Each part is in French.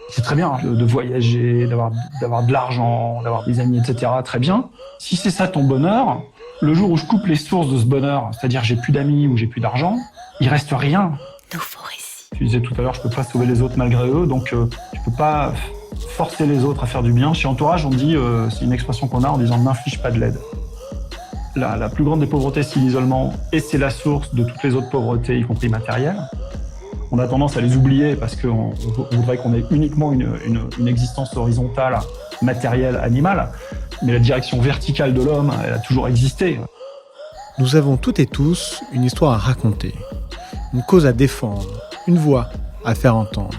C'est très bien de voyager, d'avoir de l'argent, d'avoir des amis, etc. Très bien. Si c'est ça ton bonheur, le jour où je coupe les sources de ce bonheur, c'est-à-dire j'ai plus d'amis ou j'ai plus d'argent, il reste rien. Nouveau récit. Tu disais tout à l'heure, je peux pas sauver les autres malgré eux, donc tu peux pas forcer les autres à faire du bien. Chez Entourage, on dit, c'est une expression qu'on a en disant n'inflige pas de l'aide. La plus grande des pauvretés, c'est l'isolement, et c'est la source de toutes les autres pauvretés, y compris matérielles. On a tendance à les oublier parce qu'on voudrait qu'on ait uniquement une existence horizontale, matérielle, animale. Mais la direction verticale de l'homme, elle a toujours existé. Nous avons toutes et tous une histoire à raconter, une cause à défendre, une voix à faire entendre.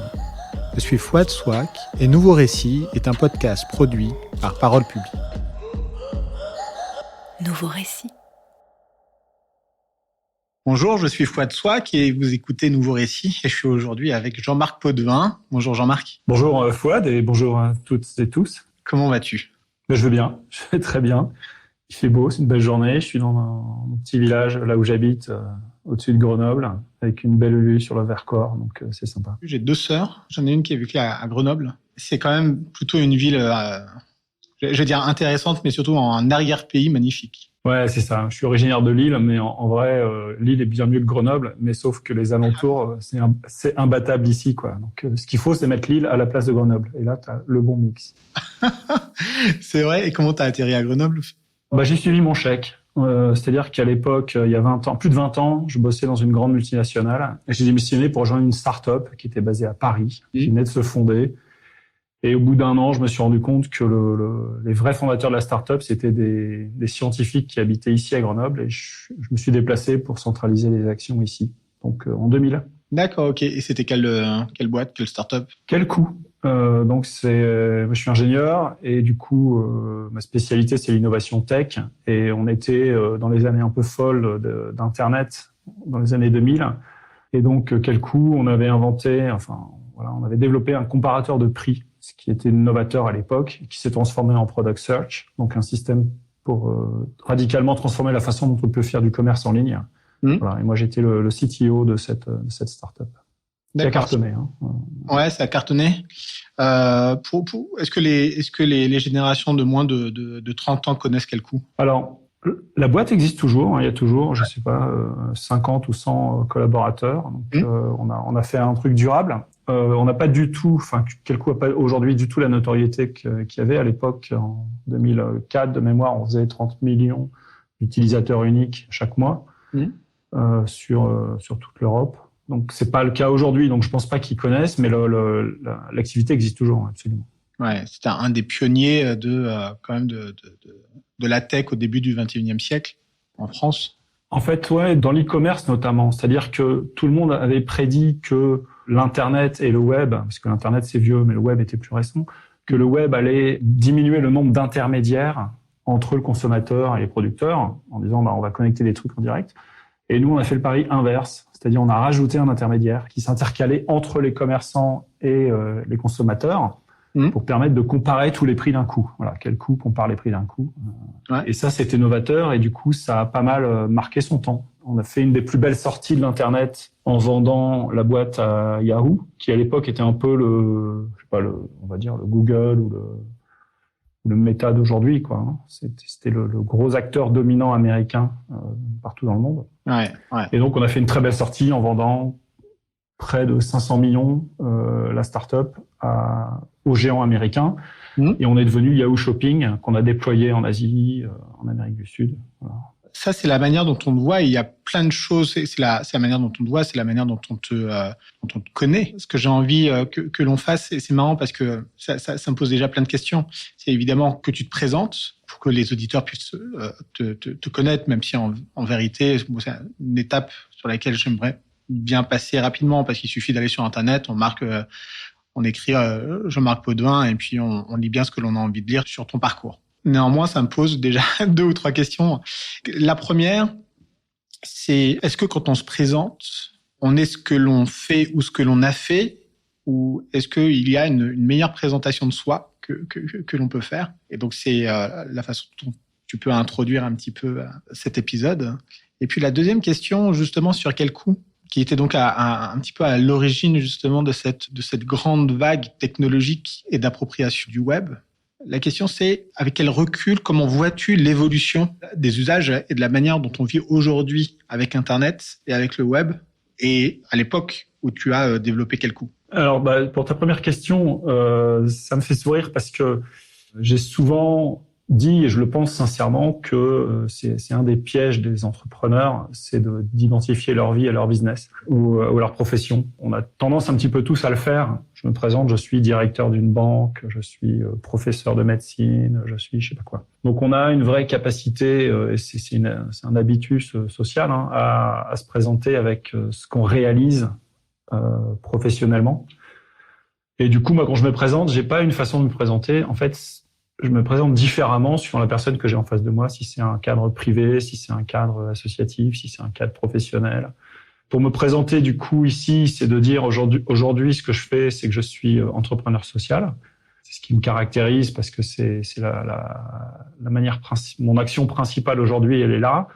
Je suis Fouad Souak et Nouveau Récit est un podcast produit par Parole Publique. Nouveau récit. Bonjour, je suis Fouad Souak et vous écoutez Nouveau Récit et je suis aujourd'hui avec Jean-Marc Potvin. Bonjour Jean-Marc. Bonjour Fouad et bonjour à toutes et tous. Comment vas-tu ? Je vais bien, je vais très bien. Il fait beau, c'est une belle journée. Je suis dans mon petit village, là où j'habite, au-dessus de Grenoble, avec une belle vue sur le Vercors, donc c'est sympa. J'ai 2 sœurs, j'en ai une qui est vécue à Grenoble. C'est quand même plutôt une ville, je vais dire intéressante, mais surtout en arrière-pays magnifique. Ouais, c'est ça. Je suis originaire de Lille, mais en vrai, Lille est bien mieux que Grenoble, mais sauf que les alentours, c'est imbattable ici, quoi. Donc, ce qu'il faut, c'est mettre Lille à la place de Grenoble. Et là, t'as le bon mix. C'est vrai. Et comment t'as atterri à Grenoble ? J'ai suivi mon chèque. C'est-à-dire qu'à l'époque, il y a 20 ans, plus de 20 ans, je bossais dans une grande multinationale. Et j'ai démissionné pour rejoindre une start-up qui était basée à Paris, qui venait de se fonder. Et au bout d'un an, je me suis rendu compte que les vrais fondateurs de la start-up, c'était des scientifiques qui habitaient ici à Grenoble. Et je me suis déplacé pour centraliser les actions ici. Donc, en 2000. D'accord, ok. Et c'était quelle boîte, quelle start-up ? Quel coût ? Moi, je suis ingénieur et du coup, ma spécialité, c'est l'innovation tech. Et on était dans les années un peu folles d'Internet, dans les années 2000. Et donc, quel coût ? On avait on avait développé un comparateur de prix, ce qui était novateur à l'époque, qui s'est transformé en Product Search, donc un système pour radicalement transformer la façon dont on peut faire du commerce en ligne. Voilà. Et moi, j'étais le CTO de cette start-up. Qui a cartonné. Hein. Ouais, ça a cartonné. Est-ce que les générations de moins de 30 ans connaissent quel coût ? Alors, la boîte existe toujours. Hein, il y a toujours, 50 ou 100 collaborateurs. Donc, on a fait un truc durable. On n'a pas du tout, quel coût n'a pas aujourd'hui du tout la notoriété qu'il y avait à l'époque. En 2004, de mémoire, on faisait 30 millions d'utilisateurs uniques chaque mois sur toute l'Europe. Donc, c'est pas le cas aujourd'hui, donc je pense pas qu'ils connaissent, mais l'activité existe toujours, absolument. Ouais, c'était un des pionniers de la tech au début du XXIe siècle en France. En fait, ouais, dans l'e-commerce notamment, c'est-à-dire que tout le monde avait prédit que l'Internet et le web, parce que l'Internet c'est vieux, mais le web était plus récent, que le web allait diminuer le nombre d'intermédiaires entre le consommateur et les producteurs, en disant on va connecter des trucs en direct. Et nous, on a fait le pari inverse. C'est-à-dire, on a rajouté un intermédiaire qui s'intercalait entre les commerçants et les consommateurs pour permettre de comparer tous les prix d'un coup. Voilà, quel coup compare les prix d'un coup. Ouais. Et ça, c'était novateur et du coup, ça a pas mal marqué son temps. On a fait une des plus belles sorties de l'Internet en vendant la boîte à Yahoo, qui à l'époque était un peu on va dire le Google ou le Meta d'aujourd'hui, quoi. C'était le gros acteur dominant américain partout dans le monde. Ouais. Et donc, on a fait une très belle sortie en vendant près de 500 millions la start-up aux géants américains. Et on est devenu Yahoo Shopping, qu'on a déployé en Asie, en Amérique du Sud. Voilà. Ça, c'est la manière dont on te voit. Il y a plein de choses. C'est la manière dont on te voit, c'est la manière dont on te connaît. Ce que j'ai envie que l'on fasse, et c'est marrant parce que ça me pose déjà plein de questions. C'est évidemment que tu te présentes pour que les auditeurs puissent te connaître, même si en vérité, c'est une étape sur laquelle j'aimerais bien passer rapidement parce qu'il suffit d'aller sur Internet, on écrit Jean-Marc Potvin et puis on lit bien ce que l'on a envie de lire sur ton parcours. Néanmoins, ça me pose déjà 2 ou 3 questions. La première, c'est est-ce que quand on se présente, on est ce que l'on fait ou ce que l'on a fait, ou est-ce qu'il y a une meilleure présentation de soi que l'on peut faire ? Et donc, c'est la façon dont tu peux introduire un petit peu cet épisode. Et puis, la deuxième question, justement, sur quel coup ? qui était donc un petit peu à l'origine justement de cette grande vague technologique et d'appropriation du web. La question c'est, avec quel recul, comment vois-tu l'évolution des usages et de la manière dont on vit aujourd'hui avec Internet et avec le web, et à l'époque où tu as développé Quelcou? Alors, pour ta première question, ça me fait sourire parce que j'ai souvent dit, et je le pense sincèrement, que c'est un des pièges des entrepreneurs, c'est d'identifier leur vie à leur business ou à leur profession. On a tendance un petit peu tous à le faire. Je me présente, je suis directeur d'une banque, je suis professeur de médecine, je suis je sais pas quoi. Donc on a une vraie capacité, et c'est un habitus social, hein, à se présenter avec ce qu'on réalise professionnellement. Et du coup, moi, quand je me présente, j'ai pas une façon de me présenter. En fait, je me présente différemment suivant la personne que j'ai en face de moi, si c'est un cadre privé, si c'est un cadre associatif, si c'est un cadre professionnel. Pour me présenter, du coup, ici, c'est de dire aujourd'hui, ce que je fais, c'est que je suis entrepreneur social. C'est ce qui me caractérise parce que c'est la manière mon action principale aujourd'hui, elle est là.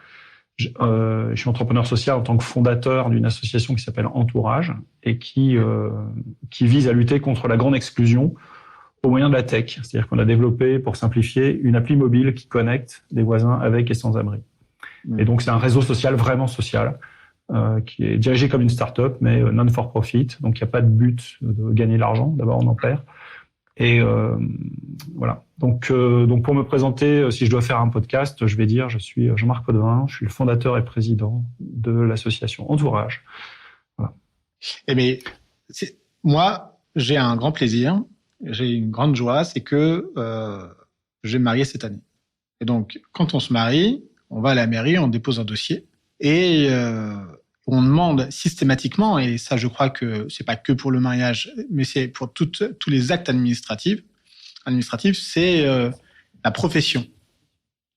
Je suis entrepreneur social en tant que fondateur d'une association qui s'appelle Entourage et qui vise à lutter contre la grande exclusion au moyen de la tech. C'est-à-dire qu'on a développé, pour simplifier, une appli mobile qui connecte des voisins avec et sans abri. Et donc, c'est un réseau social, vraiment social, qui est dirigé comme une start-up, mais non-for-profit. Donc, il n'y a pas de but de gagner de l'argent. D'abord, on en perd. Et voilà. Donc, pour me présenter, si je dois faire un podcast, je vais dire, je suis Jean-Marc Potvin, je suis le fondateur et président de l'association Entourage. Voilà. Eh bien, moi, j'ai un grand plaisir. J'ai une grande joie, c'est que je vais me marier cette année. Et donc, quand on se marie, on va à la mairie, on dépose un dossier et on demande systématiquement, et ça je crois que c'est pas que pour le mariage, mais c'est pour tous les actes administratifs, c'est la profession.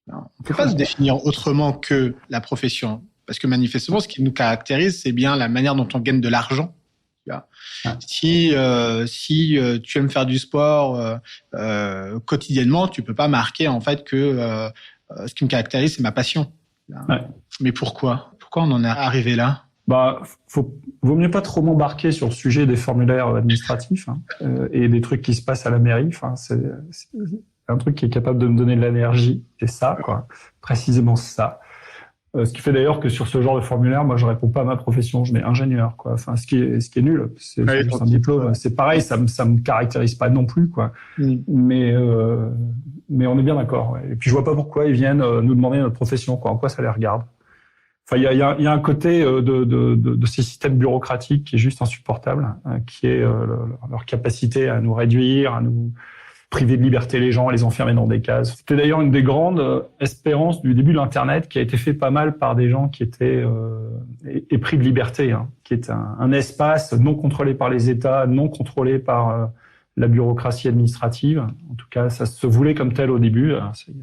Alors, on ne peut pas se définir autrement que la profession, parce que manifestement, ce qui nous caractérise, c'est bien la manière dont on gagne de l'argent. Si tu aimes faire du sport quotidiennement, tu peux pas marquer en fait que ce qui me caractérise, c'est ma passion. Ouais. Mais pourquoi on en est arrivé là? Vaut mieux pas trop m'embarquer sur le sujet des formulaires administratifs et des trucs qui se passent à la mairie. Enfin, c'est un truc qui est capable de me donner de l'énergie. C'est ça, quoi. Précisément ça. Ce qui fait d'ailleurs que sur ce genre de formulaire, moi, je réponds pas à ma profession, je mets ingénieur, quoi. Enfin, ce qui est nul. C'est juste un diplôme. C'est pareil, ça me caractérise pas non plus, quoi. Mais on est bien d'accord. Ouais. Et puis, je vois pas pourquoi ils viennent nous demander notre profession, quoi. En quoi ça les regarde? Enfin, il y a un côté de ces systèmes bureaucratiques qui est juste insupportable, qui est leur capacité à nous réduire, à nous priver de liberté les gens, à les enfermer dans des cases. C'était d'ailleurs une des grandes espérances du début de l'Internet, qui a été fait pas mal par des gens qui étaient épris de liberté, hein, qui est un espace non contrôlé par les États, non contrôlé par la bureaucratie administrative. En tout cas, ça se voulait comme tel au début.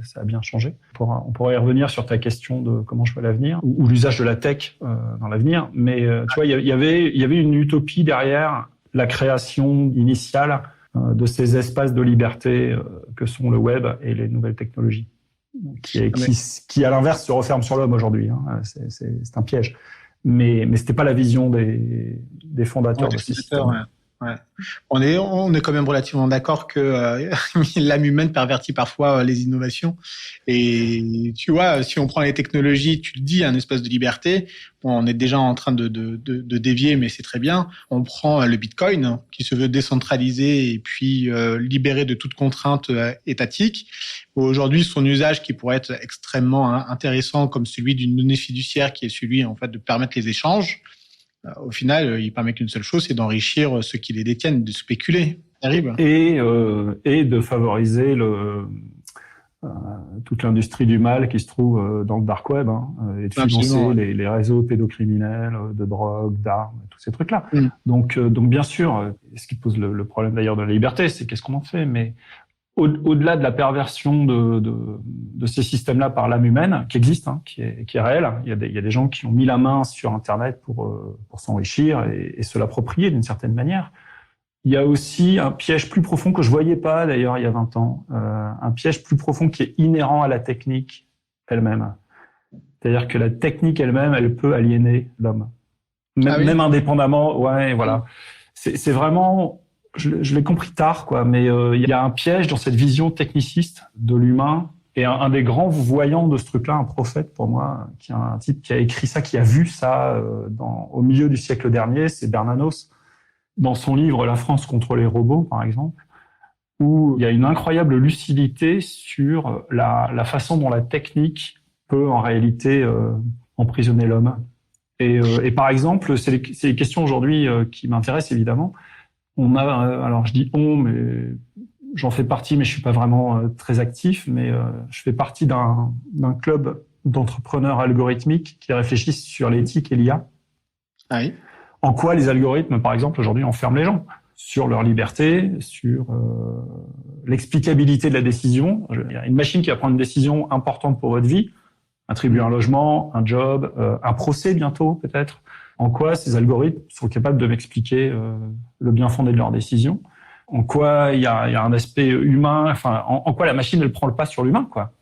Ça a bien changé. On pourrait y revenir sur ta question de comment je vois l'avenir ou l'usage de la tech dans l'avenir. Mais tu vois, il y avait une utopie derrière la création initiale de ces espaces de liberté que sont le web et les nouvelles technologies, qui à l'inverse se referment sur l'homme aujourd'hui. Hein. C'est un piège. Mais c'était pas la vision des fondateurs de ce système. Ouais. On est quand même relativement d'accord que l'âme humaine pervertit parfois les innovations. Et tu vois, si on prend les technologies, tu le dis, un espace de liberté. Bon, on est déjà en train de dévier, mais c'est très bien. On prend le Bitcoin, qui se veut décentralisé et puis libéré de toute contrainte étatique. Aujourd'hui, son usage qui pourrait être extrêmement intéressant, comme celui d'une donnée fiduciaire, qui est celui en fait de permettre les échanges. Au final, il permet qu'une seule chose, c'est d'enrichir ceux qui les détiennent, de spéculer. Terrible. Et de favoriser toute l'industrie du mal qui se trouve dans le dark web, et de financer les réseaux pédocriminels, de drogue, d'armes, tous ces trucs-là. Donc bien sûr, ce qui pose le problème d'ailleurs de la liberté, c'est qu'est-ce qu'on en fait. Mais au-delà de la perversion de ces systèmes-là par l'âme humaine, qui existe, qui est réelle, il y a des gens qui ont mis la main sur Internet pour s'enrichir et se l'approprier d'une certaine manière. Il y a aussi un piège plus profond que je voyais pas d'ailleurs il y a 20 ans, un piège plus profond qui est inhérent à la technique elle-même. C'est-à-dire que la technique elle-même, elle peut aliéner l'homme. même indépendamment. Ouais, voilà. C'est vraiment, je l'ai compris tard, quoi. Mais il y a un piège dans cette vision techniciste de l'humain. Et un des grands voyants de ce truc-là, un prophète pour moi, qui est un type qui a écrit ça, qui a vu ça au milieu du siècle dernier, c'est Bernanos, dans son livre La France contre les robots, par exemple, où il y a une incroyable lucidité sur la façon dont la technique peut en réalité emprisonner l'homme. Et par exemple, c'est les questions aujourd'hui qui m'intéressent évidemment. On a, alors je dis on, mais j'en fais partie, mais je suis pas vraiment très actif. Mais je fais partie d'un club d'entrepreneurs algorithmiques qui réfléchissent sur l'éthique et l'IA. Ah oui. En quoi les algorithmes, par exemple, aujourd'hui enferment les gens sur leur liberté, sur l'explicabilité de la décision. Il y a une machine qui va prendre une décision importante pour votre vie, attribuer un logement, un job, un procès bientôt peut-être. En quoi ces algorithmes sont capables de m'expliquer le bien fondé de leur décision? En quoi il y a un aspect humain, enfin, en quoi la machine ne prend le pas sur l'humain, quoi.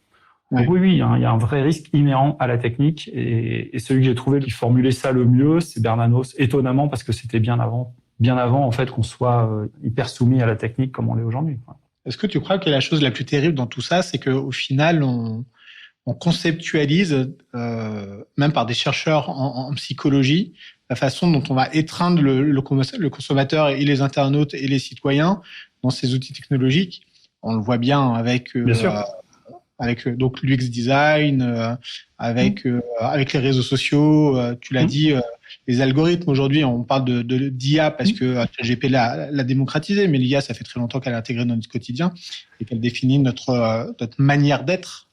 Ouais. Donc oui, il y a un vrai risque inhérent à la technique, et celui que j'ai trouvé qui formulait ça le mieux, c'est Bernanos, étonnamment, parce que c'était bien avant en fait qu'on soit hyper soumis à la technique comme on l'est aujourd'hui, quoi. Est-ce que tu crois que la chose la plus terrible dans tout ça, c'est qu'au final, on conceptualise, même par des chercheurs en psychologie, la façon dont on va étreindre le consommateur et les internautes et les citoyens dans ces outils technologiques. On le voit bien avec donc l'UX design, avec les réseaux sociaux. Tu l'as dit, les algorithmes aujourd'hui, on parle d'IA parce que ChatGPT l'a démocratisé, mais l'IA, ça fait très longtemps qu'elle est intégrée dans notre quotidien et qu'elle définit notre manière d'être.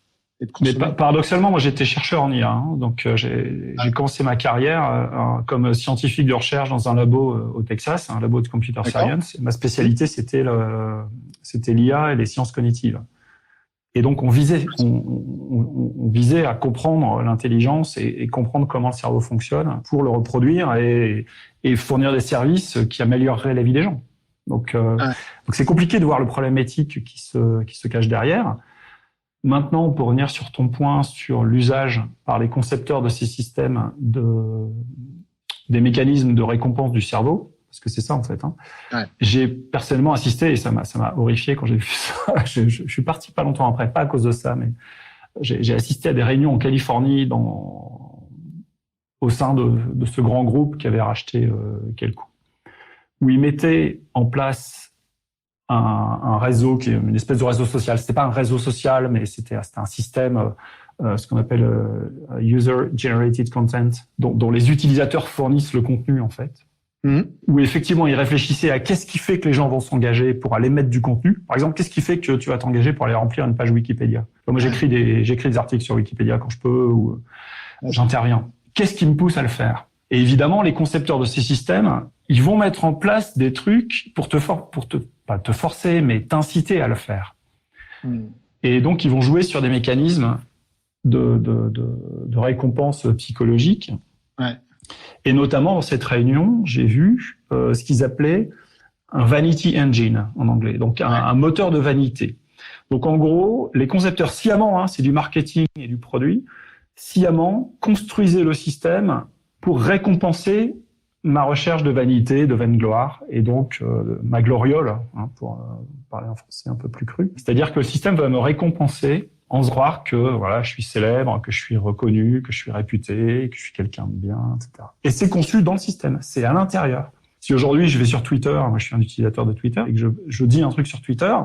Mais paradoxalement, moi j'étais chercheur en IA, hein, donc j'ai commencé ma carrière comme scientifique de recherche dans un labo au Texas, un labo de computer science. Et ma spécialité c'était l'IA et les sciences cognitives. Et donc on visait à comprendre l'intelligence et comprendre comment le cerveau fonctionne pour le reproduire et fournir des services qui amélioreraient la vie des gens. Donc c'est compliqué de voir le problème éthique qui se cache derrière. Maintenant, pour revenir sur ton point sur l'usage par les concepteurs de ces systèmes des mécanismes de récompense du cerveau, parce que c'est ça en fait. Hein. Ouais. J'ai personnellement assisté, et ça m'a horrifié quand j'ai vu ça. Je suis parti pas longtemps après, pas à cause de ça, mais j'ai assisté à des réunions en Californie au sein de ce grand groupe qui avait racheté Quelco, où ils mettaient en place un réseau qui est une espèce de réseau social. C'était pas un réseau social, mais c'était un système, ce qu'on appelle user-generated content, dont les utilisateurs fournissent le contenu en fait. Où effectivement ils réfléchissaient à qu'est-ce qui fait que les gens vont s'engager pour aller mettre du contenu. Par exemple, qu'est-ce qui fait que tu vas t'engager pour aller remplir une page Wikipédia? Moi, j'écris des articles sur Wikipédia quand je peux, ou j'interviens. Qu'est-ce qui me pousse à le faire? Et évidemment, les concepteurs de ces systèmes, ils vont mettre en place des trucs pour pas te forcer, mais t'inciter à le faire. Et donc, ils vont jouer sur des mécanismes de récompense psychologique. Ouais. Et notamment, dans cette réunion, j'ai vu ce qu'ils appelaient un vanity engine en anglais, donc un moteur de vanité. Donc, en gros, les concepteurs sciemment, c'est du marketing et du produit, sciemment construisaient le système pour récompenser ma recherche de vanité, de vaine gloire, et donc ma gloriole, pour parler en français un peu plus cru. C'est-à-dire que le système va me récompenser en se croire que voilà, je suis célèbre, que je suis reconnu, que je suis réputé, que je suis quelqu'un de bien, etc. Et c'est conçu dans le système, c'est à l'intérieur. Si aujourd'hui je vais sur Twitter, moi je suis un utilisateur de Twitter, et que je dis un truc sur Twitter,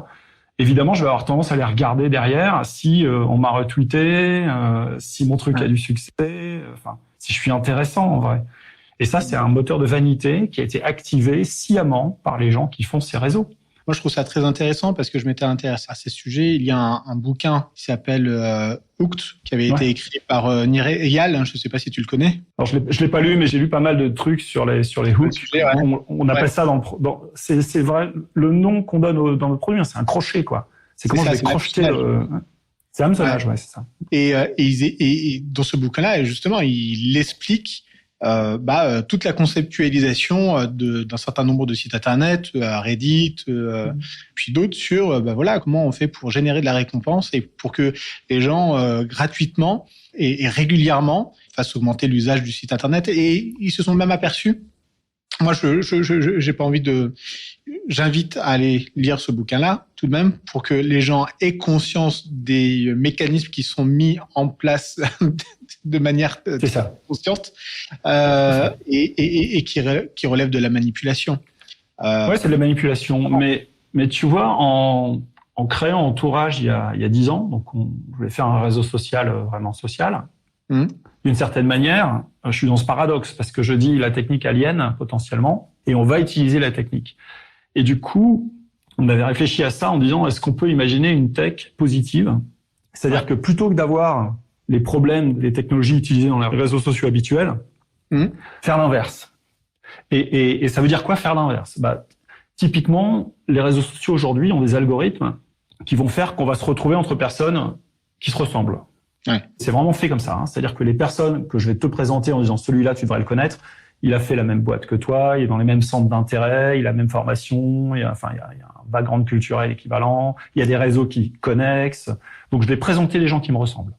évidemment je vais avoir tendance à aller regarder derrière si on m'a retweeté, si mon truc a du succès, enfin si je suis intéressant en vrai. Et ça, c'est un moteur de vanité qui a été activé sciemment par les gens qui font ces réseaux. Moi, je trouve ça très intéressant parce que je m'étais intéressé à ces sujets. Il y a un bouquin qui s'appelle Hooked, qui avait été écrit par Nir Eyal. Je ne sais pas si tu le connais. Alors, je l'ai pas lu, mais j'ai lu pas mal de trucs sur les hooks. On appelle ça c'est vrai, le nom qu'on donne dans notre produit, c'est un crochet, quoi. C'est comment je vais crocheter c'est hameçonnage, c'est ça. Et dans ce bouquin-là, justement, il explique toute la conceptualisation d'un certain nombre de sites internet, Reddit, puis d'autres sur comment on fait pour générer de la récompense et pour que les gens gratuitement et régulièrement fassent augmenter l'usage du site internet. Et ils se sont même aperçus. Moi, j'ai pas envie j'invite à aller lire ce bouquin-là, tout de même, pour que les gens aient conscience des mécanismes qui sont mis en place de manière consciente, et qui relèvent de la manipulation. Ouais, c'est de la manipulation. Mais tu vois, en créant Entourage il y a 10 ans, donc on voulait faire un réseau social vraiment social. D'une certaine manière, je suis dans ce paradoxe parce que je dis la technique aliène potentiellement et on va utiliser la technique. Et du coup, on avait réfléchi à ça en disant est-ce qu'on peut imaginer une tech positive ? C'est-à-dire que plutôt que d'avoir les problèmes des technologies utilisées dans les réseaux sociaux habituels, faire l'inverse. Et ça veut dire quoi faire l'inverse ? Typiquement, les réseaux sociaux aujourd'hui ont des algorithmes qui vont faire qu'on va se retrouver entre personnes qui se ressemblent. Ouais. C'est vraiment fait comme ça. C'est-à-dire que les personnes que je vais te présenter en disant celui-là, tu devrais le connaître, il a fait la même boîte que toi, il est dans les mêmes centres d'intérêt, il a la même formation, il y a un background culturel équivalent, il y a des réseaux qui connexent. Donc, je vais présenter les gens qui me ressemblent.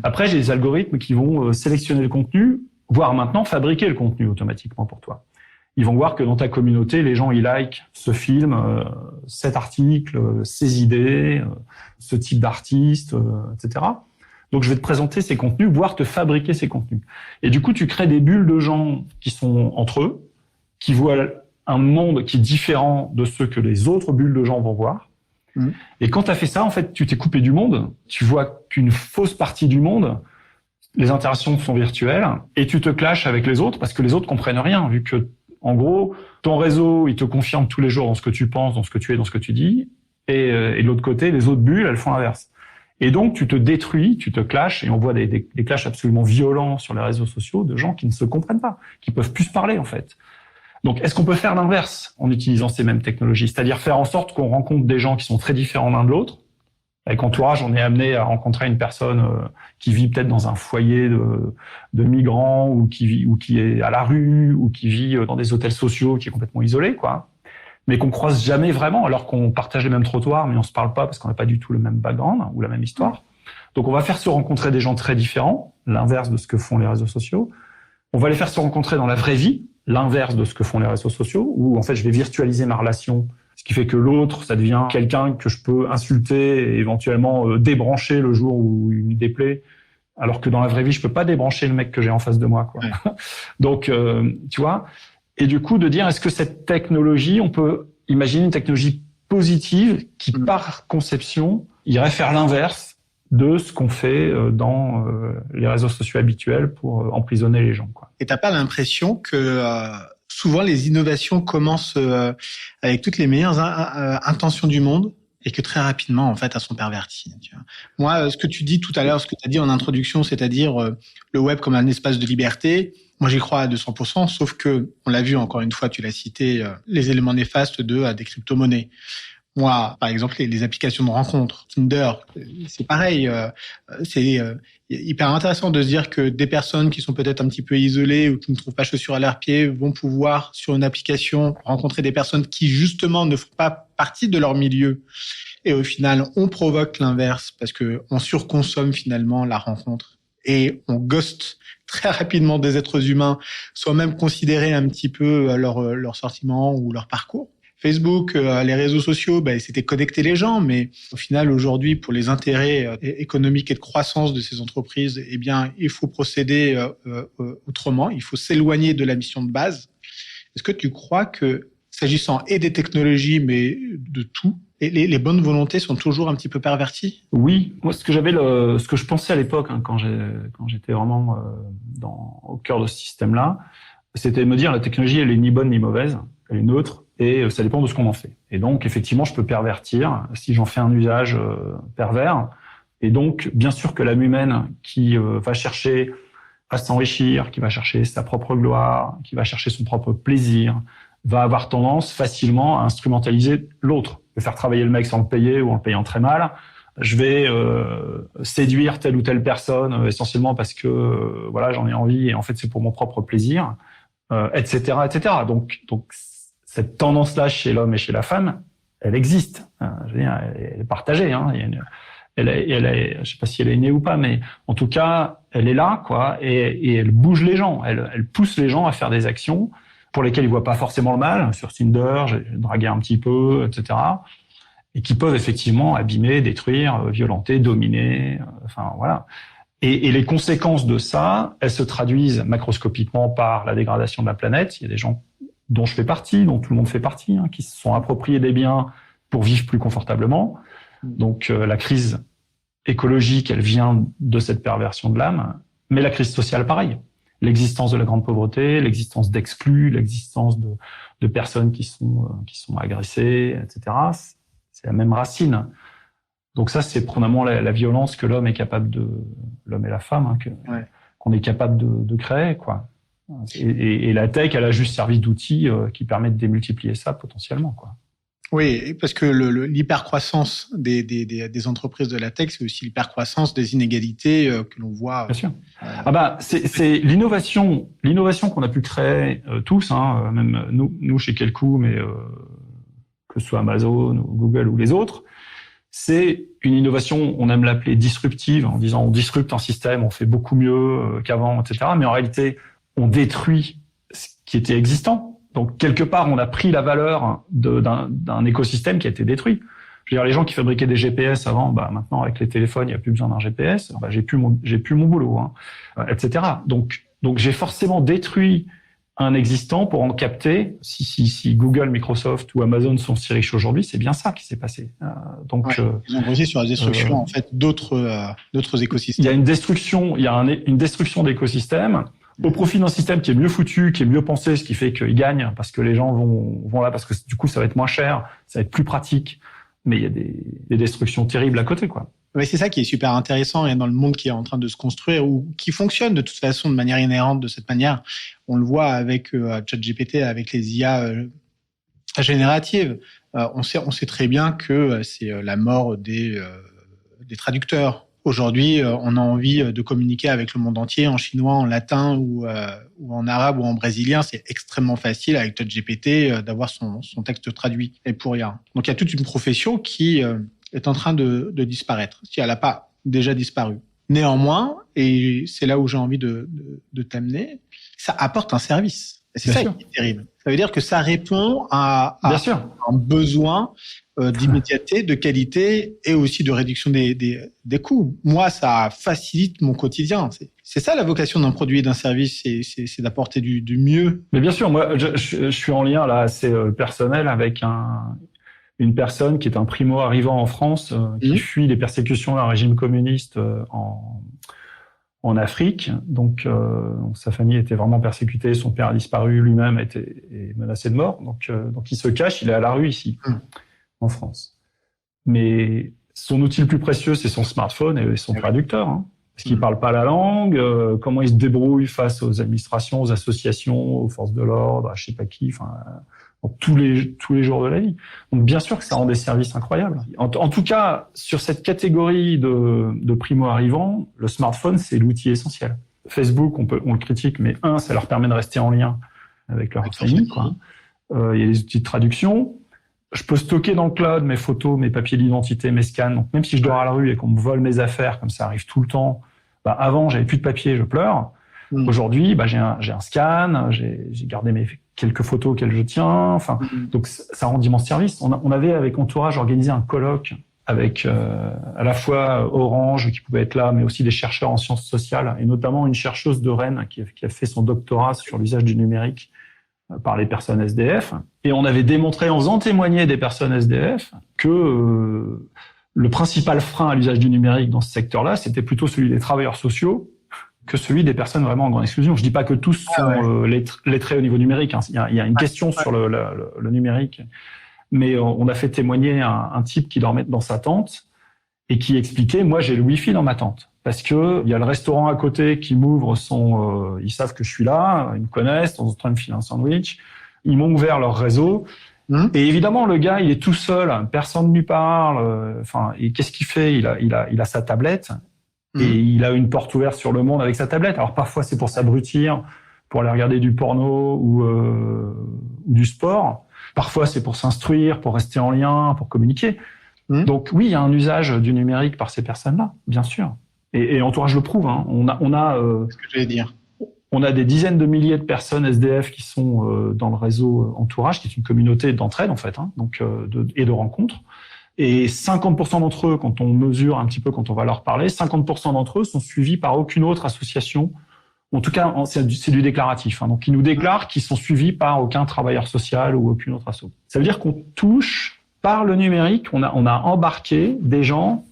Après, j'ai des algorithmes qui vont sélectionner le contenu, voire maintenant fabriquer le contenu automatiquement pour toi. Ils vont voir que dans ta communauté, les gens, ils likent ce film, cet article, ces idées, ce type d'artiste, etc. Donc, je vais te présenter ces contenus, voire te fabriquer ces contenus. Et du coup, tu crées des bulles de gens qui sont entre eux, qui voient un monde qui est différent de ceux que les autres bulles de gens vont voir. Et quand tu as fait ça, en fait, tu t'es coupé du monde. Tu vois qu'une fausse partie du monde, les interactions sont virtuelles, et tu te clashes avec les autres parce que les autres comprennent rien, vu que, en gros, ton réseau, il te confirme tous les jours dans ce que tu penses, dans ce que tu es, dans ce que tu dis, et de l'autre côté, les autres bulles, elles font l'inverse. Et donc, tu te détruis, tu te clashes, et on voit des clashs absolument violents sur les réseaux sociaux de gens qui ne se comprennent pas, qui peuvent plus se parler, en fait. Donc, est-ce qu'on peut faire l'inverse en utilisant ces mêmes technologies? C'est-à-dire faire en sorte qu'on rencontre des gens qui sont très différents l'un de l'autre. Avec Entourage, on est amené à rencontrer une personne qui vit peut-être dans un foyer de migrants, ou qui est à la rue, ou qui vit dans des hôtels sociaux, qui est complètement isolé, quoi. Mais qu'on croise jamais vraiment, alors qu'on partage les mêmes trottoirs, mais on se parle pas parce qu'on n'a pas du tout le même background ou la même histoire. Donc, on va faire se rencontrer des gens très différents, l'inverse de ce que font les réseaux sociaux. On va les faire se rencontrer dans la vraie vie, l'inverse de ce que font les réseaux sociaux, où en fait, je vais virtualiser ma relation, ce qui fait que l'autre, ça devient quelqu'un que je peux insulter et éventuellement débrancher le jour où il me déplaît, alors que dans la vraie vie, je peux pas débrancher le mec que j'ai en face de moi, quoi. Ouais. Donc, tu vois. Et du coup, de dire, est-ce que cette technologie, on peut imaginer une technologie positive qui, par conception, irait faire l'inverse de ce qu'on fait dans les réseaux sociaux habituels pour emprisonner les gens, quoi. Et t'as pas l'impression que souvent les innovations commencent avec toutes les meilleures intentions du monde et que très rapidement, en fait, elles sont perverties, tu vois. Moi, ce que tu dis tout à l'heure, ce que tu as dit en introduction, c'est-à-dire le web comme un espace de liberté, moi, j'y crois à 200%, sauf que, on l'a vu encore une fois, tu l'as cité, les éléments néfastes des crypto-monnaies. Moi, par exemple, les applications de rencontres, Tinder, c'est pareil. C'est hyper intéressant de se dire que des personnes qui sont peut-être un petit peu isolées ou qui ne trouvent pas chaussures à leurs pieds vont pouvoir, sur une application, rencontrer des personnes qui, justement, ne font pas partie de leur milieu. Et au final, on provoque l'inverse parce que on surconsomme finalement la rencontre et on ghost très rapidement des êtres humains, soit même considérer un petit peu leur sentiment ou leur parcours. Facebook, les réseaux sociaux, c'était connecter les gens, mais au final, aujourd'hui, pour les intérêts économiques et de croissance de ces entreprises, eh bien, il faut procéder autrement. Il faut s'éloigner de la mission de base. Est-ce que tu crois que, s'agissant et des technologies, mais de tout, les bonnes volontés sont toujours un petit peu perverties? Oui, moi, ce que je pensais à l'époque, quand j'étais vraiment au cœur de ce système-là, c'était de me dire la technologie, elle est ni bonne ni mauvaise, elle est neutre. Et ça dépend de ce qu'on en fait. Et donc, effectivement, je peux pervertir si j'en fais un usage pervers. Et donc, bien sûr que l'âme humaine qui va chercher à s'enrichir, qui va chercher sa propre gloire, qui va chercher son propre plaisir, va avoir tendance facilement à instrumentaliser l'autre, de faire travailler le mec sans le payer ou en le payant très mal, je vais séduire telle ou telle personne essentiellement parce que voilà, j'en ai envie et en fait c'est pour mon propre plaisir, etc., etc. Donc cette tendance-là chez l'homme et chez la femme, elle existe. Je veux dire, elle est partagée. Hein. Elle est, je sais pas si elle est née ou pas, mais en tout cas, elle est là, quoi, et elle bouge les gens. Elle pousse les gens à faire des actions pour lesquelles ils voient pas forcément le mal. Sur Tinder, j'ai dragué un petit peu, etc. Et qui peuvent effectivement abîmer, détruire, violenter, dominer. Enfin voilà. Et les conséquences de ça, elles se traduisent macroscopiquement par la dégradation de la planète. Il y a des gens dont je fais partie, dont tout le monde fait partie, hein, qui se sont appropriés des biens pour vivre plus confortablement. Donc la crise écologique, elle vient de cette perversion de l'âme, mais la crise sociale, pareil. L'existence de la grande pauvreté, l'existence d'exclus, l'existence de personnes qui sont agressées, etc. C'est la même racine. Donc ça, c'est probablement la violence que l'homme est capable l'homme et la femme, hein, qu'on est capable de créer, quoi. Et la tech, elle a juste servi d'outil qui permet de démultiplier ça potentiellement, quoi. Oui, parce que l'hypercroissance des entreprises de la tech, c'est aussi l'hypercroissance des inégalités que l'on voit. Bien sûr. C'est l'innovation qu'on a pu créer tous, hein, même nous chez Kelkoo, mais que ce soit Amazon, ou Google ou les autres. C'est une innovation, on aime l'appeler disruptive, en disant on disrupte un système, on fait beaucoup mieux qu'avant, etc. Mais en réalité, on détruit ce qui était existant. Donc, quelque part, on a pris la valeur d'un écosystème qui a été détruit. Je veux dire, les gens qui fabriquaient des GPS avant, maintenant, avec les téléphones, il n'y a plus besoin d'un GPS, j'ai plus mon boulot, hein, etc. Donc, j'ai forcément détruit un existant pour en capter. Si Google, Microsoft ou Amazon sont si riches aujourd'hui, c'est bien ça qui s'est passé. Ils ont grossi sur la destruction, en fait, d'autres écosystèmes. Il y a une destruction d'écosystèmes au profit d'un système qui est mieux foutu, qui est mieux pensé, ce qui fait qu'ils gagnent parce que les gens vont là parce que du coup ça va être moins cher, ça va être plus pratique. Mais il y a des destructions terribles à côté, quoi. Oui, c'est ça qui est super intéressant et dans le monde qui est en train de se construire ou qui fonctionne de toute façon de manière inhérente de cette manière. On le voit avec ChatGPT, avec les IA génératives. On sait très bien que c'est la mort des traducteurs. Aujourd'hui, on a envie de communiquer avec le monde entier en chinois, en latin ou en arabe ou en brésilien. C'est extrêmement facile avec ChatGPT d'avoir son texte traduit et pour rien. Donc, il y a toute une profession qui est en train de disparaître, si elle n'a pas déjà disparu. Néanmoins, et c'est là où j'ai envie de t'amener, ça apporte un service. Et c'est ça qui est terrible. Ça veut dire que ça répond à un besoin d'immédiateté, de qualité et aussi de réduction des coûts. Moi, ça facilite mon quotidien. C'est ça la vocation d'un produit et d'un service, c'est d'apporter du mieux. Mais bien sûr, moi, je suis en lien là assez personnel avec une personne qui est un primo arrivant en France, qui fuit les persécutions d'un régime communiste en Afrique. Donc, sa famille était vraiment persécutée, son père a disparu, lui-même est menacé de mort. Donc il se cache, il est à la rue ici, en France. Mais son outil le plus précieux, c'est son smartphone et son traducteur. Hein, parce qu'il parle pas la langue, comment il se débrouille face aux administrations, aux associations, aux forces de l'ordre, à je sais pas qui, enfin, tous les jours de la vie. Donc bien sûr que ça rend des services incroyables. En tout cas, sur cette catégorie de primo-arrivants, le smartphone, c'est l'outil essentiel. Facebook, on le critique, mais ça leur permet de rester en lien avec leur famille, quoi. Il y a les outils de traduction. Je peux stocker dans le cloud mes photos, mes papiers d'identité, mes scans. Donc même si je dors à la rue et qu'on me vole mes affaires, comme ça arrive tout le temps, avant, j'avais plus de papier, je pleure. Aujourd'hui, j'ai un scan, j'ai gardé quelques photos auxquelles je tiens. Enfin, donc ça rend d'immenses services. On avait avec Entourage organisé un colloque avec à la fois Orange qui pouvait être là, mais aussi des chercheurs en sciences sociales et notamment une chercheuse de Rennes qui a fait son doctorat sur l'usage du numérique par les personnes SDF. Et on avait démontré en faisant témoigner des personnes SDF que le principal frein à l'usage du numérique dans ce secteur-là, c'était plutôt celui des travailleurs sociaux que celui des personnes vraiment en grande exclusion. Je dis pas que tous sont lettrés au niveau numérique. Hein. Il y a une question sur le numérique. Mais on a fait témoigner un type qui dormait dans sa tente et qui expliquait, moi j'ai le Wi-Fi dans ma tente. Parce que il y a le restaurant à côté qui m'ouvre ils savent que je suis là, ils me connaissent, de temps en temps ils me filent un sandwich. Ils m'ont ouvert leur réseau Et évidemment, le gars, il est tout seul, personne ne lui parle. Et qu'est-ce qu'il fait ? Il a sa tablette et il a une porte ouverte sur le monde avec sa tablette. Alors parfois, c'est pour s'abrutir, pour aller regarder du porno ou du sport. Parfois, c'est pour s'instruire, pour rester en lien, pour communiquer. Donc oui, il y a un usage du numérique par ces personnes-là, bien sûr. Et Entourage le prouve. Hein. On a ce que j'allais dire. On a des dizaines de milliers de personnes SDF qui sont dans le réseau Entourage, qui est une communauté d'entraide en fait, et de rencontres. Et 50% d'entre eux, quand on mesure un petit peu, quand on va leur parler, 50% d'entre eux sont suivis par aucune autre association. En tout cas, c'est du déclaratif. Donc, ils nous déclarent qu'ils sont suivis par aucun travailleur social ou aucune autre asso. Ça veut dire qu'on touche par le numérique. On a embarqué des gens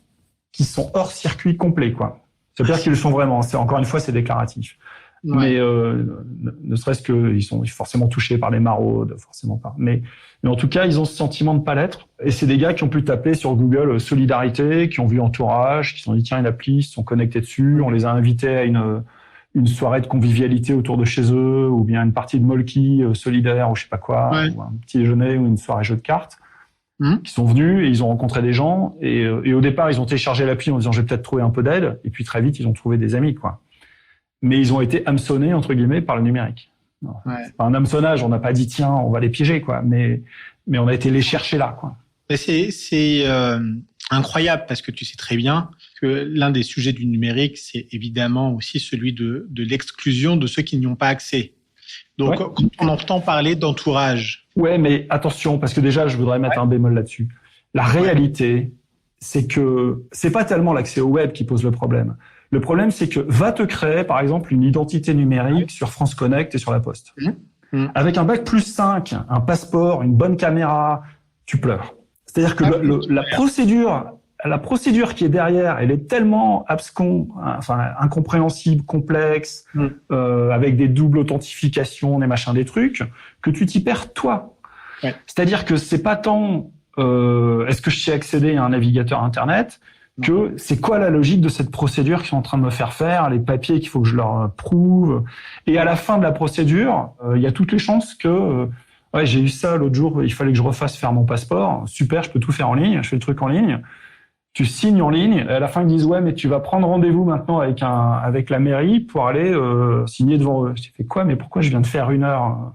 qui sont hors circuit complet, quoi. Ça veut dire qu'ils le sont vraiment. Encore une fois, c'est déclaratif. Ouais. Mais ne serait-ce qu'ils sont forcément touchés par les maraudes, forcément pas. Mais en tout cas, ils ont ce sentiment de pas l'être. Et c'est des gars qui ont pu taper sur Google Solidarité, qui ont vu Entourage, qui se sont dit tiens, une appli, ils se sont connectés dessus. On les a invités à une soirée de convivialité autour de chez eux, ou bien une partie de molki solidaire, ou je sais pas quoi, ou un petit déjeuner, ou une soirée jeu de cartes. Qui sont venus et ils ont rencontré des gens. Et au départ, ils ont téléchargé l'appli en disant je vais peut-être trouver un peu d'aide. Et puis très vite, ils ont trouvé des amis, quoi. Mais ils ont été hameçonnés, entre guillemets, par le numérique. C'est pas un hameçonnage, on n'a pas dit tiens, on va les piéger, quoi. Mais on a été les chercher là, quoi. C'est incroyable parce que tu sais très bien que l'un des sujets du numérique, c'est évidemment aussi celui de l'exclusion de ceux qui n'y ont pas accès. Donc, quand on entend parler d'entourage. Ouais, mais attention, parce que déjà, je voudrais mettre un bémol là-dessus. La réalité, c'est que c'est pas tellement l'accès au web qui pose le problème. Le problème, c'est que va te créer, par exemple, une identité numérique sur France Connect et sur La Poste. Avec un bac+5, un passeport, une bonne caméra, tu pleures. C'est-à-dire que la procédure qui est derrière, elle est tellement incompréhensible, complexe, avec des doubles authentifications, des machins, des trucs, que tu t'y perds toi. Ouais. C'est-à-dire que c'est pas tant est-ce que je sais accéder à un navigateur Internet, que c'est quoi la logique de cette procédure qu'ils sont en train de me faire, les papiers qu'il faut que je leur prouve. Et à la fin de la procédure, il y a toutes les chances que j'ai eu ça l'autre jour, il fallait que je refasse faire mon passeport. Super, je peux tout faire en ligne, je fais le truc en ligne. Tu signes en ligne, et à la fin ils disent mais tu vas prendre rendez-vous maintenant avec la mairie pour aller signer devant eux. J'ai fait quoi? Mais pourquoi je viens de faire 1 heure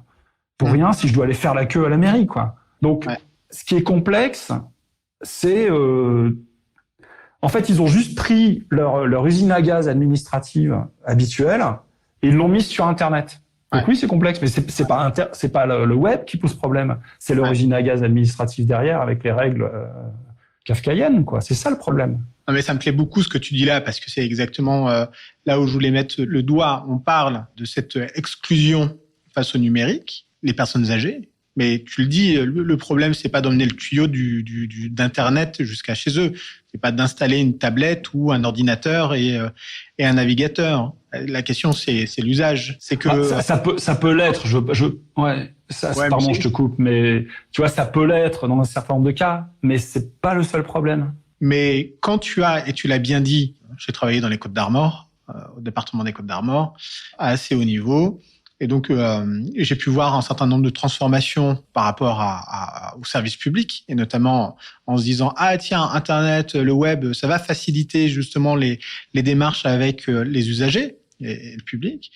pour rien si je dois aller faire la queue à la mairie, quoi? Donc ce qui est complexe, c'est en fait, ils ont juste pris leur usine à gaz administrative habituelle et ils l'ont mise sur Internet. Donc oui, c'est complexe, mais c'est pas le web qui pose problème. C'est leur usine à gaz administrative derrière avec les règles kafkaïennes, quoi. C'est ça le problème. Non, mais ça me plaît beaucoup ce que tu dis là parce que c'est exactement là où je voulais mettre le doigt. On parle de cette exclusion face au numérique, les personnes âgées. Mais tu le dis, le problème, c'est pas d'emmener le tuyau d'Internet jusqu'à chez eux. C'est pas d'installer une tablette ou un ordinateur et un navigateur. La question, c'est l'usage. C'est que ça peut l'être. Pardon, je te coupe, mais tu vois, ça peut l'être dans un certain nombre de cas, mais c'est pas le seul problème. Mais quand et tu l'as bien dit, j'ai travaillé dans les Côtes-d'Armor, au département des Côtes-d'Armor, à assez haut niveau. Et donc, j'ai pu voir un certain nombre de transformations par rapport au service public, et notamment en se disant tiens, Internet, le web, ça va faciliter justement les démarches avec les usagers et le public.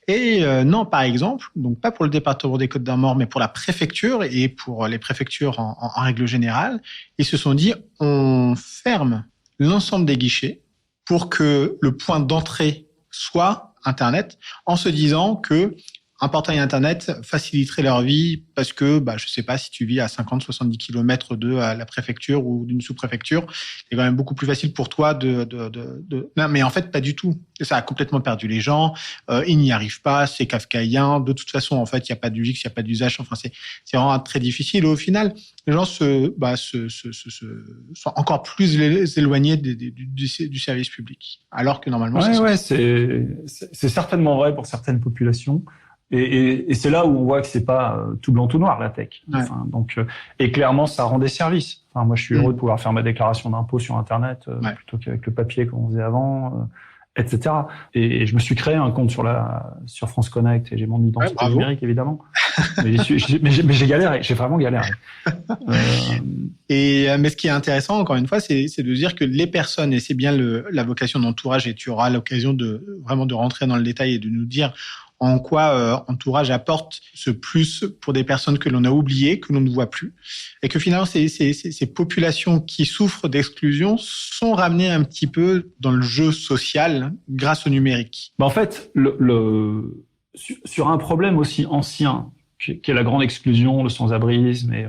Et non, par exemple, donc pas pour le département des Côtes-d'Armor, mais pour la préfecture et pour les préfectures en règle générale, ils se sont dit on ferme l'ensemble des guichets pour que le point d'entrée soit Internet, en se disant que un portail Internet faciliterait leur vie parce que, je sais pas, si tu vis à 50-70 km de la préfecture ou d'une sous-préfecture, c'est quand même beaucoup plus facile pour toi Non, mais en fait, pas du tout. Ça a complètement perdu les gens. Ils n'y arrivent pas. C'est kafkaïen. De toute façon, en fait, il n'y a pas d'UX, il n'y a pas d'usage. Enfin, c'est vraiment très difficile. Et au final, les gens sont encore plus éloignés du service public. Alors que normalement, c'est certainement vrai pour certaines populations. Et c'est là où on voit que c'est pas tout blanc tout noir la tech. Et clairement ça rend des services. Moi je suis heureux de pouvoir faire ma déclaration d'impôt sur Internet plutôt qu'avec le papier qu'on faisait avant. etc. Et je me suis créé un compte sur France Connect et j'ai mon identité numérique, évidemment. Mais j'ai galéré, j'ai vraiment galéré. Mais ce qui est intéressant, encore une fois, c'est de dire que les personnes, et c'est bien la vocation d'Entourage, et tu auras l'occasion vraiment de rentrer dans le détail et de nous dire en quoi Entourage apporte ce plus pour des personnes que l'on a oubliées, que l'on ne voit plus, et que finalement ces populations qui souffrent d'exclusion sont ramenées un petit peu dans le jeu social grâce au numérique. En fait, sur un problème aussi ancien qui est la grande exclusion, le sans-abrisme et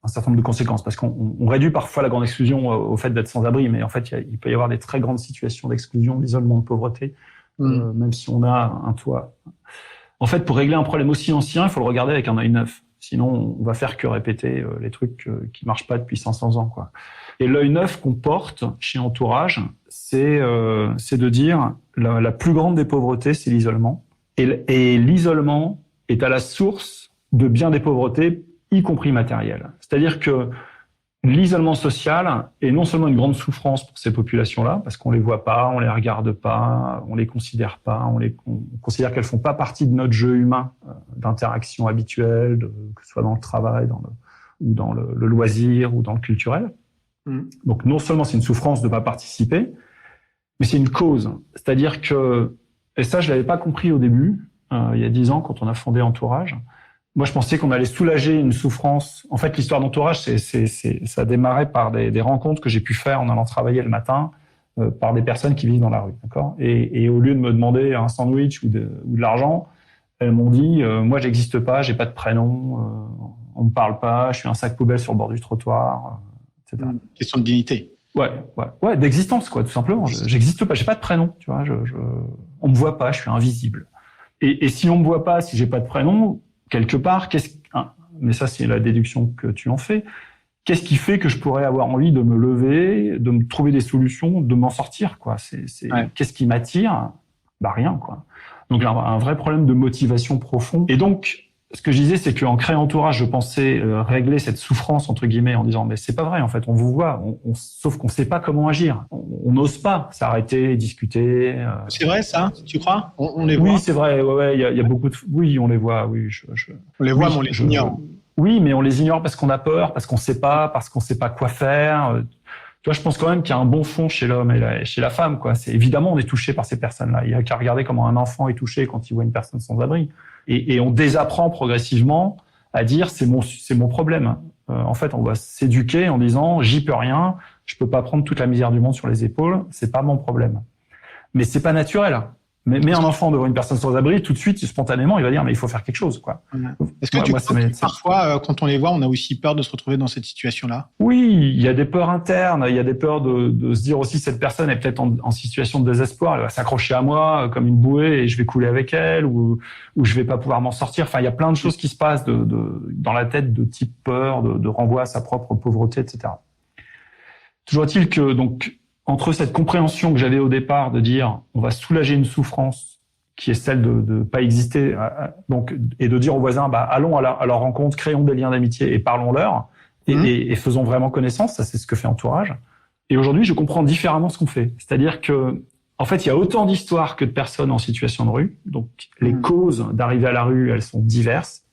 un certain nombre de conséquences, parce qu'on réduit parfois la grande exclusion au fait d'être sans-abri, mais en fait il peut y avoir des très grandes situations d'exclusion, d'isolement, de pauvreté. Même si on a un toit. En fait, pour régler un problème aussi ancien, il faut le regarder avec un œil neuf. Sinon, on va faire que répéter les trucs qui marchent pas depuis 500 ans, quoi. Et l'œil neuf qu'on porte chez Entourage, c'est de dire la plus grande des pauvretés, c'est l'isolement. Et l'isolement est à la source de bien des pauvretés, y compris matérielles. C'est-à-dire que l'isolement social est non seulement une grande souffrance pour ces populations-là, parce qu'on les voit pas, on les regarde pas, on les considère pas, on considère qu'elles font pas partie de notre jeu humain d'interaction habituelle, que ce soit dans le travail, ou dans le loisir, ou dans le culturel. Donc non seulement c'est une souffrance de pas participer, mais c'est une cause. C'est-à-dire que, et ça je l'avais pas compris au début, il y a 10 ans quand on a fondé Entourage. Moi, je pensais qu'on allait soulager une souffrance. En fait, l'histoire d'Entourage, ça a démarré par des rencontres que j'ai pu faire en allant travailler le matin par des personnes qui vivent dans la rue, d'accord. Et au lieu de me demander un sandwich ou de l'argent, elles m'ont dit moi, j'existe pas, j'ai pas de prénom, on me parle pas, je suis un sac poubelle sur le bord du trottoir, etc. Question de dignité. Ouais, d'existence, quoi, tout simplement. J'existe pas, j'ai pas de prénom, tu vois. On me voit pas, je suis invisible. Et si on me voit pas, si j'ai pas de prénom, quelque part, mais ça c'est la déduction que tu en fais, qu'est-ce qui fait que je pourrais avoir envie de me lever, de me trouver des solutions, de m'en sortir, quoi. Qu'est-ce qui m'attire? Rien, quoi. Donc un vrai problème de motivation profond. Et donc, ce que je disais, c'est qu'en créant Entourage, je pensais régler cette souffrance, entre guillemets, en disant, mais c'est pas vrai, en fait, on vous voit, sauf qu'on sait pas comment agir. On n'ose pas s'arrêter, discuter. C'est vrai, ça? Tu crois? On les voit? Oui, c'est vrai, ouais, il y a beaucoup de... Oui, on les voit, oui. On les voit, mais on les ignore. Oui, mais on les ignore parce qu'on a peur, parce qu'on sait pas quoi faire. Tu vois, je pense quand même qu'il y a un bon fond chez l'homme et chez la femme, quoi. Évidemment, on est touché par ces personnes-là. Il y a qu'à regarder comment un enfant est touché quand il voit une personne sans abri. Et on désapprend progressivement à dire c'est mon problème. En fait, on va s'éduquer en disant j'y peux rien, je peux pas prendre toute la misère du monde sur les épaules, c'est pas mon problème. Mais c'est pas naturel. Mais un enfant devant une personne sans abri, tout de suite, spontanément, il va dire mais il faut faire quelque chose, quoi. Est-ce que tu crois que parfois, quand on les voit, on a aussi peur de se retrouver dans cette situation-là? Oui, il y a des peurs internes, il y a des peurs de se dire aussi cette personne est peut-être en situation de désespoir, elle va s'accrocher à moi comme une bouée et je vais couler avec elle ou je vais pas pouvoir m'en sortir. Enfin, il y a plein de choses qui se passent dans la tête de type peur, de renvoi à sa propre pauvreté, etc. Toujours est-il que donc entre cette compréhension que j'avais au départ de dire on va soulager une souffrance qui est celle de pas exister, donc et de dire aux voisins allons à leur rencontre, créons des liens d'amitié et parlons-leur et faisons vraiment connaissance, ça c'est ce que fait Entourage. Et aujourd'hui, je comprends différemment ce qu'on fait, c'est-à-dire que en fait, il y a autant d'histoires que de personnes en situation de rue, donc les causes d'arriver à la rue, elles sont diverses.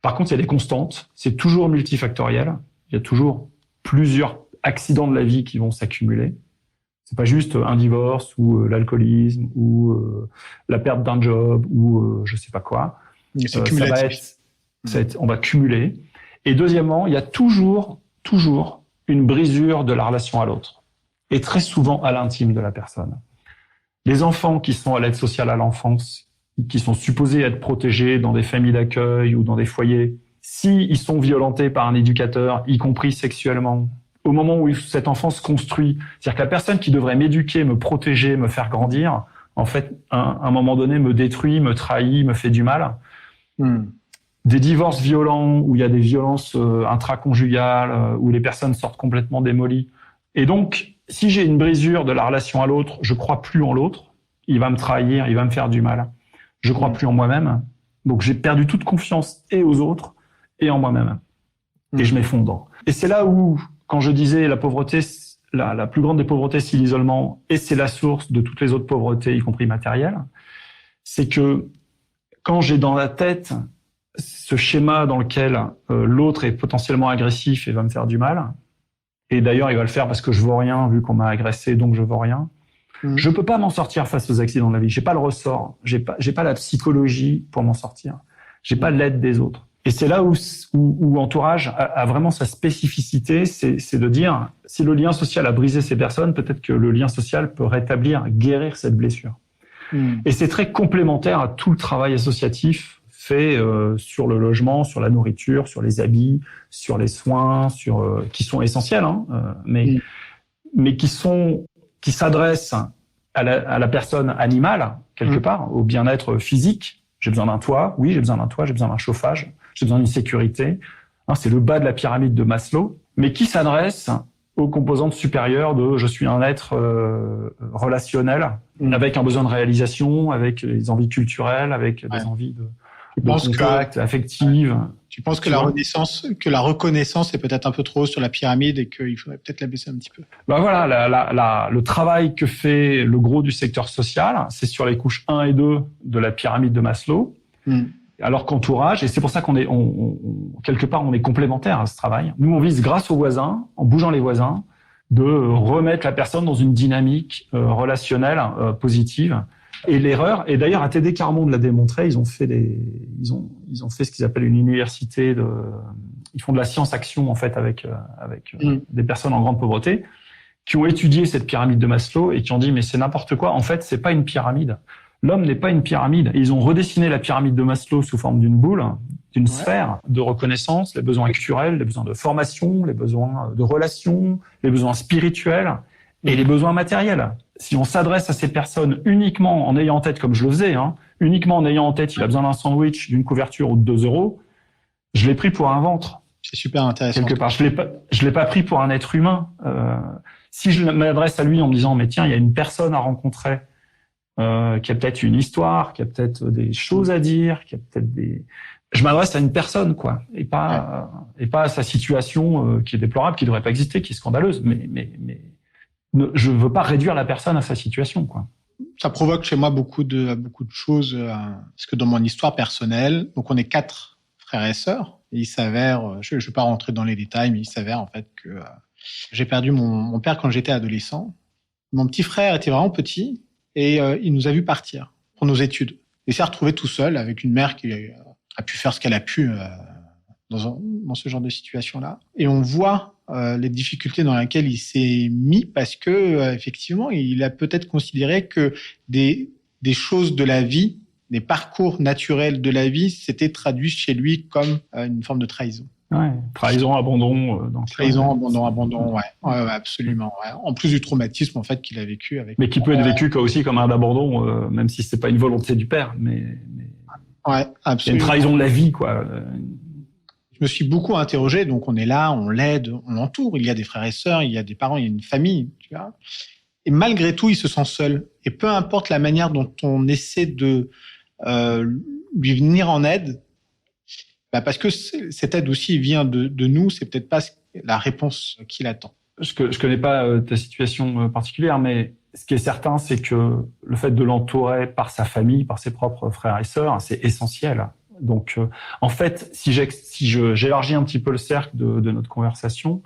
Par contre, il y a des constantes, c'est toujours multifactoriel, il y a toujours plusieurs accidents de la vie qui vont s'accumuler. C'est pas juste un divorce ou l'alcoolisme ou la perte d'un job ou je sais pas quoi. On va cumuler. Et deuxièmement, il y a toujours une brisure de la relation à l'autre. Et très souvent à l'intime de la personne. Les enfants qui sont à l'aide sociale à l'enfance, qui sont supposés être protégés dans des familles d'accueil ou dans des foyers, s'ils sont violentés par un éducateur, y compris sexuellement, au moment où cet enfant se construit, c'est-à-dire que la personne qui devrait m'éduquer, me protéger, me faire grandir, en fait, à un moment donné, me détruit, me trahit, me fait du mal. Des divorces violents, où il y a des violences intraconjugales, où les personnes sortent complètement démolies. Et donc, si j'ai une brisure de la relation à l'autre, je crois plus en l'autre, il va me trahir, il va me faire du mal. Je crois plus en moi-même. Donc, j'ai perdu toute confiance et aux autres et en moi-même. Et je m'effondre. Et c'est là où, quand je disais la pauvreté, la plus grande des pauvretés, c'est l'isolement, et c'est la source de toutes les autres pauvretés, y compris matérielles, c'est que quand j'ai dans la tête ce schéma dans lequel l'autre est potentiellement agressif et va me faire du mal, et d'ailleurs il va le faire parce que je vaux rien vu qu'on m'a agressé, donc je vaux rien, je peux pas m'en sortir face aux accidents de la vie. J'ai pas le ressort, j'ai pas la psychologie pour m'en sortir, j'ai pas l'aide des autres. Et c'est là où Entourage a vraiment sa spécificité, c'est de dire, si le lien social a brisé ces personnes, peut-être que le lien social peut rétablir, guérir cette blessure. Et c'est très complémentaire à tout le travail associatif fait sur le logement, sur la nourriture, sur les habits, sur les soins, qui sont essentiels, mais qui s'adressent à la personne animale, quelque part, au bien-être physique. J'ai besoin d'un toit, oui, j'ai besoin d'un toit, j'ai besoin d'un chauffage, j'ai besoin d'une sécurité. C'est le bas de la pyramide de Maslow, mais qui s'adresse aux composantes supérieures de je suis un être relationnel, avec un besoin de réalisation, avec des envies culturelles, avec des envies de contact, affectives. Tu penses que la reconnaissance est peut-être un peu trop haut sur la pyramide et qu'il faudrait peut-être la baisser un petit peu? Voilà, le travail que fait le gros du secteur social, c'est sur les couches 1 et 2 de la pyramide de Maslow. Alors qu'Entourage, et c'est pour ça qu'on est, quelque part, on est complémentaires à ce travail. Nous, on vise, grâce aux voisins, en bougeant les voisins, de remettre la personne dans une dynamique relationnelle positive. Et l'erreur, et d'ailleurs, ATD Carmonde l'a démontré, ils ont fait ce qu'ils appellent une université ils font de la science-action, en fait, avec des personnes en grande pauvreté, qui ont étudié cette pyramide de Maslow et qui ont dit, mais c'est n'importe quoi. En fait, c'est pas une pyramide. L'homme n'est pas une pyramide. Et ils ont redessiné la pyramide de Maslow sous forme d'une boule, d'une sphère de reconnaissance, les besoins culturels, les besoins de formation, les besoins de relations, les besoins spirituels et les besoins matériels. Si on s'adresse à ces personnes uniquement en ayant en tête, comme je le faisais, uniquement en ayant en tête, il a besoin d'un sandwich, d'une couverture ou de 2 €, je l'ai pris pour un ventre. C'est super intéressant. Quelque part, je l'ai pas pris pour un être humain. Si je m'adresse à lui en me disant, mais tiens, il y a une personne à rencontrer, qui a peut-être une histoire, qui a peut-être des choses à dire, qui a peut-être je m'adresse à une personne, quoi, et pas à sa situation qui est déplorable, qui devrait pas exister, qui est scandaleuse. Mais je veux pas réduire la personne à sa situation, quoi. Ça provoque chez moi beaucoup de choses, parce que dans mon histoire personnelle, donc on est 4 frères et sœurs, et il s'avère, je vais pas rentrer dans les détails, mais il s'avère en fait que j'ai perdu mon père quand j'étais adolescent. Mon petit frère était vraiment petit. Et il nous a vu partir pour nos études. Il s'est retrouvé tout seul avec une mère qui a pu faire ce qu'elle a pu dans ce genre de situation-là. Et on voit les difficultés dans lesquelles il s'est mis parce que effectivement, il a peut-être considéré que des choses de la vie, des parcours naturels de la vie, s'étaient traduits chez lui comme une forme de trahison. Ouais, trahison, abandon. Abandon, ouais, absolument. Ouais. En plus du traumatisme en fait qu'il a vécu avec. Mais qui peut être vécu aussi comme un abandon, même si c'est pas une volonté du père, mais. Ouais, absolument. C'est une trahison de la vie, quoi. Je me suis beaucoup interrogé, donc on est là, on l'aide, on l'entoure. Il y a des frères et sœurs, il y a des parents, il y a une famille, tu vois. Et malgré tout, il se sent seul. Et peu importe la manière dont on essaie de lui venir en aide. Parce que cette aide aussi vient de nous, c'est peut-être pas la réponse qu'il attend. Je connais pas ta situation particulière, mais ce qui est certain, c'est que le fait de l'entourer par sa famille, par ses propres frères et sœurs, c'est essentiel. Donc, en fait, si j'élargis un petit peu le cercle de notre conversation,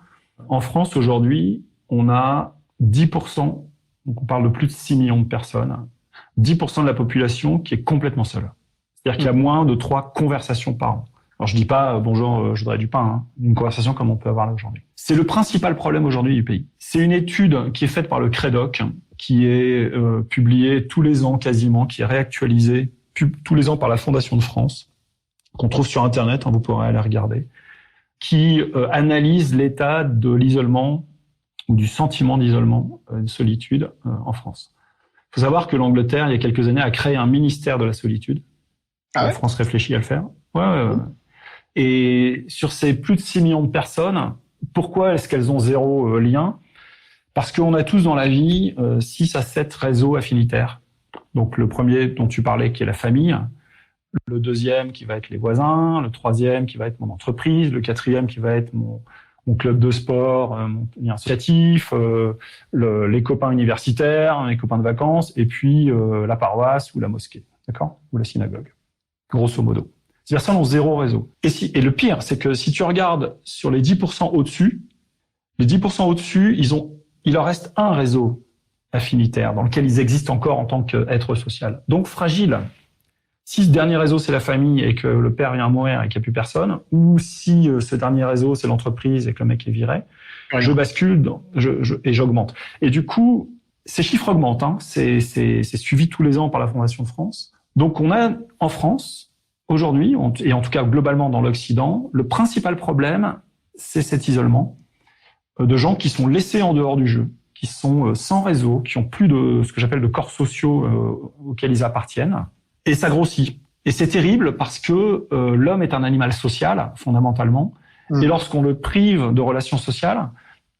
en France aujourd'hui, on a 10%, donc on parle de plus de 6 millions de personnes, 10% de la population qui est complètement seule. C'est-à-dire qu'il y a moins de 3 conversations par an. Alors, je dis pas, bonjour, je voudrais du pain, une conversation comme on peut avoir là aujourd'hui. C'est le principal problème aujourd'hui du pays. C'est une étude qui est faite par le CREDOC, qui est publiée tous les ans quasiment, qui est réactualisée tous les ans par la Fondation de France, qu'on trouve sur Internet, vous pourrez aller regarder, qui analyse l'état de l'isolement ou du sentiment d'isolement, de solitude en France. Il faut savoir que l'Angleterre, il y a quelques années, a créé un ministère de la solitude. La France réfléchit à le faire. Ouais. Et sur ces plus de 6 millions de personnes, pourquoi est-ce qu'elles ont 0 lien? Parce qu'on a tous dans la vie 6 à 7 réseaux affinitaires. Donc le premier dont tu parlais, qui est la famille, le deuxième qui va être les voisins, le troisième qui va être mon entreprise, le quatrième qui va être mon club de sport, mon associatif, les copains universitaires, les copains de vacances, et puis la paroisse ou la mosquée, d'accord, ou la synagogue, grosso modo. Ces personnes ont zéro réseau. Et le pire, c'est que si tu regardes sur les 10% au-dessus, les 10% au-dessus, il leur reste un réseau affinitaire dans lequel ils existent encore en tant qu'être social. Donc fragile. Si ce dernier réseau, c'est la famille et que le père vient à mourir et qu'il n'y a plus personne, ou si ce dernier réseau, c'est l'entreprise et que le mec est viré, je bascule et j'augmente. Et du coup, ces chiffres augmentent. Hein. C'est suivi tous les ans par la Fondation de France. Donc on a en France, aujourd'hui, et en tout cas globalement dans l'Occident, le principal problème, c'est cet isolement de gens qui sont laissés en dehors du jeu, qui sont sans réseau, qui ont plus de ce que j'appelle de corps sociaux auxquels ils appartiennent. Et ça grossit. Et c'est terrible parce que l'homme est un animal social, fondamentalement. Et lorsqu'on le prive de relations sociales,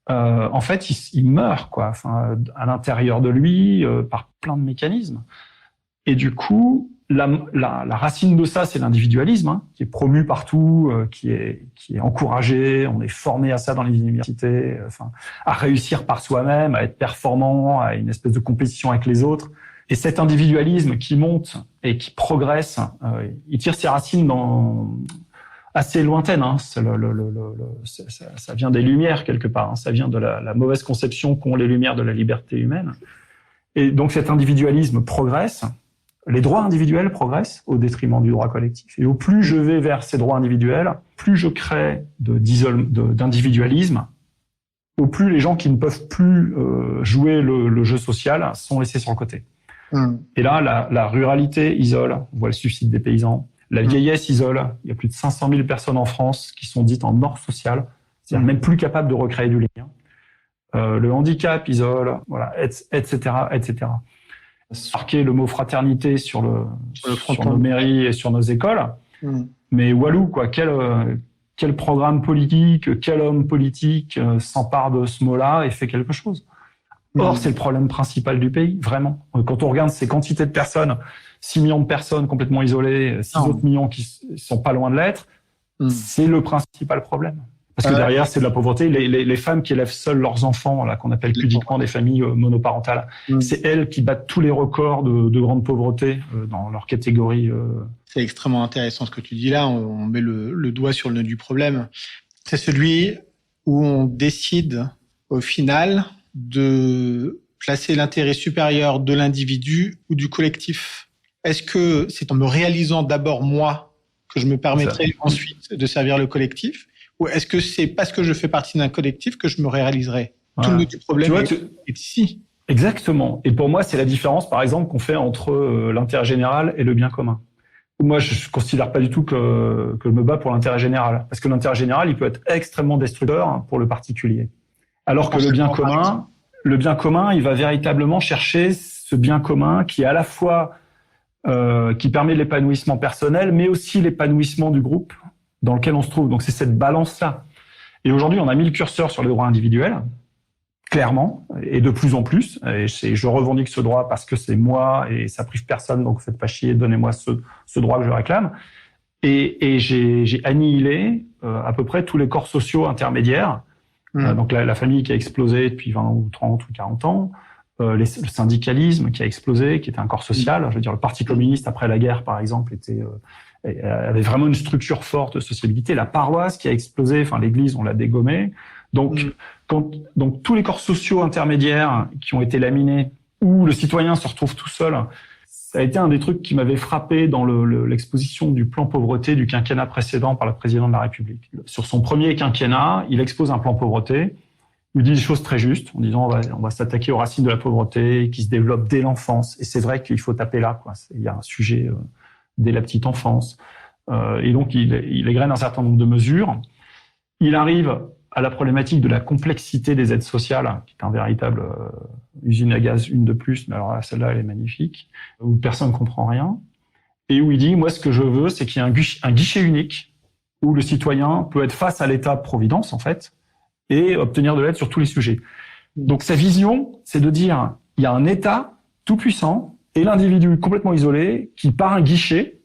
en fait, il meurt, quoi. Enfin, à l'intérieur de lui, par plein de mécanismes. Et du coup, la racine de ça, c'est l'individualisme, hein, qui est promu partout, qui est encouragé. On est formé à ça dans les universités, à réussir par soi-même, à être performant, à une espèce de compétition avec les autres. Et cet individualisme qui monte et qui progresse, il tire ses racines assez lointaines. Hein. Ça vient des Lumières quelque part. Hein. Ça vient de la mauvaise conception qu'ont les Lumières de la liberté humaine. Et donc cet individualisme progresse. Les droits individuels progressent au détriment du droit collectif. Et au plus je vais vers ces droits individuels, plus je crée d'individualisme, au plus les gens qui ne peuvent plus jouer le jeu social sont laissés sur le côté. Et là, la ruralité isole, on voit le suicide des paysans. La vieillesse isole. Il y a plus de 500 000 personnes en France qui sont dites en mort sociale, c'est-à-dire même plus capables de recréer du lien. Le handicap isole, voilà, etc., etc. Marquer le mot fraternité sur nos mairies et sur nos écoles. Mais walou, quoi, quel programme politique, quel homme politique s'empare de ce mot-là et fait quelque chose. Or, c'est le problème principal du pays, vraiment. Quand on regarde ces quantités de personnes, 6 millions de personnes complètement isolées, 6 autres millions qui sont pas loin de l'être, c'est le principal problème. Parce que derrière, c'est de la pauvreté. Les femmes qui élèvent seules leurs enfants, là, qu'on appelle pudiquement des familles monoparentales, c'est elles qui battent tous les records de grande pauvreté dans leur catégorie. C'est extrêmement intéressant ce que tu dis là. On met le doigt sur le nœud du problème. C'est celui où on décide, au final, de placer l'intérêt supérieur de l'individu ou du collectif. Est-ce que c'est en me réalisant d'abord moi que je me permettrai ensuite de servir le collectif, ou est-ce que c'est parce que je fais partie d'un collectif que je me réaliserai? Tout le nœud du problème est ici. Exactement. Et pour moi, c'est la différence, par exemple, qu'on fait entre l'intérêt général et le bien commun. Moi, je considère pas du tout que je me bats pour l'intérêt général, parce que l'intérêt général, il peut être extrêmement destructeur pour le particulier. Alors que le bien commun, il va véritablement chercher ce bien commun qui est à la fois qui permet l'épanouissement personnel, mais aussi l'épanouissement du groupe dans lequel on se trouve. Donc c'est cette balance-là. Et aujourd'hui, on a mis le curseur sur les droits individuels, clairement, et de plus en plus. Et je revendique ce droit parce que c'est moi et ça prive personne, donc faites pas chier, donnez-moi ce droit que je réclame. Et j'ai annihilé à peu près tous les corps sociaux intermédiaires. Donc la famille qui a explosé depuis 20 ou 30 ou 40 ans, le syndicalisme qui a explosé, qui était un corps social. Je veux dire, le Parti communiste après la guerre, par exemple, avait vraiment une structure forte de sociabilité. La paroisse qui a explosé, enfin l'Église, on l'a dégommée. Donc tous les corps sociaux intermédiaires qui ont été laminés, où le citoyen se retrouve tout seul, ça a été un des trucs qui m'avait frappé dans l'exposition du plan pauvreté du quinquennat précédent par le président de la République. Sur son premier quinquennat, il expose un plan pauvreté. Il dit des choses très justes en disant on va s'attaquer aux racines de la pauvreté qui se développent dès l'enfance. Et c'est vrai qu'il faut taper là, quoi. Il y a un sujet dès la petite enfance. Et donc il égrène un certain nombre de mesures. Il arrive à la problématique de la complexité des aides sociales, qui est un véritable usine à gaz, une de plus, mais alors là, celle-là, elle est magnifique, où personne ne comprend rien, et où il dit, moi, ce que je veux, c'est qu'il y ait un guichet unique, où le citoyen peut être face à l'État-providence, en fait, et obtenir de l'aide sur tous les sujets. Donc sa vision, c'est de dire, il y a un État tout-puissant, et l'individu complètement isolé, qui par un guichet,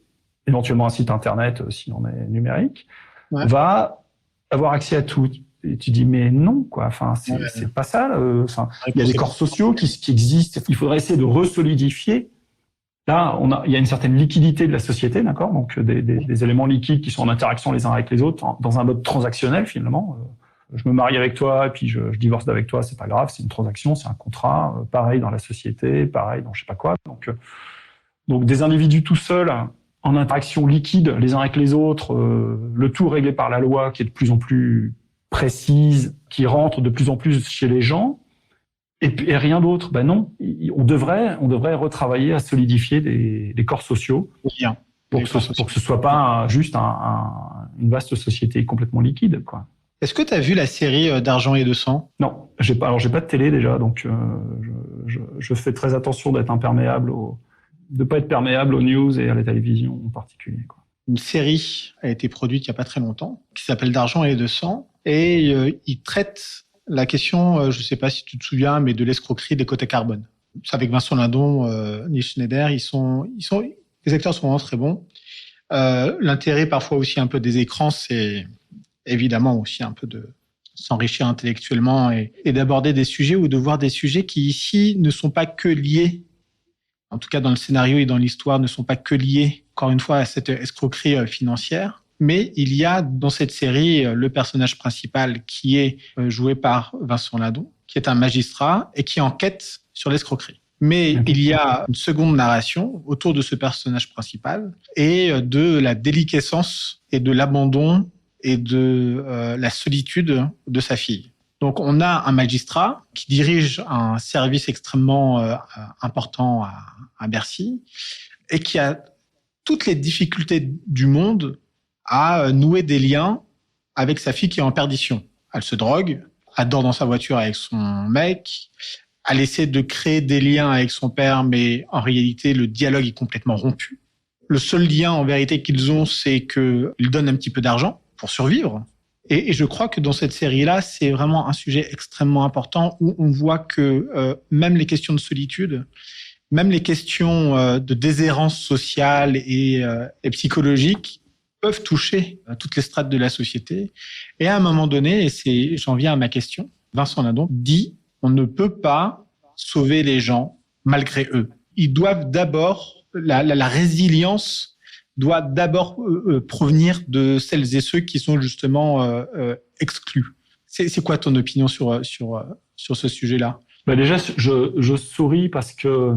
éventuellement un site internet, si on est numérique, va avoir accès à tout. Et tu dis mais non quoi. Enfin c'est pas ça. Enfin il y a des corps sociaux qui existent. Il faudrait essayer de resolidifier. Là il y a une certaine liquidité de la société, d'accord. Donc des éléments liquides qui sont en interaction les uns avec les autres dans un mode transactionnel finalement. Je me marie avec toi et puis je divorce d'avec toi, c'est pas grave, c'est une transaction, c'est un contrat. Pareil dans la société, pareil dans je sais pas quoi. Donc des individus tout seuls en interaction liquide les uns avec les autres, le tout réglé par la loi qui est de plus en plus précise, qui rentre de plus en plus chez les gens, et rien d'autre. Ben non, on devrait retravailler à solidifier des corps sociaux pour que ce soit pas juste une vaste société complètement liquide, quoi. Est-ce que tu as vu la série d'Argent et de sang ? Non, j'ai pas de télé déjà, donc je fais très attention de pas être perméable aux news et à la télévision en particulier, quoi. Une série a été produite il y a pas très longtemps, qui s'appelle d'Argent et de sang, et il traite la question, je sais pas si tu te souviens, mais de l'escroquerie des quotas carbone. C'est avec Vincent Lindon, Neil Schneider, les acteurs sont vraiment très bons. L'intérêt parfois aussi un peu des écrans, c'est évidemment aussi un peu de s'enrichir intellectuellement et d'aborder des sujets ou de voir des sujets qui ici ne sont pas que liés, en tout cas dans le scénario et dans l'histoire, ne sont pas que liés, encore une fois, à cette escroquerie financière. Mais il y a dans cette série le personnage principal qui est joué par Vincent Lindon, qui est un magistrat et qui enquête sur l'escroquerie. Mais il y a une seconde narration autour de ce personnage principal et de la déliquescence et de l'abandon et de la solitude de sa fille. Donc on a un magistrat qui dirige un service extrêmement important à Bercy et qui a toutes les difficultés du monde à nouer des liens avec sa fille qui est en perdition. Elle se drogue, elle dort dans sa voiture avec son mec, elle essaie de créer des liens avec son père, mais en réalité, le dialogue est complètement rompu. Le seul lien, en vérité, qu'ils ont, c'est qu'ils donnent un petit peu d'argent pour survivre. Et je crois que dans cette série-là, c'est vraiment un sujet extrêmement important où on voit que même les questions de solitude, même les questions de déshérence sociale et psychologique peuvent toucher toutes les strates de la société. Et à un moment donné, et j'en viens à ma question, Vincent Lindon dit on ne peut pas sauver les gens malgré eux. Ils doivent d'abord, la résilience doit d'abord provenir de celles et ceux qui sont justement exclus. C'est quoi ton opinion sur ce sujet-là ? Déjà, je souris parce que,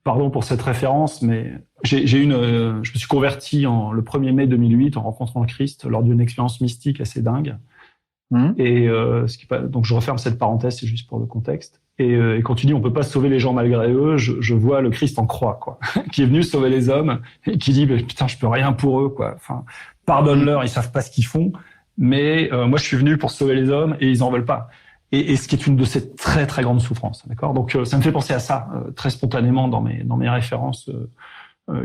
pardon pour cette référence, mais je me suis converti le 1er mai 2008 en rencontrant le Christ lors d'une expérience mystique assez dingue. Et donc je referme cette parenthèse, c'est juste pour le contexte. Et quand tu dis on peut pas sauver les gens malgré eux, je vois le Christ en croix, quoi, qui est venu sauver les hommes et qui dit putain je peux rien pour eux, quoi. Enfin pardonne-leur, ils savent pas ce qu'ils font, mais moi je suis venu pour sauver les hommes et ils en veulent pas. Et ce qui est une de ces très très grandes souffrances, d'accord. Donc ça me fait penser à ça très spontanément dans mes références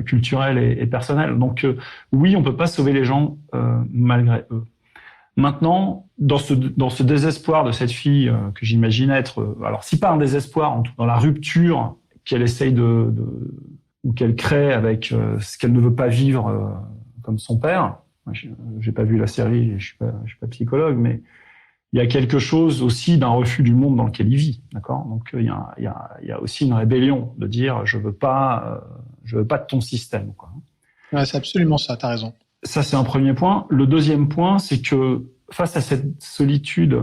culturelles et personnelles. Donc oui, on peut pas sauver les gens malgré eux. Maintenant, dans ce désespoir de cette fille que j'imagine être, alors si pas un désespoir, dans la rupture qu'elle essaye ou qu'elle crée avec ce qu'elle ne veut pas vivre comme son père. Moi, j'ai pas vu la série, je suis pas psychologue, mais il y a quelque chose aussi d'un refus du monde dans lequel il vit, d'accord. Donc il y a aussi une rébellion de dire je veux pas de ton système, quoi. Ouais, c'est absolument ça, t'as raison. Ça, c'est un premier point. Le deuxième point, c'est que face à cette solitude,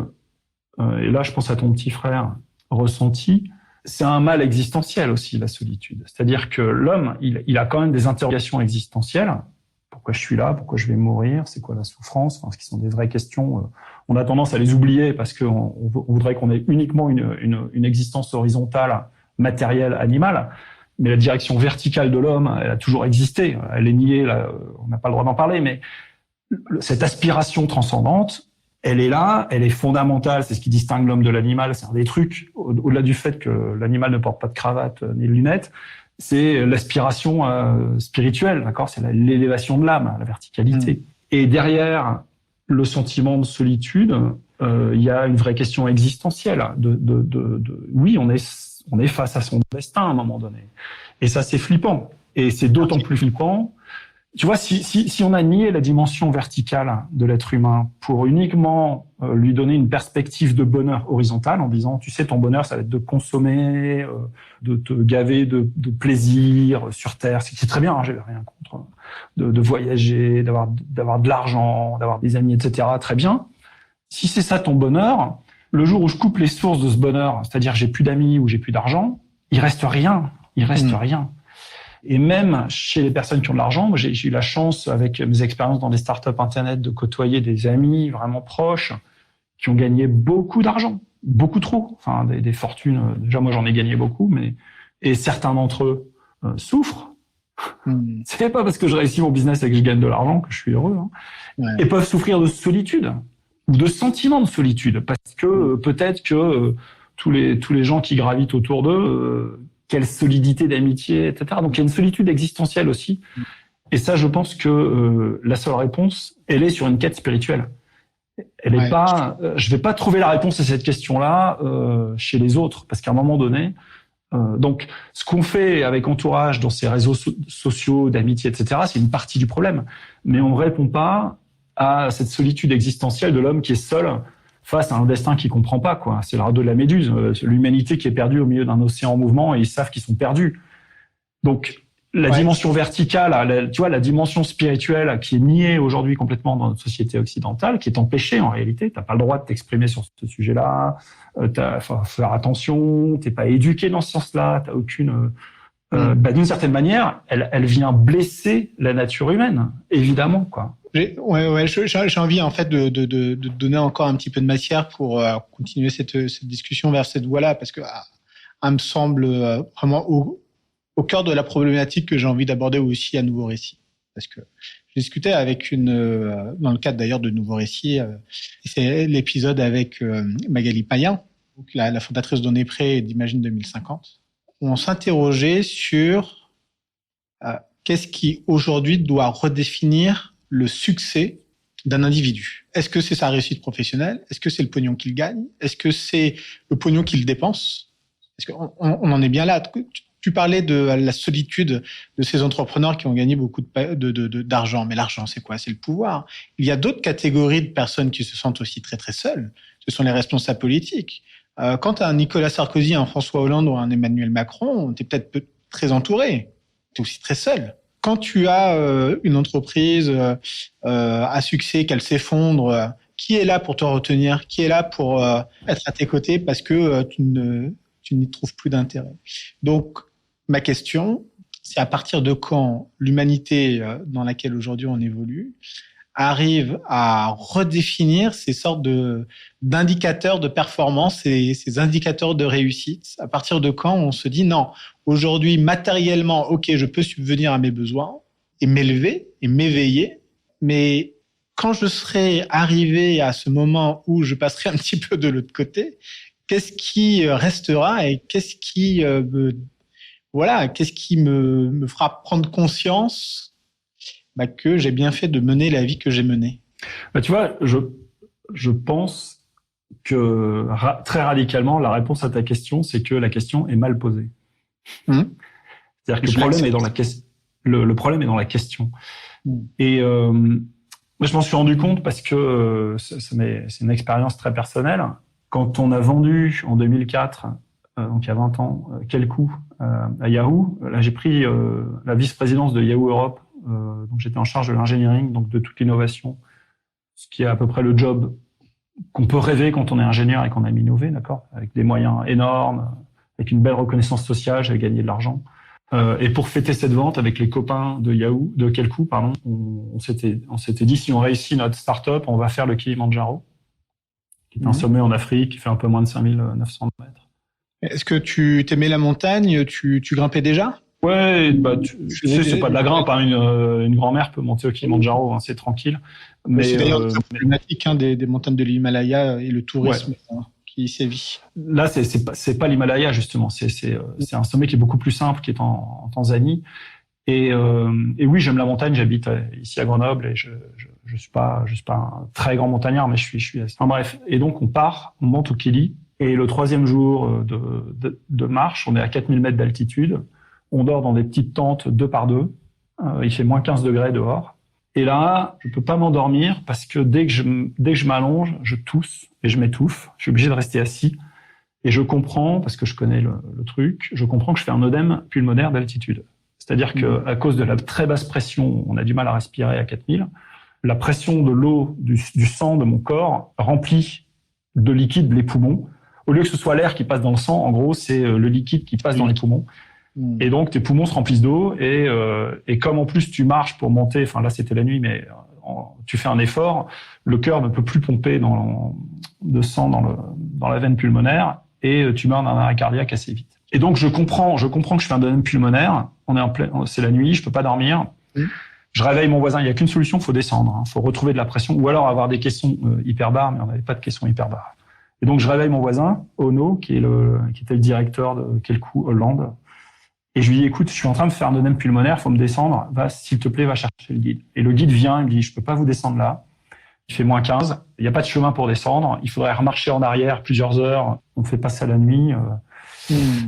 et là, je pense à ton petit frère ressenti, c'est un mal existentiel aussi, la solitude. C'est-à-dire que l'homme, il a quand même des interrogations existentielles. Pourquoi je suis là? Pourquoi je vais mourir? C'est quoi la souffrance? Enfin, ce qui sont des vraies questions. On a tendance à les oublier parce qu'on voudrait qu'on ait uniquement une existence horizontale, matérielle, animale. Mais la direction verticale de l'homme, elle a toujours existé. Elle est niée, là, on n'a pas le droit d'en parler, mais cette aspiration transcendante, elle est là, elle est fondamentale, c'est ce qui distingue l'homme de l'animal, c'est un des trucs, au-delà du fait que l'animal ne porte pas de cravate ni de lunettes, c'est l'aspiration spirituelle, d'accord, c'est l'élévation de l'âme, la verticalité. Et derrière le sentiment de solitude, il y a une vraie question existentielle oui, on est face à son destin à un moment donné. Et ça, c'est flippant. Et c'est d'autant plus flippant Tu vois, si on a nié la dimension verticale de l'être humain pour uniquement lui donner une perspective de bonheur horizontal en disant, tu sais, ton bonheur, ça va être de consommer, de te gaver de plaisir sur Terre, c'est très bien, hein, j'ai rien contre, de voyager, d'avoir de l'argent, d'avoir des amis, etc. Très bien. Si c'est ça ton bonheur, le jour où je coupe les sources de ce bonheur, c'est-à-dire j'ai plus d'amis ou j'ai plus d'argent, il reste rien. Rien. Et même chez les personnes qui ont de l'argent, moi j'ai eu la chance, avec mes expériences dans des startups internet, de côtoyer des amis vraiment proches qui ont gagné beaucoup d'argent, beaucoup trop, enfin des fortunes. Déjà moi j'en ai gagné beaucoup, et certains d'entre eux souffrent. C'est pas parce que je réussis mon business et que je gagne de l'argent que je suis heureux, hein. Ouais. Et peuvent souffrir de solitude ou de sentiments de solitude, parce que peut-être que tous les gens qui gravitent autour d'eux, quelle solidité d'amitié, etc. Donc il y a une solitude existentielle aussi. Et ça, je pense que la seule réponse, elle est sur une quête spirituelle. Elle est pas. Je vais pas trouver la réponse à cette question-là chez les autres, parce qu'à un moment donné. Donc, ce qu'on fait avec Entourage dans ces réseaux sociaux d'amitié, etc., c'est une partie du problème. Mais on répond pas à cette solitude existentielle de l'homme qui est seul face à un destin qu'il comprend pas, quoi. C'est le radeau de la Méduse, l'humanité qui est perdue au milieu d'un océan en mouvement et ils savent qu'ils sont perdus. Donc, la dimension verticale, tu vois, la dimension spirituelle qui est niée aujourd'hui complètement dans notre société occidentale, qui est empêchée en réalité. T'as pas le droit de t'exprimer sur ce sujet-là. Faut faire attention. T'es pas éduqué dans ce sens-là. T'as aucune. D'une certaine manière, elle vient blesser la nature humaine, évidemment, quoi. J'ai envie en fait de donner encore un petit peu de matière pour continuer cette discussion vers cette voie-là, parce que elle me semble vraiment au cœur de la problématique que j'ai envie d'aborder aussi à Nouveau Récit. Parce que je discutais avec dans le cadre d'ailleurs de Nouveau Récit, c'est l'épisode avec Magali Payen, la fondatrice d'Onépré et d'Imagine 2050. On s'interrogeait sur qu'est-ce qui aujourd'hui doit redéfinir le succès d'un individu. Est-ce que c'est sa réussite professionnelle? Est-ce que c'est le pognon qu'il gagne? Est-ce que c'est le pognon qu'il dépense? Parce qu'on en est bien là. Tu parlais de la solitude de ces entrepreneurs qui ont gagné beaucoup d'argent. Mais l'argent, c'est quoi? C'est le pouvoir. Il y a d'autres catégories de personnes qui se sentent aussi très, très seules. Ce sont les responsables politiques. Quand tu as un Nicolas Sarkozy, un François Hollande ou un Emmanuel Macron, tu es peut-être très entouré. Tu es aussi très seul. Quand tu as une entreprise à succès, qu'elle s'effondre, qui est là pour te retenir? Qui est là pour être à tes côtés parce que tu n'y trouves plus d'intérêt? Donc, ma question, c'est à partir de quand l'humanité dans laquelle aujourd'hui on évolue arrive à redéfinir ces sortes d'indicateurs de performance et ces indicateurs de réussite? À partir de quand on se dit non, aujourd'hui matériellement, ok, je peux subvenir à mes besoins et m'élever et m'éveiller, mais quand je serai arrivé à ce moment où je passerai un petit peu de l'autre côté, qu'est-ce qui restera et qu'est-ce qui me fera prendre conscience que j'ai bien fait de mener la vie que j'ai menée? Tu vois, je pense que très radicalement, la réponse à ta question, c'est que la question est mal posée. C'est-à-dire que le problème est dans la question. Et moi, je m'en suis rendu compte parce que c'est une expérience très personnelle. Quand on a vendu en 2004, donc il y a 20 ans, Quelcou à Yahoo, là j'ai pris la vice-présidence de Yahoo Europe, donc j'étais en charge de l'engineering, donc de toute l'innovation, ce qui est à peu près le job qu'on peut rêver quand on est ingénieur et qu'on aime innover, d'accord, avec des moyens énormes, avec une belle reconnaissance sociale, j'avais gagné de l'argent. Et pour fêter cette vente avec les copains de Quelcou, on s'était dit, si on réussit notre start-up, on va faire le Kilimandjaro, qui est un sommet en Afrique, qui fait un peu moins de 5900 mètres. Est-ce que tu t'aimais la montagne? Tu grimpais déjà? Ouais, tu sais, c'est pas de la grimpe, hein. Une grand-mère peut monter au Kilimandjaro, hein, c'est tranquille. Mais c'est d'ailleurs très problématique des montagnes de l'Himalaya et le tourisme qui sévit. Là, c'est pas l'Himalaya justement, c'est un sommet qui est beaucoup plus simple, qui est en Tanzanie. Et oui, j'aime la montagne. J'habite ici à Grenoble et je suis pas un très grand montagnard, mais je suis. Enfin bref. Et donc on monte au Kili. Et le 3e jour de marche, on est à 4000 mètres d'altitude. On dort dans des petites tentes 2 par 2. Il fait moins 15 degrés dehors. Et là, je peux pas m'endormir parce que dès que je m'allonge, je tousse et je m'étouffe. Je suis obligé de rester assis. Et je comprends, parce que je connais le truc, je comprends que je fais un œdème pulmonaire d'altitude. C'est-à-dire que à cause de la très basse pression, on a du mal à respirer à 4000. La pression de l'eau, du sang de mon corps remplit de liquide les poumons. Au lieu que ce soit l'air qui passe dans le sang, en gros, c'est le liquide qui passe dans les poumons. Et donc, tes poumons se remplissent d'eau. Et comme en plus, tu marches pour monter, enfin là, c'était la nuit, mais tu fais un effort, le cœur ne peut plus pomper de sang dans la veine pulmonaire et tu meurs d'un arrêt cardiaque assez vite. Et donc, je comprends que je fais un œdème pulmonaire. C'est la nuit, je peux pas dormir. Je réveille mon voisin. Il y a qu'une solution, faut descendre. Faut retrouver de la pression ou alors avoir des caissons hyperbares, mais on n'avait pas de caissons hyperbares. Et donc, je réveille mon voisin, Ono, qui était le directeur de Kelkou Hollande. Et je lui dis, écoute, je suis en train de faire un œdème pulmonaire, faut me descendre. S'il te plaît, va chercher le guide. Et le guide vient, il me dit, je peux pas vous descendre là. Il fait moins 15. Il n'y a pas de chemin pour descendre. Il faudrait remarcher en arrière plusieurs heures. On fait pas ça la nuit.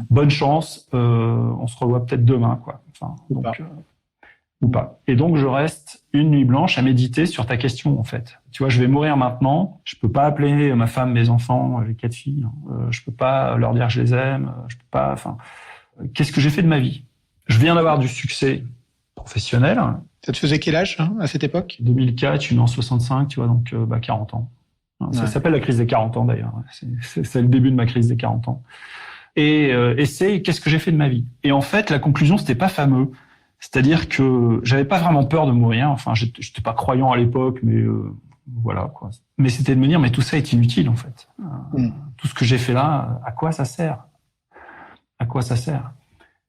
Bonne chance. On se revoit peut-être demain, quoi. Enfin, ou pas. Et donc, je reste une nuit blanche à méditer sur ta question, en fait. Tu vois, je vais mourir maintenant. Je peux pas appeler ma femme, mes enfants, les 4 filles. Je peux pas leur dire que je les aime. Je peux pas, enfin, qu'est-ce que j'ai fait de ma vie? Je viens d'avoir du succès professionnel. Ça te faisait quel âge, à cette époque? 2004, je suis né en 65, tu vois, donc 40 ans. Ça s'appelle la crise des 40 ans, d'ailleurs. C'est le début de ma crise des 40 ans. Et c'est qu'est-ce que j'ai fait de ma vie? Et en fait, la conclusion, c'était pas fameux. C'est-à-dire que j'avais pas vraiment peur de mourir. Enfin, j'étais pas croyant à l'époque, mais voilà, quoi. Mais c'était de me dire, mais tout ça est inutile, en fait. Tout ce que j'ai fait là, à quoi ça sert? À quoi ça sert?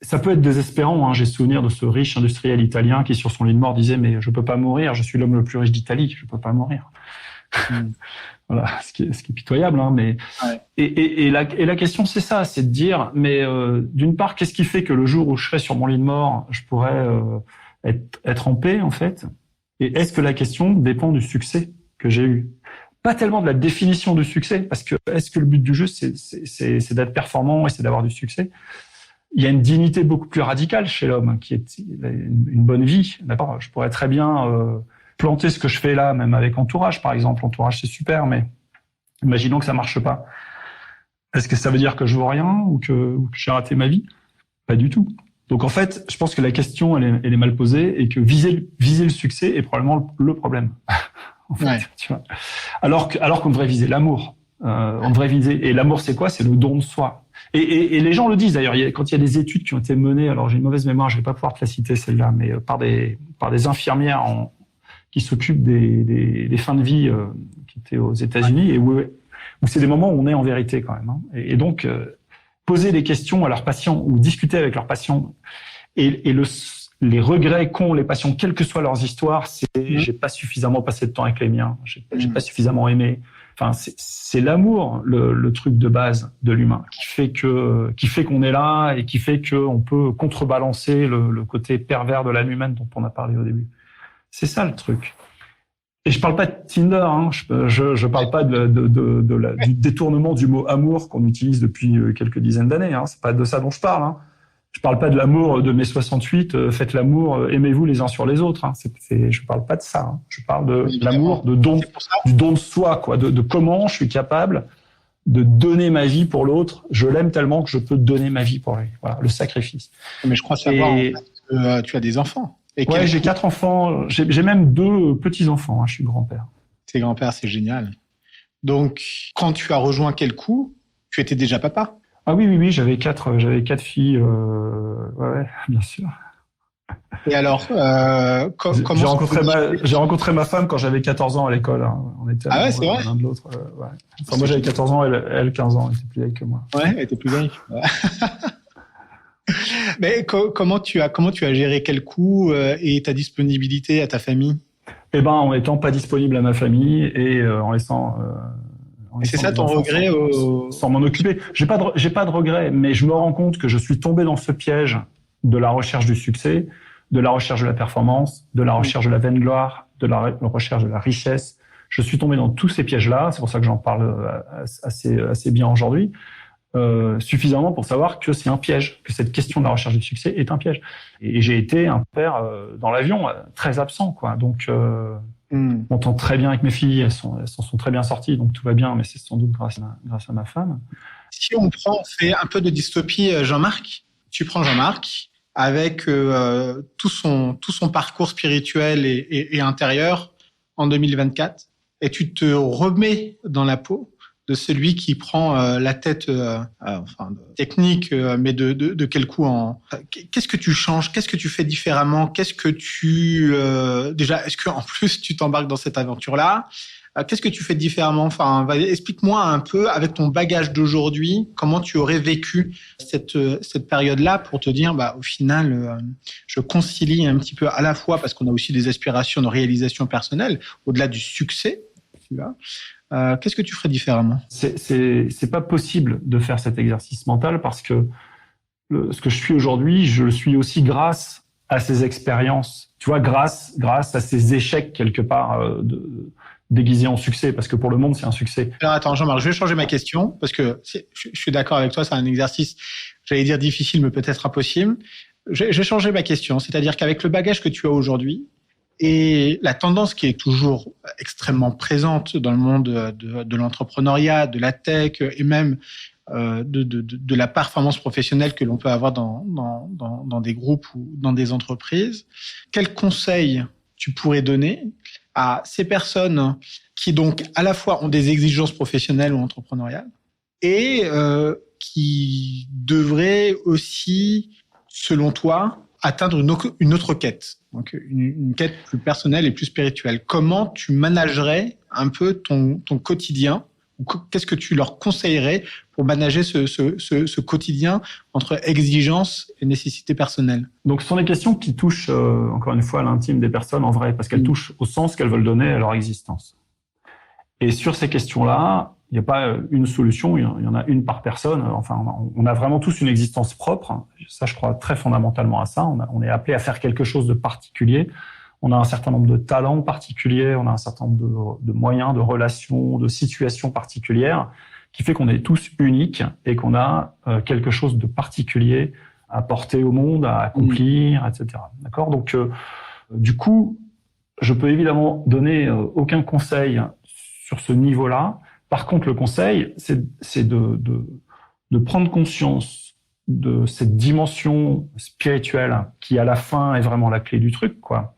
Ça peut être désespérant. J'ai souvenir de ce riche industriel italien qui, sur son lit de mort, disait « Mais je peux pas mourir, je suis l'homme le plus riche d'Italie, je peux pas mourir. » Voilà, ce qui est pitoyable. Mais et la question, c'est ça, c'est de dire, mais d'une part, qu'est-ce qui fait que le jour où je serai sur mon lit de mort, je pourrais être en paix, en fait? Et est-ce que la question dépend du succès que j'ai eu? Pas tellement de la définition du succès, parce que est-ce que le but du jeu, c'est d'être performant et c'est d'avoir du succès? Il y a une dignité beaucoup plus radicale chez l'homme, qui est une bonne vie. D'abord, je pourrais très bien planter ce que je fais là, même avec Entourage, par exemple. Entourage, c'est super, mais imaginons que ça marche pas. Est-ce que ça veut dire que je vaux rien ou que j'ai raté ma vie? Pas du tout. Donc en fait, je pense que la question, elle est mal posée et que viser le succès est probablement le problème. En fait, tu vois. Alors qu'on devrait viser l'amour. On devrait viser, et l'amour, c'est quoi? C'est le don de soi. Et les gens le disent d'ailleurs. Quand il y a des études qui ont été menées, alors j'ai une mauvaise mémoire, je vais pas pouvoir te la citer celle-là, mais par des infirmières qui s'occupent des fins de vie qui étaient aux États-Unis et où c'est des moments où on est en vérité quand même. Et donc poser des questions à leurs patients ou discuter avec leurs patients et les regrets qu'ont les patients, quelles que soient leurs histoires, c'est j'ai pas suffisamment passé de temps avec les miens, j'ai pas suffisamment aimé. Enfin, c'est l'amour, le truc de base de l'humain, qui fait qu'on est là et qui fait qu'on peut contrebalancer le côté pervers de l'âme humaine dont on a parlé au début. C'est ça le truc. Et je parle pas de Tinder, je parle pas du détournement du mot amour qu'on utilise depuis quelques dizaines d'années. C'est pas de ça dont je parle. Je parle pas de l'amour de mai 68. Faites l'amour, aimez-vous les uns sur les autres. Je parle pas de ça. Je parle de l'amour, du don de soi, quoi, de comment je suis capable de donner ma vie pour l'autre. Je l'aime tellement que je peux donner ma vie pour lui. Voilà, le sacrifice. Mais je crois savoir en fait, que tu as des enfants. Ouais, j'ai 4 enfants. J'ai même 2 petits-enfants. Je suis grand-père. T'es grand-père, c'est génial. Donc, quand tu as rejoint Kelkou, tu étais déjà papa? Ah oui, j'avais 4 filles. Ouais, bien sûr. Et alors, comment j'ai rencontré ma femme quand j'avais 14 ans à l'école. On était c'est vrai l'un de l'autre. Enfin, moi, j'avais 14 ans, elle 15 ans. Elle était plus vieille que moi. Ouais, elle était plus vieille. Mais comment tu as géré Kelkou et ta disponibilité à ta famille? En étant pas disponible à ma famille et en laissant. Et c'est ça ton regret sans m'en occuper. J'ai pas de regret, mais je me rends compte que je suis tombé dans ce piège de la recherche du succès, de la recherche de la performance, de la recherche de la vaine gloire, de la recherche de la richesse. Je suis tombé dans tous ces pièges-là. C'est pour ça que j'en parle assez bien aujourd'hui. suffisamment pour savoir que c'est un piège, que cette question de la recherche du succès est un piège. Et j'ai été un père dans l'avion très absent, quoi. Donc, on m'entend très bien avec mes filles, elles s'en sont très bien sorties, donc tout va bien, mais c'est sans doute grâce à ma femme. Si on fait un peu de dystopie, Jean-Marc, tu prends Jean-Marc avec tout son parcours spirituel et intérieur en 2024, et tu te remets dans la peau de celui qui prend la tête technique, mais de quel coup qu'est-ce que tu changes, qu'est-ce que tu fais différemment, qu'est-ce que tu déjà, est-ce que en plus tu t'embarques dans cette aventure-là, qu'est-ce que tu fais différemment, explique-moi un peu avec ton bagage d'aujourd'hui comment tu aurais vécu cette période-là pour te dire au final je concilie un petit peu à la fois parce qu'on a aussi des aspirations de réalisation personnelle au-delà du succès, tu vois. Qu'est-ce que tu ferais différemment ? C'est pas possible de faire cet exercice mental parce que ce que je suis aujourd'hui, je le suis aussi grâce à ces expériences. Tu vois, grâce à ces échecs quelque part déguisés en succès, parce que pour le monde, c'est un succès. Alors attends, Jean-Marc, je vais changer ma question parce que je suis d'accord avec toi, c'est un exercice, j'allais dire difficile, mais peut-être impossible. Je vais changer ma question, c'est-à-dire qu'avec le bagage que tu as aujourd'hui, et la tendance qui est toujours extrêmement présente dans le monde de l'entrepreneuriat, de la tech et même de la performance professionnelle que l'on peut avoir dans des groupes ou dans des entreprises, quels conseils tu pourrais donner à ces personnes qui donc à la fois ont des exigences professionnelles ou entrepreneuriales et qui devraient aussi, selon toi, atteindre une autre quête, donc une quête plus personnelle et plus spirituelle. Comment tu managerais un peu ton quotidien, ou qu'est-ce que tu leur conseillerais pour manager ce quotidien entre exigence et nécessité personnelle ? Donc, ce sont des questions qui touchent, encore une fois, à l'intime des personnes en vrai, parce qu'elles touchent au sens qu'elles veulent donner à leur existence. Et sur ces questions-là, il n'y a pas une solution, il y en a une par personne. Enfin, on a vraiment tous une existence propre. Ça, je crois très fondamentalement à ça. On est appelé à faire quelque chose de particulier. On a un certain nombre de talents particuliers, on a un certain nombre de moyens, de relations, de situations particulières, qui fait qu'on est tous uniques et qu'on a quelque chose de particulier à porter au monde, à accomplir, etc. D'accord ? Donc, du coup, je peux évidemment donner aucun conseil sur ce niveau-là. Par contre, le conseil, c'est de prendre conscience de cette dimension spirituelle qui, à la fin, est vraiment la clé du truc, quoi,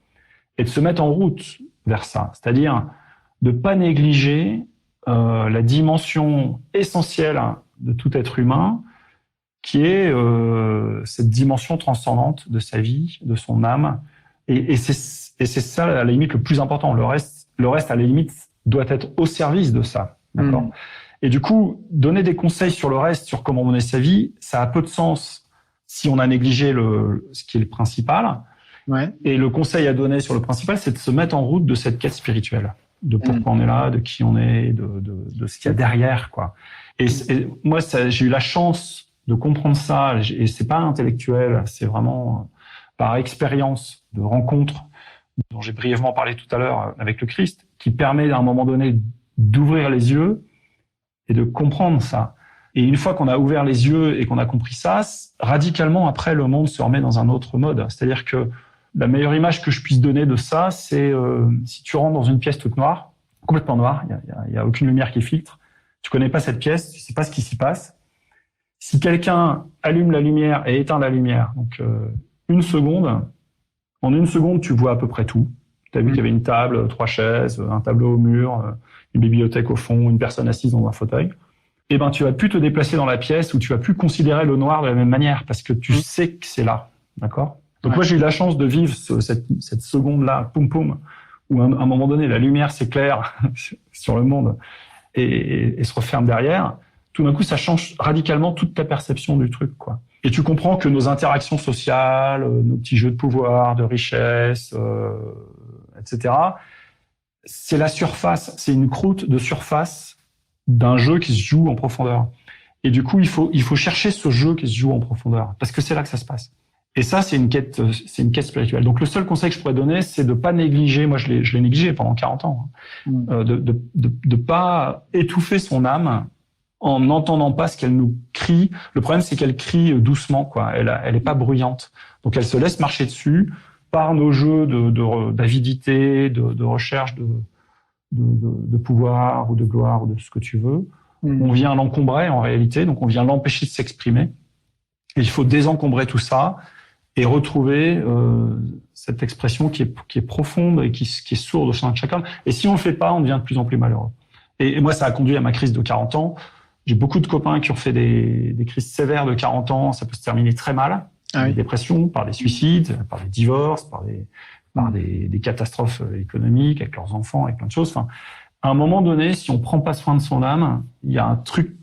et de se mettre en route vers ça. C'est-à-dire de pas négliger la dimension essentielle de tout être humain, qui est cette dimension transcendante de sa vie, de son âme, et c'est ça, à la limite, le plus important. Le reste, à la limite, doit être au service de ça. D'accord. Et du coup, donner des conseils sur le reste, sur comment mener sa vie, ça a peu de sens si on a négligé ce qui est le principal. Ouais. Et le conseil à donner sur le principal, c'est de se mettre en route de cette quête spirituelle, de pourquoi on est là, de qui on est, de ce qu'il y a derrière, quoi. Et moi, j'ai eu la chance de comprendre ça, et c'est pas intellectuel, c'est vraiment par expérience de rencontre dont j'ai brièvement parlé tout à l'heure avec le Christ, qui permet à un moment donné d'ouvrir les yeux et de comprendre ça. Et une fois qu'on a ouvert les yeux et qu'on a compris ça, radicalement après, le monde se remet dans un autre mode. C'est-à-dire que la meilleure image que je puisse donner de ça, c'est si tu rentres dans une pièce toute noire, complètement noire, il y a aucune lumière qui filtre, tu connais pas cette pièce, tu sais pas ce qui s'y passe. Si quelqu'un allume la lumière et éteint la lumière, donc en une seconde, tu vois à peu près tout. Tu as vu qu'il y avait une table, 3 chaises, un tableau au mur, une bibliothèque au fond, une personne assise dans un fauteuil. Eh ben, tu vas plus te déplacer dans la pièce où tu vas plus considérer le noir de la même manière parce que tu sais que c'est là. D'accord? Donc, moi, j'ai eu la chance de vivre cette seconde-là, poum poum, où à un moment donné, la lumière s'éclaire sur le monde et se referme derrière. Tout d'un coup, ça change radicalement toute ta perception du truc, quoi. Et tu comprends que nos interactions sociales, nos petits jeux de pouvoir, de richesse, etc., c'est la surface, c'est une croûte de surface d'un jeu qui se joue en profondeur. Et du coup, il faut chercher ce jeu qui se joue en profondeur, parce que c'est là que ça se passe. Et ça, c'est une quête spirituelle. Donc, le seul conseil que je pourrais donner, c'est de pas négliger, moi je l'ai négligé pendant 40 ans, de pas étouffer son âme en n'entendant pas ce qu'elle nous crie crie. Le problème, c'est qu'elle crie doucement, quoi. Elle est pas bruyante. Donc, elle se laisse marcher dessus par nos jeux d'avidité, de recherche de pouvoir ou de gloire ou de ce que tu veux. On vient l'encombrer en réalité, donc on vient l'empêcher de s'exprimer. Et il faut désencombrer tout ça et retrouver cette expression qui est profonde et qui est sourde au sein de chacun. Et si on le fait pas, on devient de plus en plus malheureux. Et moi, ça a conduit à ma crise de 40 ans. J'ai beaucoup de copains qui ont fait des crises sévères de 40 ans. Ça peut se terminer très mal. Des dépressions, par des suicides, par des divorces, par des catastrophes économiques avec leurs enfants, avec plein de choses. Enfin, à un moment donné, si on prend pas soin de son âme, il y a un truc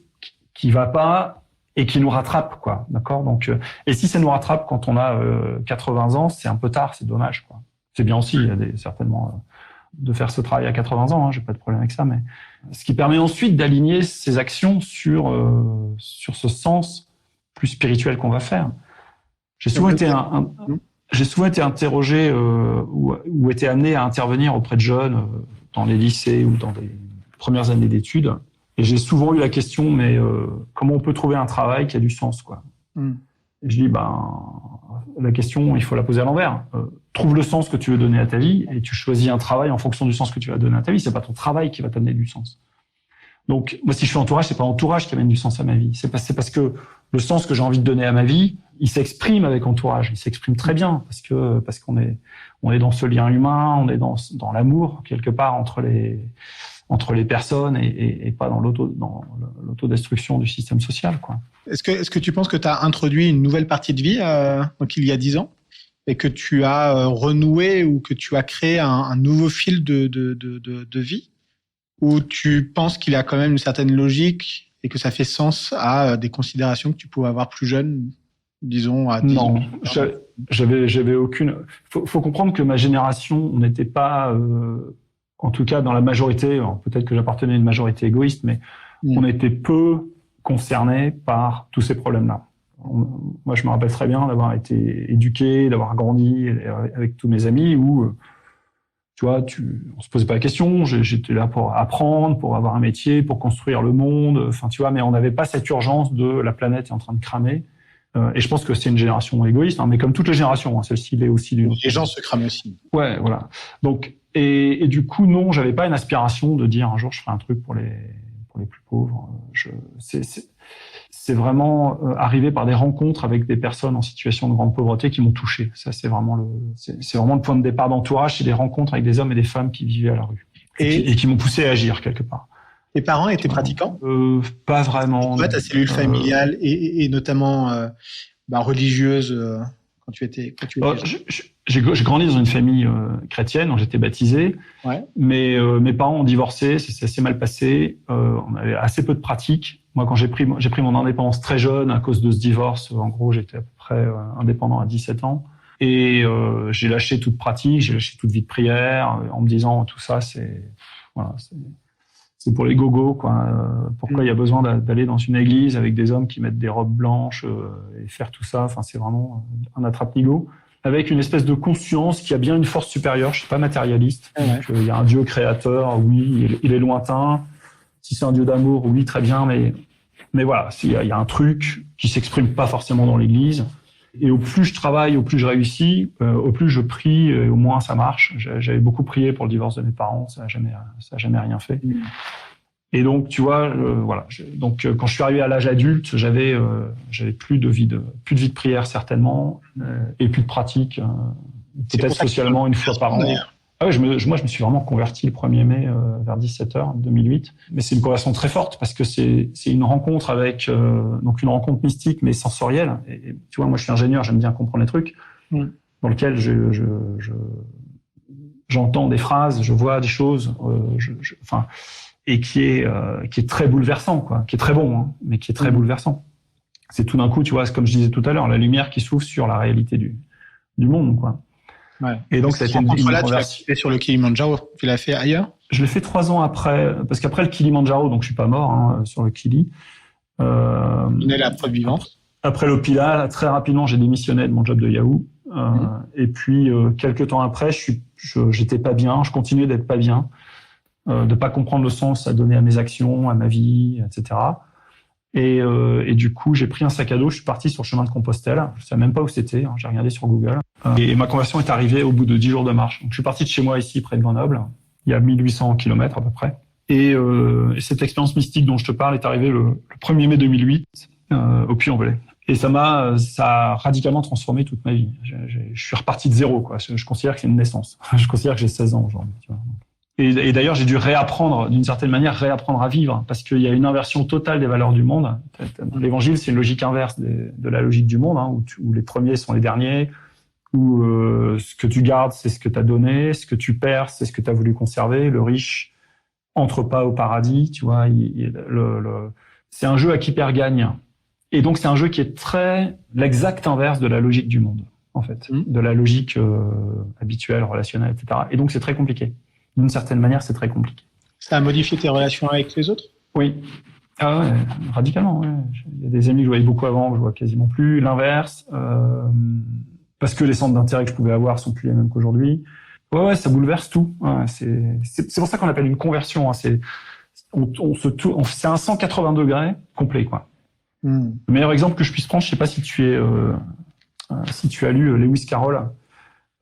qui va pas et qui nous rattrape, quoi. D'accord? Donc, et si ça nous rattrape quand on a 80 ans, c'est un peu tard, c'est dommage, quoi. C'est bien aussi, il y a certainement de faire ce travail à 80 ans. J'ai pas de problème avec ça, mais ce qui permet ensuite d'aligner ses actions sur ce sens plus spirituel qu'on va faire. J'ai souvent été interrogé ou été amené à intervenir auprès de jeunes dans les lycées ou dans des premières années d'études. Et j'ai souvent eu la question, mais comment on peut trouver un travail qui a du sens, quoi. Et je dis, la question, il faut la poser à l'envers. Trouve le sens que tu veux donner à ta vie et tu choisis un travail en fonction du sens que tu vas donner à ta vie. C'est pas ton travail qui va t'amener du sens. Donc, moi, si je fais entourage, c'est pas entourage qui amène du sens à ma vie. C'est parce que le sens que j'ai envie de donner à ma vie, il s'exprime avec entourage. Il s'exprime très bien parce qu'on est dans ce lien humain, on est dans l'amour quelque part entre les personnes et pas dans l'autodestruction du système social, quoi. Est-ce que tu penses que tu as introduit une nouvelle partie de vie donc il y a 10 ans et que tu as renoué ou que tu as créé un nouveau fil de vie, ou tu penses qu'il y a quand même une certaine logique et que ça fait sens à des considérations que tu pouvais avoir plus jeune, disons à 10 ans? Non, j'avais aucune. Faut comprendre que ma génération, on n'était pas, en tout cas dans la majorité. Peut-être que j'appartenais à une majorité égoïste, mais on était peu concernés par tous ces problèmes-là. Moi, je me rappelle très bien d'avoir été éduqué, d'avoir grandi avec tous mes amis où, tu vois, on se posait pas la question. J'étais là pour apprendre, pour avoir un métier, pour construire le monde. Enfin, tu vois, mais on n'avait pas cette urgence de la planète est en train de cramer. Et je pense que c'est une génération égoïste, mais comme toutes les générations, celle-ci l'est aussi d'une. Les gens se crament aussi. Ouais, voilà. Donc, et du coup, non, j'avais pas une aspiration de dire un jour je ferai un truc pour les plus pauvres. C'est vraiment arrivé par des rencontres avec des personnes en situation de grande pauvreté qui m'ont touché. Ça, c'est vraiment le point de départ d'entourage, c'est des rencontres avec des hommes et des femmes qui vivaient à la rue et qui m'ont poussé à agir quelque part. Tes parents étaient pratiquants? Pas vraiment. Ta cellule familiale et notamment religieuse quand tu étais j'ai grandi dans une famille chrétienne, donc j'étais baptisé. Ouais. Mais mes parents ont divorcé, c'est assez mal passé. On avait assez peu de pratiques. Moi, quand j'ai pris mon indépendance très jeune à cause de ce divorce, en gros, j'étais à peu près indépendant à 17 ans. Et j'ai lâché toute pratique, j'ai lâché toute vie de prière en me disant tout ça, c'est pour les gogos, quoi. Pourquoi il y a besoin d'aller dans une église avec des hommes qui mettent des robes blanches et faire tout ça? Enfin, c'est vraiment un attrape-nigo. Avec une espèce de conscience qui a bien une force supérieure. Je suis pas matérialiste. Donc, il y a un Dieu créateur, oui, il est lointain. Si c'est un Dieu d'amour, oui, très bien, mais voilà, il y a un truc qui s'exprime pas forcément dans l'église. Et au plus je travaille, au plus je réussis, au plus je prie, et au moins ça marche. J'avais beaucoup prié pour le divorce de mes parents, ça a jamais rien fait. Et donc, tu vois, voilà. Donc, quand je suis arrivé à l'âge adulte, j'avais plus de vie de prière certainement, et plus de pratique, peut-être socialement une fois par an. Ah ouais, moi, je me suis vraiment converti le 1er mai vers 17h 2008. Mais c'est une conversion très forte parce que c'est une rencontre avec donc une rencontre mystique mais sensorielle. Et tu vois, moi, je suis ingénieur, j'aime bien comprendre les trucs. Dans lequel j'entends des phrases, je vois des choses, et qui est très bouleversant, quoi, qui est très bon, hein, mais qui est très bouleversant. C'est tout d'un coup, tu vois, comme je disais tout à l'heure, la lumière qui s'ouvre sur la réalité du monde, quoi. Ouais. Et donc, ça a été une conversion. Tu l'as fait sur le Kilimandjaro. Tu l'as fait ailleurs? Je l'ai fait 3 ans après, parce qu'après le Kilimandjaro, donc je suis pas mort sur le Kili. Donnez la preuve vivante. Après l'Opila, très rapidement, j'ai démissionné de mon job de Yahoo. Et puis, quelques temps après, j'étais pas bien. Je continuais d'être pas bien, de pas comprendre le sens à donner à mes actions, à ma vie, etc. Et du coup, j'ai pris un sac à dos, je suis parti sur le chemin de Compostelle. Je savais même pas où c'était, j'ai regardé sur Google. Et ma conversion est arrivée au bout de 10 jours de marche. Donc, je suis parti de chez moi ici, près de Grenoble. Il y a 1800 km à peu près. Et cette expérience mystique dont je te parle est arrivée le 1er mai 2008 au Puy-en-Velay. Et ça a radicalement transformé toute ma vie. Je suis reparti de zéro, quoi. Je considère que c'est une naissance. Je considère que j'ai 16 ans aujourd'hui, tu vois. Et d'ailleurs, j'ai dû réapprendre, d'une certaine manière, à vivre, parce qu'il y a une inversion totale des valeurs du monde. L'évangile, c'est une logique inverse de la logique du monde, hein, où les premiers sont les derniers, où ce que tu gardes, c'est ce que tu as donné, ce que tu perds, c'est ce que tu as voulu conserver. Le riche entre pas au paradis, tu vois. C'est un jeu à qui perd gagne. Et donc, c'est un jeu qui est l'exact inverse de la logique du monde, en fait, de la logique habituelle, relationnelle, etc. Et donc, c'est très compliqué. D'une certaine manière, c'est très compliqué. Ça a modifié tes relations avec les autres ? Oui. Ah ouais, radicalement. Ouais. Il y a des amis que je voyais beaucoup avant, que je vois quasiment plus. L'inverse, parce que les centres d'intérêt que je pouvais avoir sont plus les mêmes qu'aujourd'hui. Ouais, ça bouleverse tout. Ouais, c'est pour ça qu'on appelle une conversion. Hein. C'est un 180 degrés complet, quoi. Le meilleur exemple que je puisse prendre, je sais pas si tu as lu Lewis Carroll,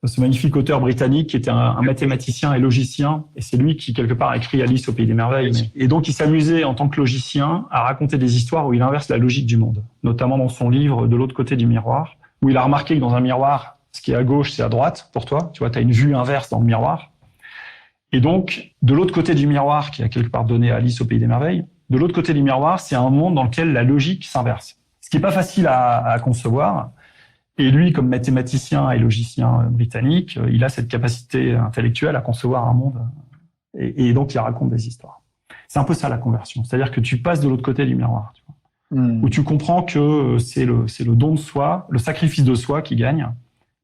ce magnifique auteur britannique qui était un mathématicien et logicien, et c'est lui qui quelque part a écrit Alice au pays des merveilles. Et donc il s'amusait en tant que logicien à raconter des histoires où il inverse la logique du monde, notamment dans son livre De l'autre côté du miroir, où il a remarqué que dans un miroir, ce qui est à gauche, c'est à droite pour toi. Tu vois, tu as une vue inverse dans le miroir. Et donc, de l'autre côté du miroir, qui a quelque part donné Alice au pays des merveilles, de l'autre côté du miroir, c'est un monde dans lequel la logique s'inverse. Ce qui est pas facile à concevoir. Et lui, comme mathématicien et logicien britannique, il a cette capacité intellectuelle à concevoir un monde. Et donc, il raconte des histoires. C'est un peu ça, la conversion. C'est-à-dire que tu passes de l'autre côté du miroir, tu vois, où tu comprends que c'est le don de soi, le sacrifice de soi qui gagne.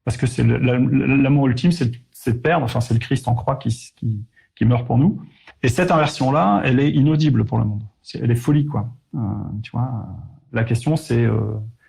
Parce que c'est l'amour ultime, c'est de perdre. Enfin, c'est le Christ en croix qui meurt pour nous. Et cette inversion-là, elle est inaudible pour le monde. Elle est folie, quoi. Tu vois, la question, c'est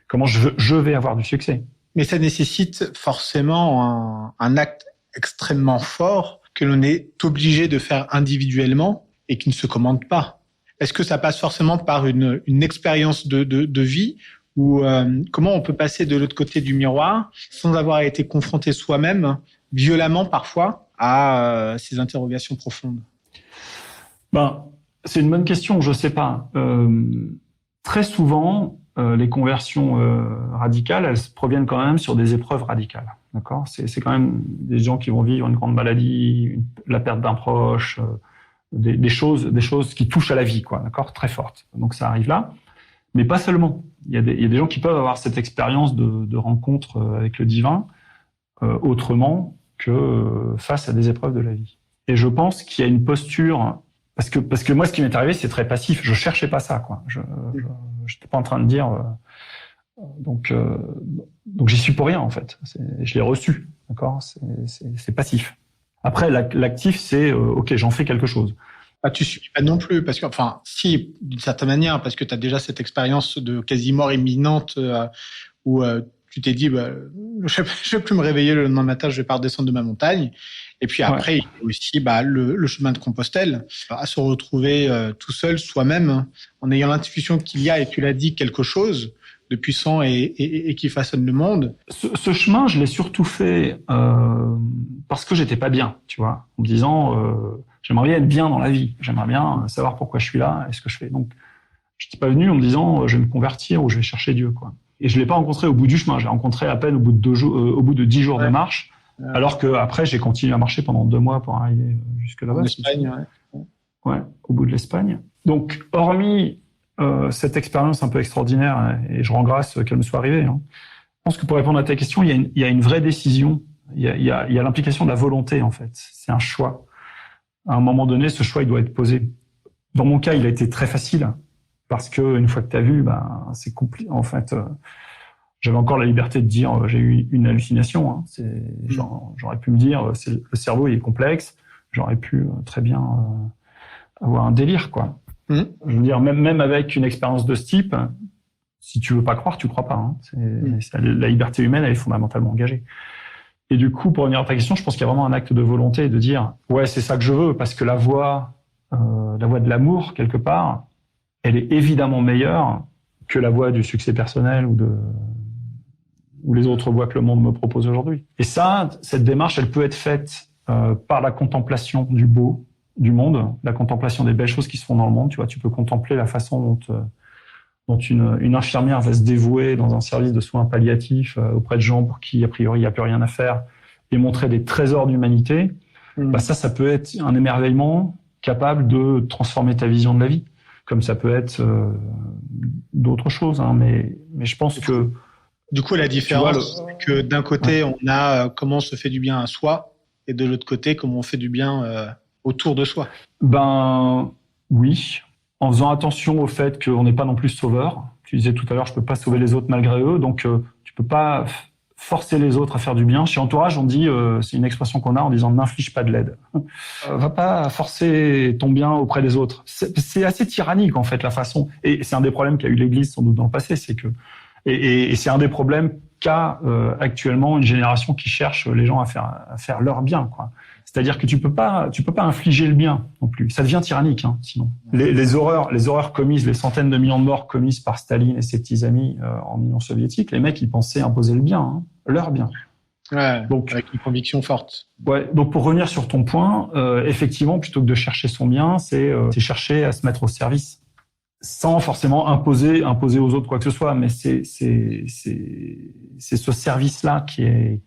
comment je vais avoir du succès. Mais ça nécessite forcément un acte extrêmement fort que l'on est obligé de faire individuellement et qui ne se commande pas. Est-ce que ça passe forcément par une expérience de vie ou comment on peut passer de l'autre côté du miroir sans avoir été confronté soi-même, violemment parfois, à ces interrogations profondes ? C'est une bonne question, je sais pas. Très souvent, les conversions radicales, elles proviennent quand même sur des épreuves radicales. D'accord ? C'est quand même des gens qui vont vivre une grande maladie, la perte d'un proche, des choses qui touchent à la vie, quoi. D'accord ? Très fortes. Donc ça arrive là, mais pas seulement. Il y a des gens qui peuvent avoir cette expérience de rencontre avec le divin autrement que face à des épreuves de la vie. Et je pense qu'il y a une posture. Parce que moi, ce qui m'est arrivé, c'est très passif. Je cherchais pas ça, quoi. Je n'étais pas en train de dire. Donc j'y suis pour rien, en fait. Je l'ai reçu, d'accord. C'est passif. Après, l'actif, c'est ok, j'en fais quelque chose. Tu subis pas non plus, parce que, enfin, si, d'une certaine manière, parce que tu as déjà cette expérience de quasi mort imminente où tu t'es dit, je vais plus me réveiller le lendemain matin, je vais pas redescendre de ma montagne. Et puis après, il y a aussi le chemin de Compostelle, à se retrouver tout seul, soi-même, en ayant l'intuition qu'il y a, et tu l'as dit, quelque chose de puissant et qui façonne le monde. Ce chemin, je l'ai surtout fait parce que j'étais pas bien, tu vois, en me disant j'aimerais bien être bien dans la vie, j'aimerais bien savoir pourquoi je suis là et ce que je fais. Donc, je n'étais pas venu en me disant je vais me convertir ou je vais chercher Dieu, quoi. Et je l'ai pas rencontré au bout du chemin, je l'ai rencontré à peine au bout de 10 jours de marche. Alors que après, j'ai continué à marcher pendant 2 mois pour arriver jusque là-bas. En Espagne, ouais, au bout de l'Espagne. Donc, hormis cette expérience un peu extraordinaire, et je rends grâce qu'elle me soit arrivée, hein, je pense que pour répondre à ta question, il y a une vraie décision. Il y a l'implication de la volonté, en fait. C'est un choix. À un moment donné, ce choix, il doit être posé. Dans mon cas, il a été très facile parce que une fois que tu as vu, c'est compliqué. En fait, j'avais encore la liberté de dire j'ai eu une hallucination. Hein. J'aurais pu me dire le cerveau il est complexe. J'aurais pu très bien avoir un délire, quoi. Je veux dire même avec une expérience de ce type, si tu veux pas croire, tu crois pas. Hein. La liberté humaine elle est fondamentalement engagée. Et du coup, pour revenir à ta question, je pense qu'il y a vraiment un acte de volonté de dire ouais c'est ça que je veux parce que la voie de l'amour quelque part, elle est évidemment meilleure que la voie du succès personnel ou les autres voies que le monde me propose aujourd'hui. Et ça, cette démarche, elle peut être faite par la contemplation du beau, du monde, la contemplation des belles choses qui se font dans le monde. Tu vois, tu peux contempler la façon dont une infirmière va se dévouer dans un service de soins palliatifs auprès de gens pour qui, a priori, il n'y a plus rien à faire, et montrer des trésors d'humanité. Bah ça peut être un émerveillement capable de transformer ta vision de la vie, comme ça peut être d'autres choses. Hein, mais je pense que... Du coup, la différence, c'est que d'un côté, on a comment on se fait du bien à soi, et de l'autre côté, comment on fait du bien autour de soi. Ben oui, en faisant attention au fait qu'on n'est pas non plus sauveur. Tu disais tout à l'heure, je peux pas sauver les autres malgré eux, donc tu peux pas forcer les autres à faire du bien. Chez Entourage, on dit, c'est une expression qu'on a en disant n'inflige pas de l'aide. Va pas forcer ton bien auprès des autres. C'est assez tyrannique en fait la façon. Et c'est un des problèmes qu'a eu l'Église sans doute dans le passé, c'est que et c'est un des problèmes qu'a actuellement une génération qui cherche les gens à faire leur bien, quoi. C'est-à-dire que tu peux pas infliger le bien non plus. Ça devient tyrannique, hein, sinon. Les horreurs commises, les centaines de millions de morts commises par Staline et ses petits amis en Union soviétique, les mecs, ils pensaient imposer le bien, hein, leur bien. Ouais, donc, avec une conviction forte. Ouais. Donc, pour revenir sur ton point, effectivement, plutôt que de chercher son bien, c'est chercher à se mettre au service, sans forcément imposer aux autres quoi que ce soit. Mais c'est ce service-là qui est,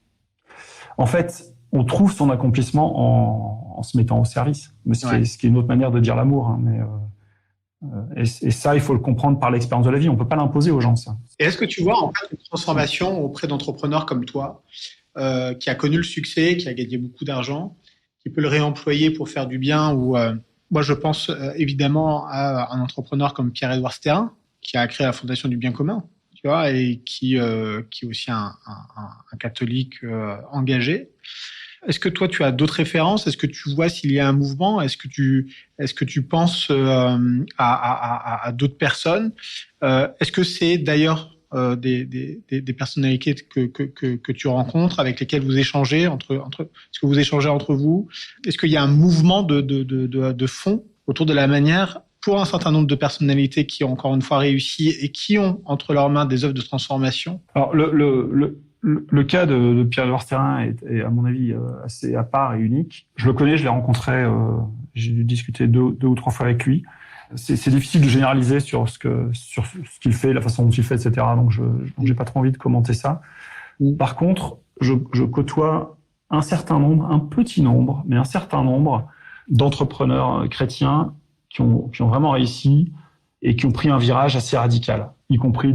en fait, on trouve son accomplissement en se mettant au service. Mais ce qui est une autre manière de dire l'amour. Hein, et ça, il faut le comprendre par l'expérience de la vie. On peut pas l'imposer aux gens, ça. Et est-ce que tu vois en fait une transformation auprès d'entrepreneurs comme toi, qui a connu le succès, qui a gagné beaucoup d'argent, qui peut le réemployer pour faire du bien ou moi, je pense évidemment à un entrepreneur comme Pierre-Édouard Stérin, qui a créé la Fondation du Bien Commun, tu vois, et qui est aussi un catholique engagé. Est-ce que toi, tu as d'autres références? Est-ce que tu vois s'il y a un mouvement? Est-ce que tu penses à d'autres personnes? Est-ce que c'est d'ailleurs des personnalités que tu rencontres, avec lesquelles vous échangez est-ce que vous échangez entre vous? Est-ce qu'il y a un mouvement de fond autour de la manière pour un certain nombre de personnalités qui ont encore une fois réussi et qui ont entre leurs mains des œuvres de transformation? Alors le cas de Pierre-Édouard Stérin est à mon avis assez à part et unique. Je le connais, je l'ai rencontré, j'ai dû discuter deux ou trois fois avec lui. C'est difficile de généraliser sur ce qu'il fait, la façon dont il fait, etc. Donc j'ai pas trop envie de commenter ça. Par contre, je côtoie un petit nombre d'entrepreneurs chrétiens qui ont vraiment réussi et qui ont pris un virage assez radical, y compris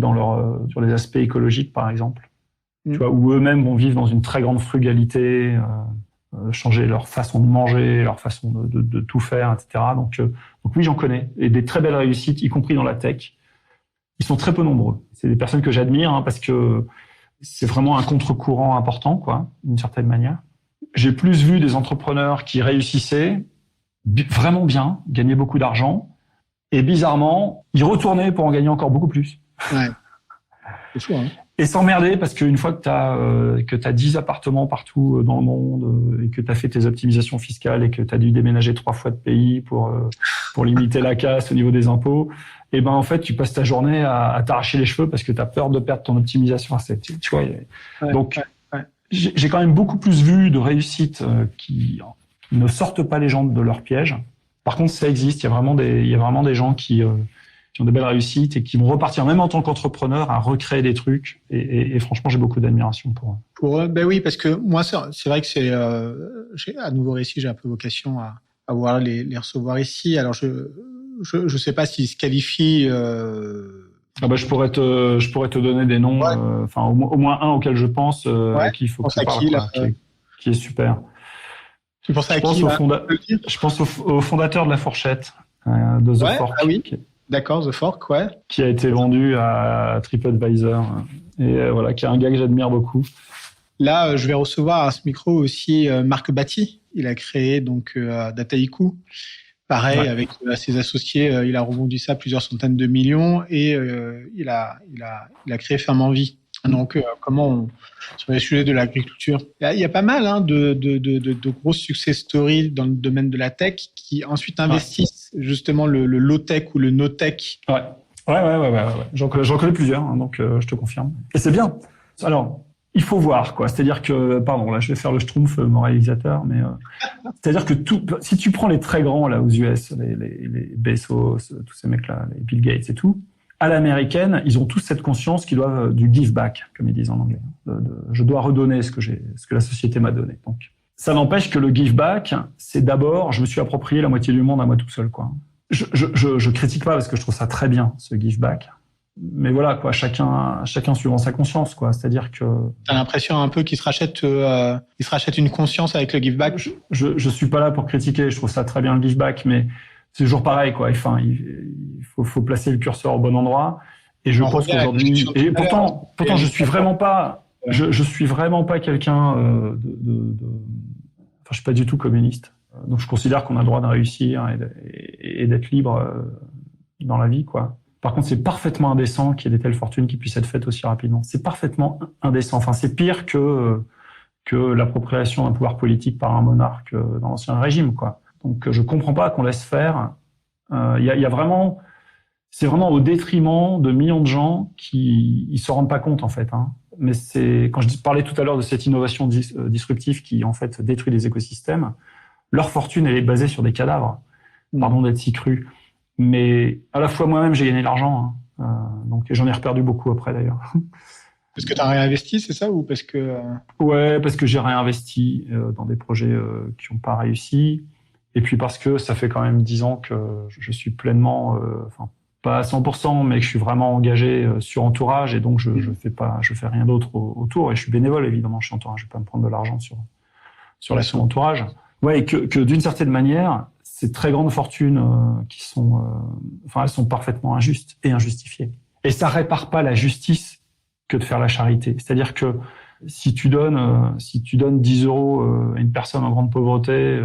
sur les aspects écologiques, par exemple. Tu vois, où eux-mêmes vont vivre dans une très grande frugalité, changer leur façon de manger, leur façon de tout faire, etc. Donc oui, j'en connais. Et des très belles réussites, y compris dans la tech. Ils sont très peu nombreux. C'est des personnes que j'admire, hein, parce que c'est vraiment un contre-courant important, quoi, d'une certaine manière. J'ai plus vu des entrepreneurs qui réussissaient vraiment bien, gagnaient beaucoup d'argent, et bizarrement, ils retournaient pour en gagner encore beaucoup plus. Ouais. C'est fou, hein. Et s'emmerder parce qu'une fois que t'as 10 appartements partout dans le monde et que t'as fait tes optimisations fiscales et que t'as dû déménager 3 fois de pays pour limiter la casse au niveau des impôts, et ben en fait tu passes ta journée à t'arracher les cheveux parce que t'as peur de perdre ton optimisation. Tu vois. Donc j'ai quand même beaucoup plus vu de réussites qui ne sortent pas les gens de leur piège. Par contre, ça existe. Il y a vraiment des gens qui ont de belles réussites et qui vont repartir, même en tant qu'entrepreneur, à recréer des trucs. Et franchement, j'ai beaucoup d'admiration pour eux. Pour eux, ben oui, parce que moi, c'est vrai que à nouveau récit, j'ai un peu vocation à voir les recevoir ici. Alors, je sais pas s'ils se qualifient. Je pourrais te donner des noms. Enfin, au moins un auquel je pense à qui il faut que tu parles, qui est super. Tu penses à qui Je pense au fondateur de La Fourchette, de The Fork. Ah oui. D'accord, The Fork, ouais. Qui a été vendu à TripAdvisor. Et voilà, qui est un gars que j'admire beaucoup. Là, je vais recevoir à ce micro aussi Marc Batty. Il a créé donc Dataiku. Pareil, avec ses associés, il a rebondi ça à plusieurs centaines de millions et il a créé Ferme Envie. Donc, sur les sujets de l'agriculture, il y a pas mal de grosses success stories dans le domaine de la tech qui ensuite investissent justement le low-tech ou le no-tech Ouais. J'en connais plusieurs, hein, donc je te confirme. Et c'est bien. Alors, il faut voir, quoi. C'est-à-dire que, pardon, là, je vais faire le schtroumpf moralisateur, mais c'est-à-dire que si tu prends les très grands là aux US, les Bezos, tous ces mecs-là, les Bill Gates et tout, à l'américaine, ils ont tous cette conscience qu'ils doivent du give back, comme ils disent en anglais. Je dois redonner ce que la société m'a donné. Donc, ça n'empêche que le give back, c'est d'abord, je me suis approprié la moitié du monde à moi tout seul, quoi. Je critique pas parce que je trouve ça très bien, ce give back. Mais voilà, quoi, chacun suivant sa conscience, quoi. C'est-à-dire que. T'as l'impression un peu qu'il se rachète une conscience avec le give back? Je suis pas là pour critiquer. Je trouve ça très bien le give back, mais c'est toujours pareil, quoi. Enfin, il faut placer le curseur au bon endroit. Et je pense qu'aujourd'hui, et pourtant, je suis vraiment pas quelqu'un enfin, je suis pas du tout communiste. Donc, je considère qu'on a le droit de réussir et d'être libre dans la vie, quoi. Par contre, c'est parfaitement indécent qu'il y ait des telles fortunes qui puissent être faites aussi rapidement. C'est parfaitement indécent. Enfin, c'est pire que l'appropriation d'un pouvoir politique par un monarque dans l'ancien régime, quoi. Donc, je comprends pas qu'on laisse faire. Il y a vraiment, c'est vraiment au détriment de millions de gens qui se rendent pas compte, en fait, hein. Mais c'est, quand je parlais tout à l'heure de cette innovation disruptive qui, en fait, détruit les écosystèmes, leur fortune, elle est basée sur des cadavres. Pardon d'être si cru. Mais à la fois moi-même, j'ai gagné de l'argent. Hein. Donc, j'en ai reperdu beaucoup après, d'ailleurs. Parce que tu as réinvesti, c'est ça, ou parce que... Ouais, parce que j'ai réinvesti dans des projets qui n'ont pas réussi. Et puis parce que ça fait quand même 10 ans que je suis pleinement, enfin pas à 100%, mais que je suis vraiment engagé sur Entourage. Et donc, je fais rien d'autre autour. Et je suis bénévole, évidemment, chez Entourage. Je vais pas me prendre de l'argent sur l'action Entourage. Ouais, et que d'une certaine manière, ces très grandes fortunes qui sont, elles sont parfaitement injustes et injustifiées. Et ça répare pas la justice que de faire la charité. C'est-à-dire que si tu donnes 10 euros à une personne en grande pauvreté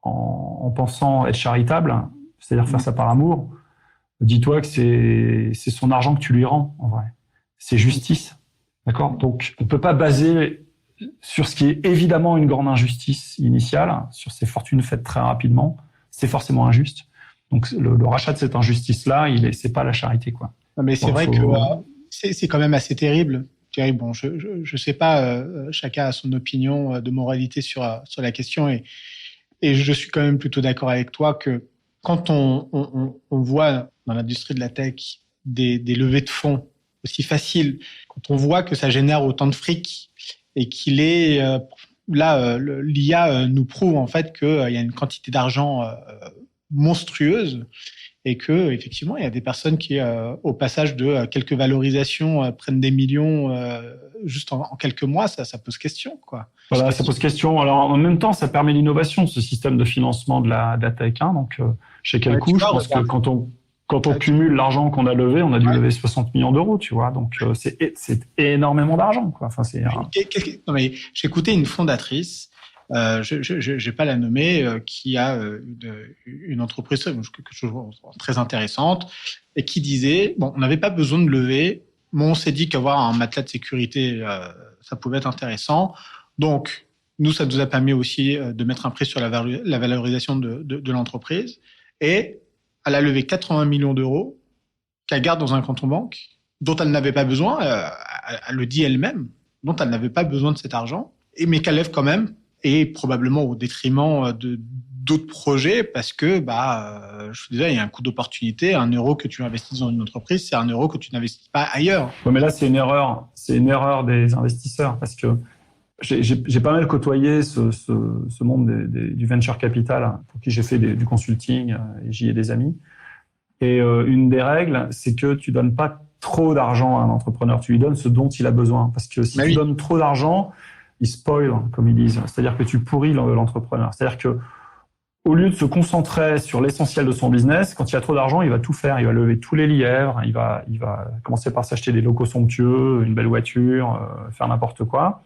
en pensant être charitable, c'est-à-dire faire ça par amour, dis-toi que c'est son argent que tu lui rends, en vrai. C'est justice. D'accord? Donc, on peut pas baser sur ce qui est évidemment une grande injustice initiale, sur ces fortunes faites très rapidement, c'est forcément injuste. Donc le rachat de cette injustice-là, c'est pas la charité, quoi. Non, mais c'est vrai que c'est quand même assez terrible. Thierry, bon, je sais pas, chacun a son opinion de moralité sur la question, et je suis quand même plutôt d'accord avec toi que quand on voit dans l'industrie de la tech des levées de fonds aussi faciles, quand on voit que ça génère autant de fric, et qu'il est l'IA nous prouve en fait qu'il y a une quantité d'argent monstrueuse, et que effectivement il y a des personnes qui au passage de quelques valorisations prennent des millions juste en quelques mois. Ça pose question, quoi. Voilà, ça pose question. Alors en même temps, ça permet l'innovation, ce système de financement de la tech, hein. Donc chez quel coût, je pense que quand on cumule l'argent qu'on a levé, on a dû lever 60 millions d'euros, tu vois. Donc, c'est énormément d'argent, quoi. Enfin, Non, mais j'ai écouté une fondatrice, je vais pas la nommer, qui a une entreprise quelque chose de très intéressante, et qui disait, bon, on n'avait pas besoin de lever, mais on s'est dit qu'avoir un matelas de sécurité, ça pouvait être intéressant. Donc, nous, ça nous a permis aussi de mettre un prix sur la valorisation de l'entreprise. Et elle a levé 80 millions d'euros qu'elle garde dans un compte en banque, dont elle n'avait pas besoin, elle le dit elle-même, dont elle n'avait pas besoin de cet argent, mais qu'elle lève quand même, et probablement au détriment d'autres projets, parce que je te disais, il y a un coût d'opportunité. 1 euro que tu investis dans une entreprise, c'est 1 euro que tu n'investis pas ailleurs. Ouais, mais là, c'est une erreur des investisseurs, parce que j'ai pas mal côtoyé ce monde du venture capital, pour qui j'ai fait du consulting, et j'y ai des amis. Et une des règles, c'est que tu donnes pas trop d'argent à un entrepreneur, tu lui donnes ce dont il a besoin. Parce que si tu donnes trop d'argent, il spoil, comme ils disent. C'est-à-dire que tu pourris l'entrepreneur. C'est-à-dire que au lieu de se concentrer sur l'essentiel de son business, quand il y a trop d'argent, il va tout faire. Il va lever tous les lièvres, il va commencer par s'acheter des locaux somptueux, une belle voiture, faire n'importe quoi.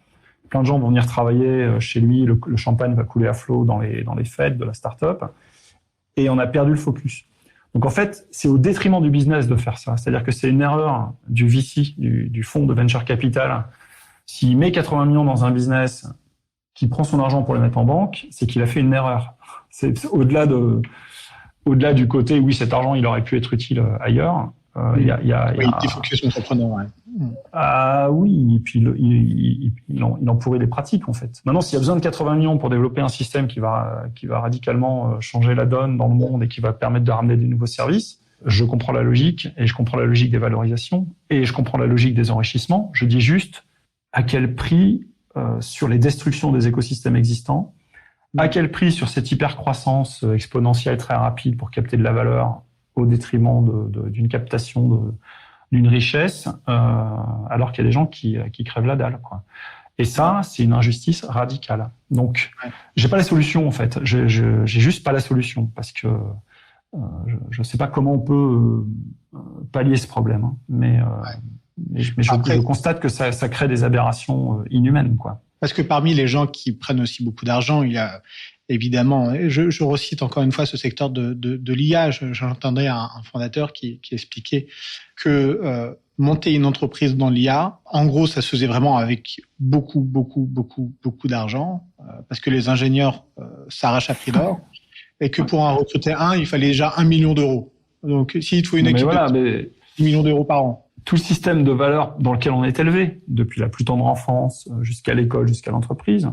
Plein de gens vont venir travailler chez lui, le champagne va couler à flot dans les fêtes de la start-up, et on a perdu le focus. Donc en fait, c'est au détriment du business de faire ça. C'est-à-dire que c'est une erreur du VC, du fonds de venture capital. S'il met 80 millions dans un business, qui prend son argent pour le mettre en banque, c'est qu'il a fait une erreur. C'est au-delà du côté, oui, cet argent, il aurait pu être utile ailleurs. Oui, des focus entrepreneurs, ouais. Ah oui, et puis il en pourrait des pratiques en fait. Maintenant, s'il y a besoin de 80 millions pour développer un système qui va radicalement changer la donne dans le monde et qui va permettre de ramener des nouveaux services, je comprends la logique et je comprends la logique des valorisations et je comprends la logique des enrichissements. Je dis juste à quel prix sur les destructions des écosystèmes existants, à quel prix sur cette hypercroissance exponentielle très rapide pour capter de la valeur au détriment d'une captation d'une richesse, alors qu'il y a des gens qui crèvent la dalle, quoi. Et ça, c'est une injustice radicale. Donc, j'ai pas la solution, en fait. J'ai juste pas la solution, parce que je sais pas comment on peut pallier ce problème, hein. Mais je constate que ça crée des aberrations inhumaines, quoi. Parce que parmi les gens qui prennent aussi beaucoup d'argent, il y a évidemment, je recite encore une fois ce secteur de l'IA. J'entendais un fondateur qui expliquait que monter une entreprise dans l'IA, en gros, ça se faisait vraiment avec beaucoup d'argent, parce que les ingénieurs s'arrachent à prix d'or, et que pour en recruter un, il fallait déjà 1 million d'euros. Donc, s'il te faut une équipe de 10 millions d'euros par an. Tout le système de valeur dans lequel on est élevé, depuis la plus tendre enfance jusqu'à l'école, jusqu'à l'entreprise,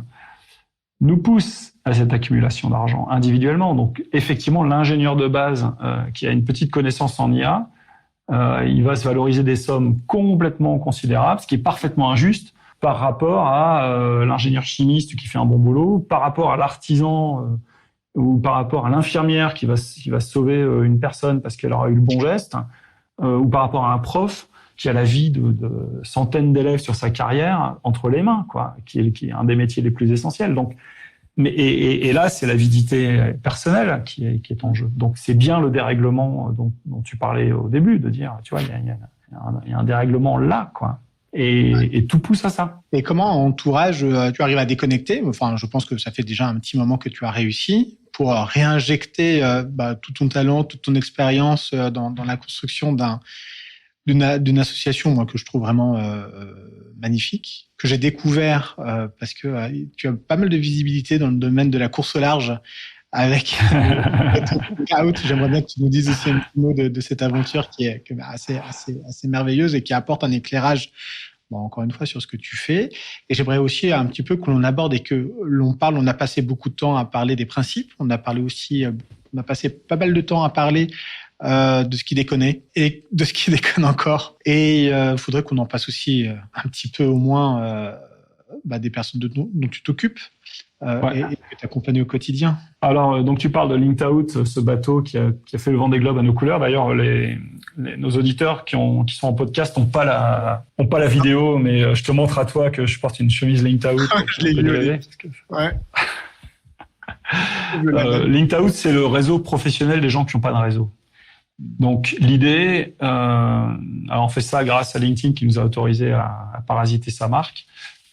nous pousse à cette accumulation d'argent individuellement. Donc, effectivement, l'ingénieur de base qui a une petite connaissance en IA, il va se valoriser des sommes complètement considérables, ce qui est parfaitement injuste par rapport à l'ingénieur chimiste qui fait un bon boulot, par rapport à l'artisan ou par rapport à l'infirmière qui va sauver une personne parce qu'elle aura eu le bon geste, ou par rapport à un prof qui a la vie de centaines d'élèves sur sa carrière entre les mains, quoi, qui est un des métiers les plus essentiels. Donc, et là, c'est l'avidité personnelle qui est en jeu. Donc, c'est bien le dérèglement dont tu parlais au début, de dire, tu vois, il y a un dérèglement là, quoi. Et tout pousse à ça. Et comment, en entourage, tu arrives à déconnecter? Enfin, je pense que ça fait déjà un petit moment que tu as réussi pour réinjecter tout ton talent, toute ton expérience dans la construction d'une association, moi, que je trouve vraiment magnifique, que j'ai découvert parce que tu as pas mal de visibilité dans le domaine de la course au large avec Out. J'aimerais bien que tu nous dises aussi un petit mot de cette aventure qui est assez merveilleuse et qui apporte un éclairage, encore une fois, sur ce que tu fais. Et j'aimerais aussi un petit peu que l'on aborde et que l'on parle. On a passé beaucoup de temps à parler des principes. On a passé pas mal de temps à parler de ce qui déconne et de ce qui déconne encore. Et il faudrait qu'on en passe aussi un petit peu au moins des personnes dont tu t'occupes et que tu accompagnes au quotidien. Alors, donc tu parles de Linked Out, ce bateau qui a fait le Vendée Globe à nos couleurs. D'ailleurs, nos auditeurs qui sont en podcast n'ont pas la vidéo, mais je te montre à toi que je porte une chemise Linked Out. Je l'ai vu. Ouais. Linked Out, c'est le réseau professionnel des gens qui n'ont pas de réseau. Donc l'idée, alors on fait ça grâce à LinkedIn qui nous a autorisé à parasiter sa marque.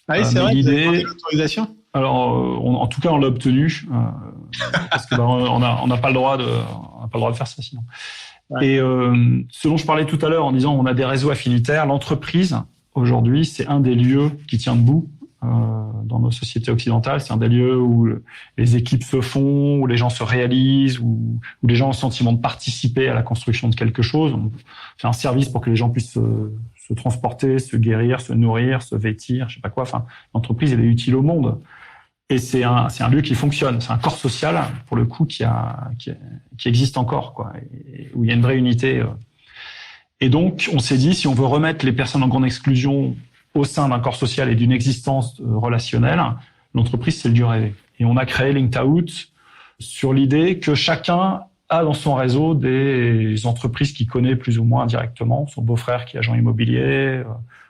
Ah oui, c'est vrai. L'idée, l'autorisation. Alors, en tout cas, on l'a obtenu parce que on n'a pas le droit de faire ça sinon. Ouais. Et ce dont je parlais tout à l'heure en disant on a des réseaux affinitaires, l'entreprise aujourd'hui c'est un des lieux qui tient debout dans nos sociétés occidentales. C'est un des lieux où les équipes se font, où les gens se réalisent, où les gens ont le sentiment de participer à la construction de quelque chose. On fait un service pour que les gens puissent se transporter, se guérir, se nourrir, se vêtir, je sais pas quoi. Enfin, l'entreprise, elle est utile au monde. Et c'est un lieu qui fonctionne. C'est un corps social, pour le coup, qui existe encore, quoi, et où il y a une vraie unité. Et donc, on s'est dit, si on veut remettre les personnes en grande exclusion au sein d'un corps social et d'une existence relationnelle, l'entreprise, c'est le lieu rêvé. Et on a créé Linked Out sur l'idée que chacun a dans son réseau des entreprises qu'il connaît plus ou moins directement, son beau-frère qui est agent immobilier,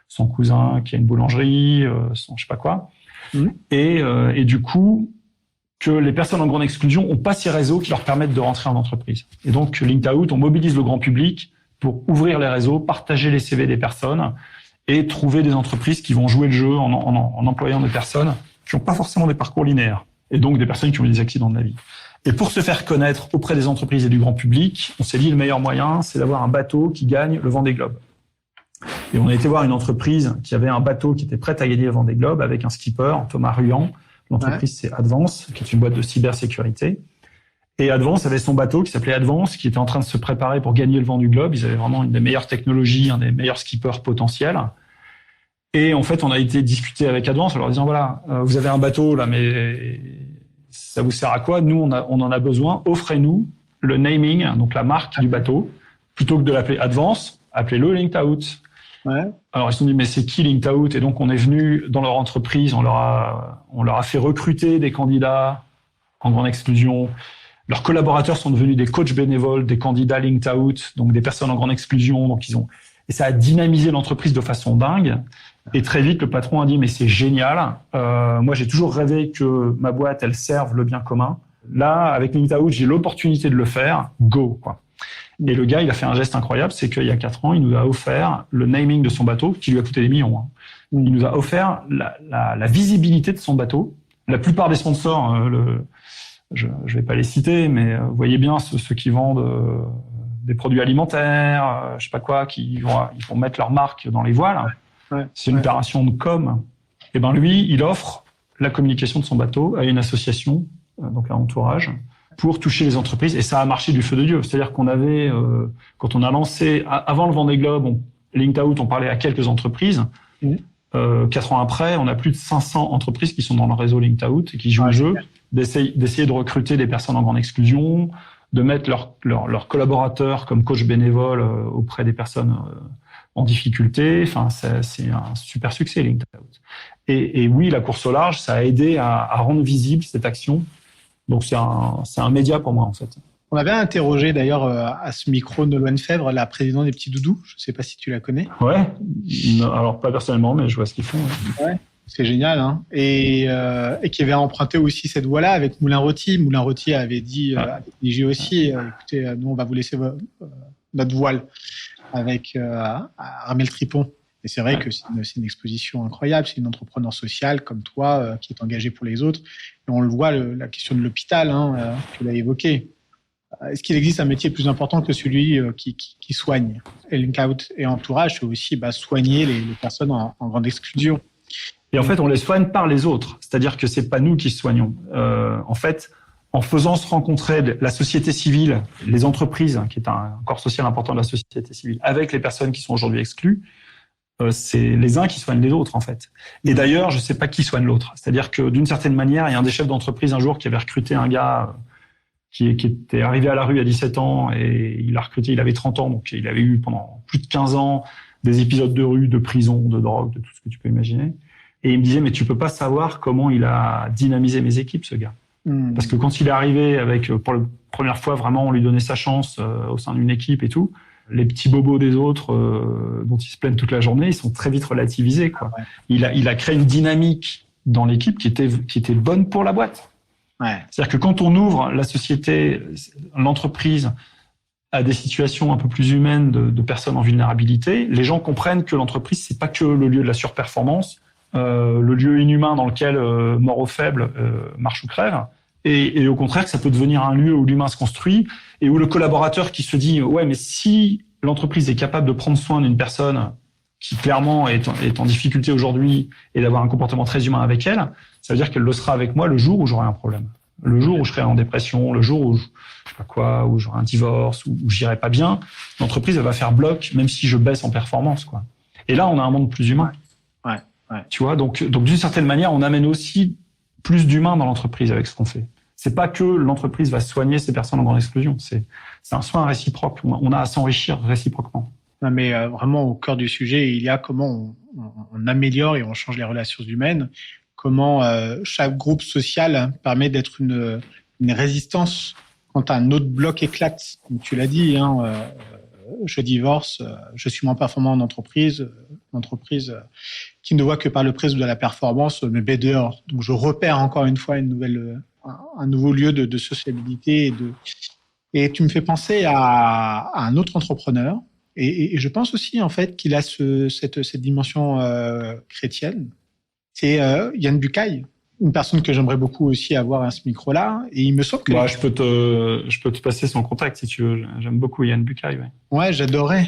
son cousin qui a une boulangerie, son je sais pas quoi. Et du coup, que les personnes en grande exclusion n'ont pas ces réseaux qui leur permettent de rentrer en entreprise. Et donc, Linked Out, on mobilise le grand public pour ouvrir les réseaux, partager les CV des personnes et trouver des entreprises qui vont jouer le jeu en employant des personnes qui n'ont pas forcément des parcours linéaires et donc des personnes qui ont eu des accidents de la vie. Et pour se faire connaître auprès des entreprises et du grand public, on s'est dit le meilleur moyen, c'est d'avoir un bateau qui gagne le Vendée Globe. Et on a été voir une entreprise qui avait un bateau qui était prête à gagner le Vendée Globe avec un skipper, Thomas Ruyant. L'entreprise, c'est Advance, qui est une boîte de cybersécurité. Et Advance avait son bateau qui s'appelait Advance, qui était en train de se préparer pour gagner le vent du globe. Ils avaient vraiment une des meilleures technologies, un des meilleurs skippers potentiels. Et en fait, on a été discuter avec Advance en leur disant, voilà, vous avez un bateau là, mais ça vous sert à quoi? Nous, on en a besoin. Offrez-nous le naming, donc la marque du bateau, plutôt que de l'appeler Advance, appelez-le Linked Out. Ouais. Alors ils se sont dit, mais c'est qui Linked Out? Et donc on est venu dans leur entreprise, on leur a fait recruter des candidats en grande exclusion. Leurs collaborateurs sont devenus des coachs bénévoles, des candidats Linked Out, donc des personnes en grande exclusion. Donc et ça a dynamisé l'entreprise de façon dingue. Et très vite, le patron a dit, mais c'est génial. Moi, j'ai toujours rêvé que ma boîte, elle serve le bien commun. Là, avec Linked Out, j'ai l'opportunité de le faire. Go, quoi. Et le gars, il a fait un geste incroyable, c'est qu'il y a 4 ans, il nous a offert le naming de son bateau, qui lui a coûté des millions. Il nous a offert la visibilité de son bateau. La plupart des sponsors, je vais pas les citer, mais vous voyez bien ceux qui vendent des produits alimentaires, je sais pas quoi, ils vont mettre leur marque dans les voiles. Ouais. C'est une opération de com. Et ben lui, il offre la communication de son bateau à une association, donc un entourage, pour toucher les entreprises. Et ça a marché du feu de Dieu. C'est-à-dire qu'on avait, quand on a lancé, avant le Vendée Globe, Linked Out, on parlait à quelques entreprises. 4 ans après, on a plus de 500 entreprises qui sont dans le réseau Linked Out et qui jouent le jeu, d'essayer de recruter des personnes en grande exclusion, de mettre leurs collaborateurs comme coach bénévole auprès des personnes en difficulté. Enfin, c'est un super succès, Linked Out. Et oui, la course au large, ça a aidé à rendre visible cette action. Donc, c'est un média pour moi, en fait. On avait interrogé d'ailleurs à ce micro Nolwenn Fèvre, la présidente des Petits Doudous. Je ne sais pas si tu la connais. Ouais. Alors, pas personnellement, mais je vois ce qu'ils font. Ouais. C'est génial, hein. Et qui avait emprunté aussi cette voie-là avec Moulin Rôti. Moulin Rôti avait dit avec Niji aussi, écoutez, nous on va vous laisser notre voile avec Armel Tripon. Et c'est vrai que c'est une exposition incroyable. C'est une entrepreneur sociale comme toi qui est engagée pour les autres. Et on le voit, la question de l'hôpital, tu l'as évoqué. Est-ce qu'il existe un métier plus important que celui qui soigne? Et Linked Out et entourage, c'est aussi soigner les personnes en grande exclusion. Et en fait, on les soigne par les autres. C'est-à-dire que c'est pas nous qui soignons. En fait, en faisant se rencontrer la société civile, les entreprises, qui est un corps social important de la société civile, avec les personnes qui sont aujourd'hui exclues, c'est les uns qui soignent les autres, en fait. Et d'ailleurs, je sais pas qui soigne l'autre. C'est-à-dire que d'une certaine manière, il y a un des chefs d'entreprise un jour qui avait recruté un gars qui était arrivé à la rue à 17 ans et il l'a recruté, il avait 30 ans, donc il avait eu pendant plus de 15 ans des épisodes de rue, de prison, de drogue, de tout ce que tu peux imaginer. Et il me disait, mais tu peux pas savoir comment il a dynamisé mes équipes, ce gars. Parce que quand il est arrivé avec, pour la première fois, vraiment, on lui donnait sa chance au sein d'une équipe et tout, les petits bobos des autres dont ils se plaignent toute la journée, ils sont très vite relativisés, quoi. Ouais. Il a créé une dynamique dans l'équipe qui était bonne pour la boîte. Ouais. C'est-à-dire que quand on ouvre la société, l'entreprise à des situations un peu plus humaines de personnes en vulnérabilité, les gens comprennent que l'entreprise, c'est pas que le lieu de la surperformance, le lieu inhumain dans lequel mort aux faibles marche ou crève, et au contraire que ça peut devenir un lieu où l'humain se construit et où le collaborateur qui se dit ouais, mais si l'entreprise est capable de prendre soin d'une personne qui clairement est en difficulté aujourd'hui et d'avoir un comportement très humain avec elle, ça veut dire qu'elle le sera avec moi le jour où j'aurai un problème, le jour où je serai en dépression, le jour où je sais pas quoi, où j'aurai un divorce, où j'irai pas bien, l'entreprise elle va faire bloc même si je baisse en performance, quoi. Et là on a un monde plus humain. Ouais. Tu vois, donc d'une certaine manière, on amène aussi plus d'humains dans l'entreprise avec ce qu'on fait. C'est pas que l'entreprise va soigner ces personnes en grande exclusion, c'est un soin réciproque. On a à s'enrichir réciproquement. Non, mais vraiment au cœur du sujet, il y a comment on améliore et on change les relations humaines, comment chaque groupe social permet d'être une résistance quand un autre bloc éclate. Comme tu l'as dit, je divorce, je suis moins performant en entreprise, l'entreprise qui ne voit que par le prisme de la performance me met dehors. Donc je repère encore une fois un nouveau lieu de sociabilité et tu me fais penser à un autre entrepreneur et je pense aussi en fait qu'il a cette dimension chrétienne. C'est Yann Bucaille, une personne que j'aimerais beaucoup aussi avoir à ce micro-là. Et il me semble que... je peux te passer son contact si tu veux. J'aime beaucoup Yann Bucaille. Ouais, j'adorais.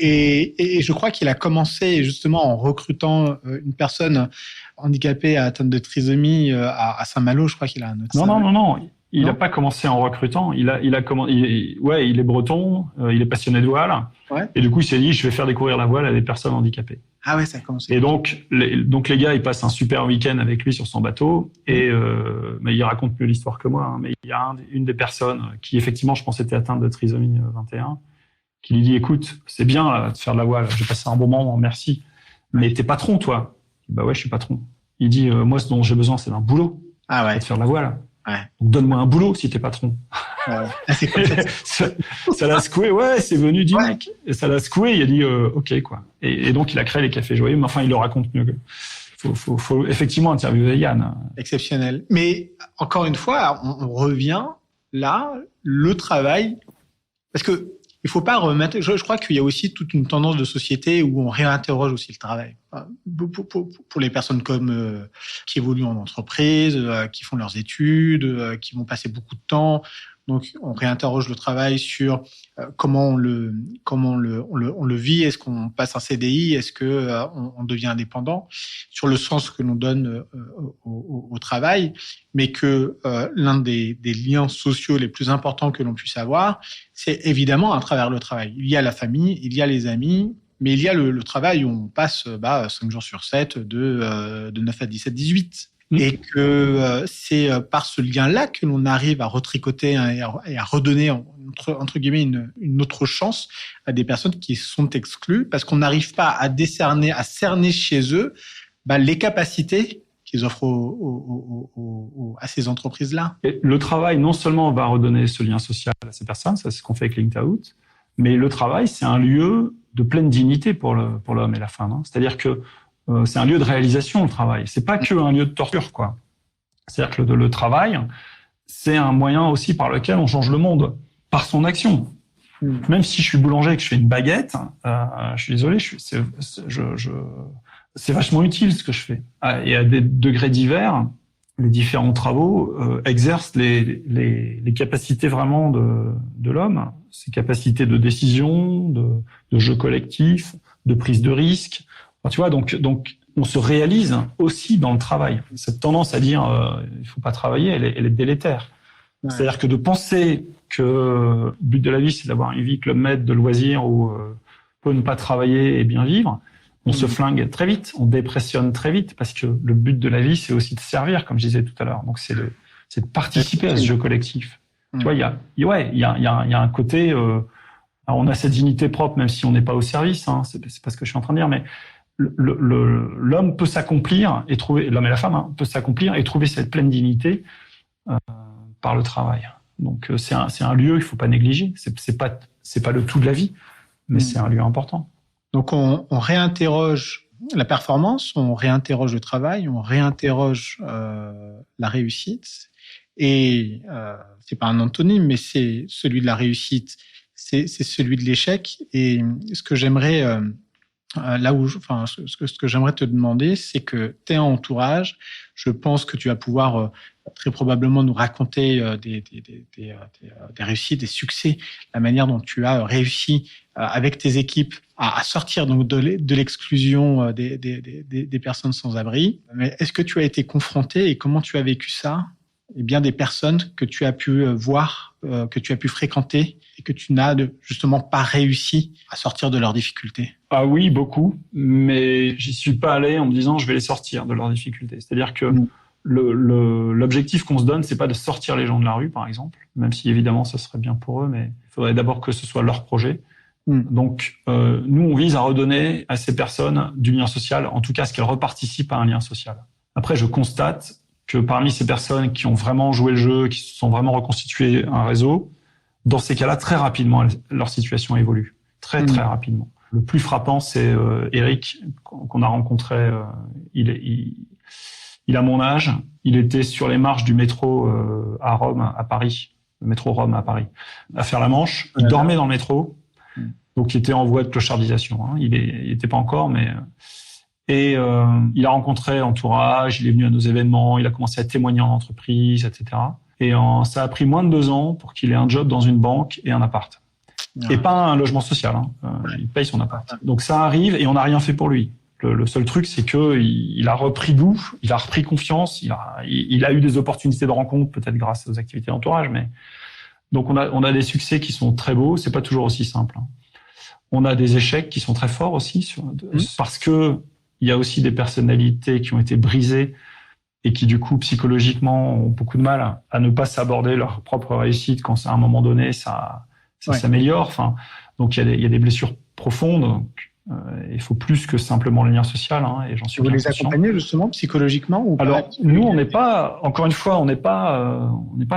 Et je crois qu'il a commencé justement en recrutant une personne handicapée atteinte de trisomie à Saint-Malo. Je crois qu'il a un autre. Non. Il Non. n'a pas commencé en recrutant. Il est breton, il est passionné de voile. Ouais. Et du coup, il s'est dit, je vais faire découvrir la voile à des personnes handicapées. Ah ouais, ça a commencé. Et donc les gars, ils passent un super week-end avec lui sur son bateau. Et mais il raconte mieux l'histoire que moi. Hein, mais il y a une des personnes qui, effectivement, je pense, était atteinte de trisomie 21, qui lui dit, écoute, c'est bien là, de faire de la voile. J'ai passé un bon moment, merci. Mais t'es patron, toi. Bah ouais, je suis patron. Il dit, moi, ce dont j'ai besoin, c'est d'un boulot. Ah ouais. De faire de la voile. Ouais. Donc, donne-moi un boulot si t'es patron. Ah, c'est cool. Ça l'a secoué, ouais, c'est venu du mec. Et ça l'a secoué, il a dit, ok, quoi. Et donc, il a créé les cafés joyeux, mais enfin, il le raconte mieux que. Faut effectivement interviewer Yann. Exceptionnel. Mais encore une fois, on revient là, le travail, parce que il faut pas remettre. Je crois qu'il y a aussi toute une tendance de société où on réinterroge aussi le travail. Pour les personnes comme qui évoluent en entreprise, qui font leurs études, qui vont passer beaucoup de temps. Donc, on réinterroge le travail sur comment on le vit. Est-ce qu'on passe un CDI? Est-ce que on devient indépendant? Sur le sens que l'on donne au travail, mais que l'un des liens sociaux les plus importants que l'on puisse avoir, c'est évidemment à travers le travail. Il y a la famille, il y a les amis, mais il y a le travail où on passe 5 jours sur 7 de 9 à 17, 18. Et que c'est par ce lien-là que l'on arrive à retricoter et à redonner entre guillemets une autre chance à des personnes qui sont exclues parce qu'on n'arrive pas à cerner chez eux les capacités qu'ils offrent à ces entreprises-là. Et le travail, non seulement va redonner ce lien social à ces personnes, ça c'est ce qu'on fait avec Linked Out, mais le travail, c'est un lieu de pleine dignité pour l'homme et la femme. Hein. C'est-à-dire que c'est un lieu de réalisation, le travail. C'est pas que un lieu de torture, quoi. C'est-à-dire que le travail, c'est un moyen aussi par lequel on change le monde, par son action. Même si je suis boulanger et que je fais une baguette, je suis désolé, c'est vachement utile ce que je fais. Et à des degrés divers, les différents travaux exercent les capacités vraiment de l'homme, ses capacités de décision, de jeu collectif, de prise de risque. Enfin, tu vois, donc on se réalise aussi dans le travail. Cette tendance à dire il faut pas travailler, elle est délétère. Ouais. C'est-à-dire que de penser que le but de la vie c'est d'avoir une vie Club Med de loisirs où peut ne pas travailler et bien vivre, on se flingue très vite, on dépressionne très vite parce que le but de la vie c'est aussi de servir, comme je disais tout à l'heure. Donc c'est de participer à ce jeu collectif. Tu vois, il y a un côté. Alors on a cette dignité propre même si on n'est pas au service. Hein, c'est pas ce que je suis en train de dire, mais l'homme peut s'accomplir et trouver, l'homme et la femme peut s'accomplir et trouver cette pleine dignité par le travail. Donc c'est un lieu il faut pas négliger. C'est pas le tout de la vie, mais c'est un lieu important. Donc on réinterroge la performance, on réinterroge le travail, on réinterroge la réussite. Et c'est pas un antonyme, mais c'est celui de la réussite, c'est celui de l'échec. Et ce que j'aimerais ce que j'aimerais te demander, c'est que tu es en entourage. Je pense que tu vas pouvoir très probablement nous raconter des réussites, des succès, la manière dont tu as réussi avec tes équipes à sortir donc de l'exclusion des personnes sans abri. Mais est-ce que tu as été confronté et comment tu as vécu ça? Et bien des personnes que tu as pu voir, que tu as pu fréquenter et que tu n'as justement pas réussi à sortir de leurs difficultés. Ah oui, beaucoup, mais j'y suis pas allé en me disant je vais les sortir de leurs difficultés. C'est-à-dire que l'objectif qu'on se donne, c'est pas de sortir les gens de la rue, par exemple, même si évidemment ce serait bien pour eux, mais il faudrait d'abord que ce soit leur projet. Donc nous, on vise à redonner à ces personnes du lien social, en tout cas ce qu'elles reparticipent à un lien social. Après, je constate que parmi ces personnes qui ont vraiment joué le jeu, qui se sont vraiment reconstituées un réseau, dans ces cas-là, très rapidement, leur situation évolue. Très rapidement. Le plus frappant, c'est Eric, qu'on a rencontré. Il a mon âge. Il était sur les marches du métro à Rome, à Paris. Le métro Rome à Paris. À faire la Manche. Il dormait dans le métro. Donc, il était en voie de clochardisation. Hein. Il était pas encore, mais... Et il a rencontré l'entourage, il est venu à nos événements, il a commencé à témoigner en entreprise, etc. Et ça a pris moins de 2 ans pour qu'il ait un job dans une banque et un appart. Et pas un logement social. Hein. Il paye son appart. Donc ça arrive et on n'a rien fait pour lui. Le seul truc, c'est que il a repris goût, il a repris confiance, il a eu des opportunités de rencontre, peut-être grâce aux activités d'entourage, mais donc on a des succès qui sont très beaux. C'est pas toujours aussi simple. On a des échecs qui sont très forts aussi, parce que il y a aussi des personnalités qui ont été brisées et qui du coup psychologiquement ont beaucoup de mal à ne pas s'aborder leur propre réussite quand à un moment donné ça s'améliore. Enfin, donc il y a des blessures profondes. Il faut plus que simplement le lien social, et j'en suis bien conscient. Vous les accompagnez justement psychologiquement ou pas? Alors nous, on n'est pas, encore une fois, on n'est pas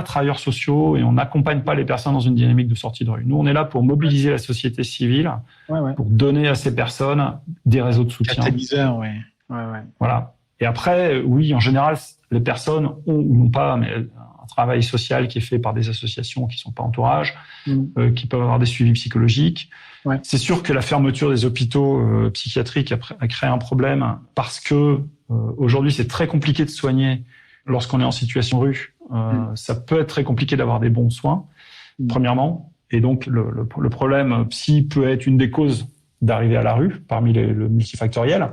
travailleurs sociaux et on n'accompagne pas les personnes dans une dynamique de sortie de rue. Nous, on est là pour mobiliser la société civile, pour donner à ces personnes des réseaux de soutien. Catalyseur, ouais. Voilà. Et après, oui, en général, les personnes ont ou n'ont pas un travail social qui est fait par des associations qui sont pas entourage, qui peuvent avoir des suivis psychologiques. Ouais. C'est sûr que la fermeture des hôpitaux psychiatriques a créé un problème parce que aujourd'hui c'est très compliqué de soigner lorsqu'on est en situation de rue. Ça peut être très compliqué d'avoir des bons soins, premièrement. Et donc le problème psy peut être une des causes d'arriver à la rue parmi le multifactoriel.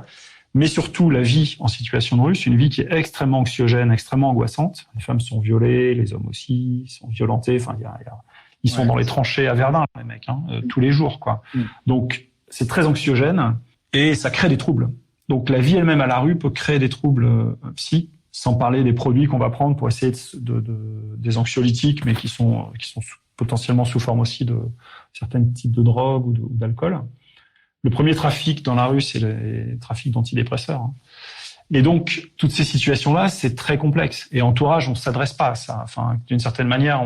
Mais surtout, la vie en situation de rue, c'est une vie qui est extrêmement anxiogène, extrêmement angoissante. Les femmes sont violées, les hommes aussi sont violentés. Enfin, ils sont dans les tranchées à Verdun, les mecs, tous les jours, quoi. Donc, c'est très anxiogène et ça crée des troubles. Donc, la vie elle-même à la rue peut créer des troubles psy, sans parler des produits qu'on va prendre pour essayer des anxiolytiques, mais qui sont potentiellement sous forme aussi de certains types de drogues ou d'alcool. Le premier trafic dans la rue, c'est le trafic d'antidépresseurs. Et donc, toutes ces situations-là, c'est très complexe. Et entourage, on s'adresse pas à ça. Enfin, d'une certaine manière,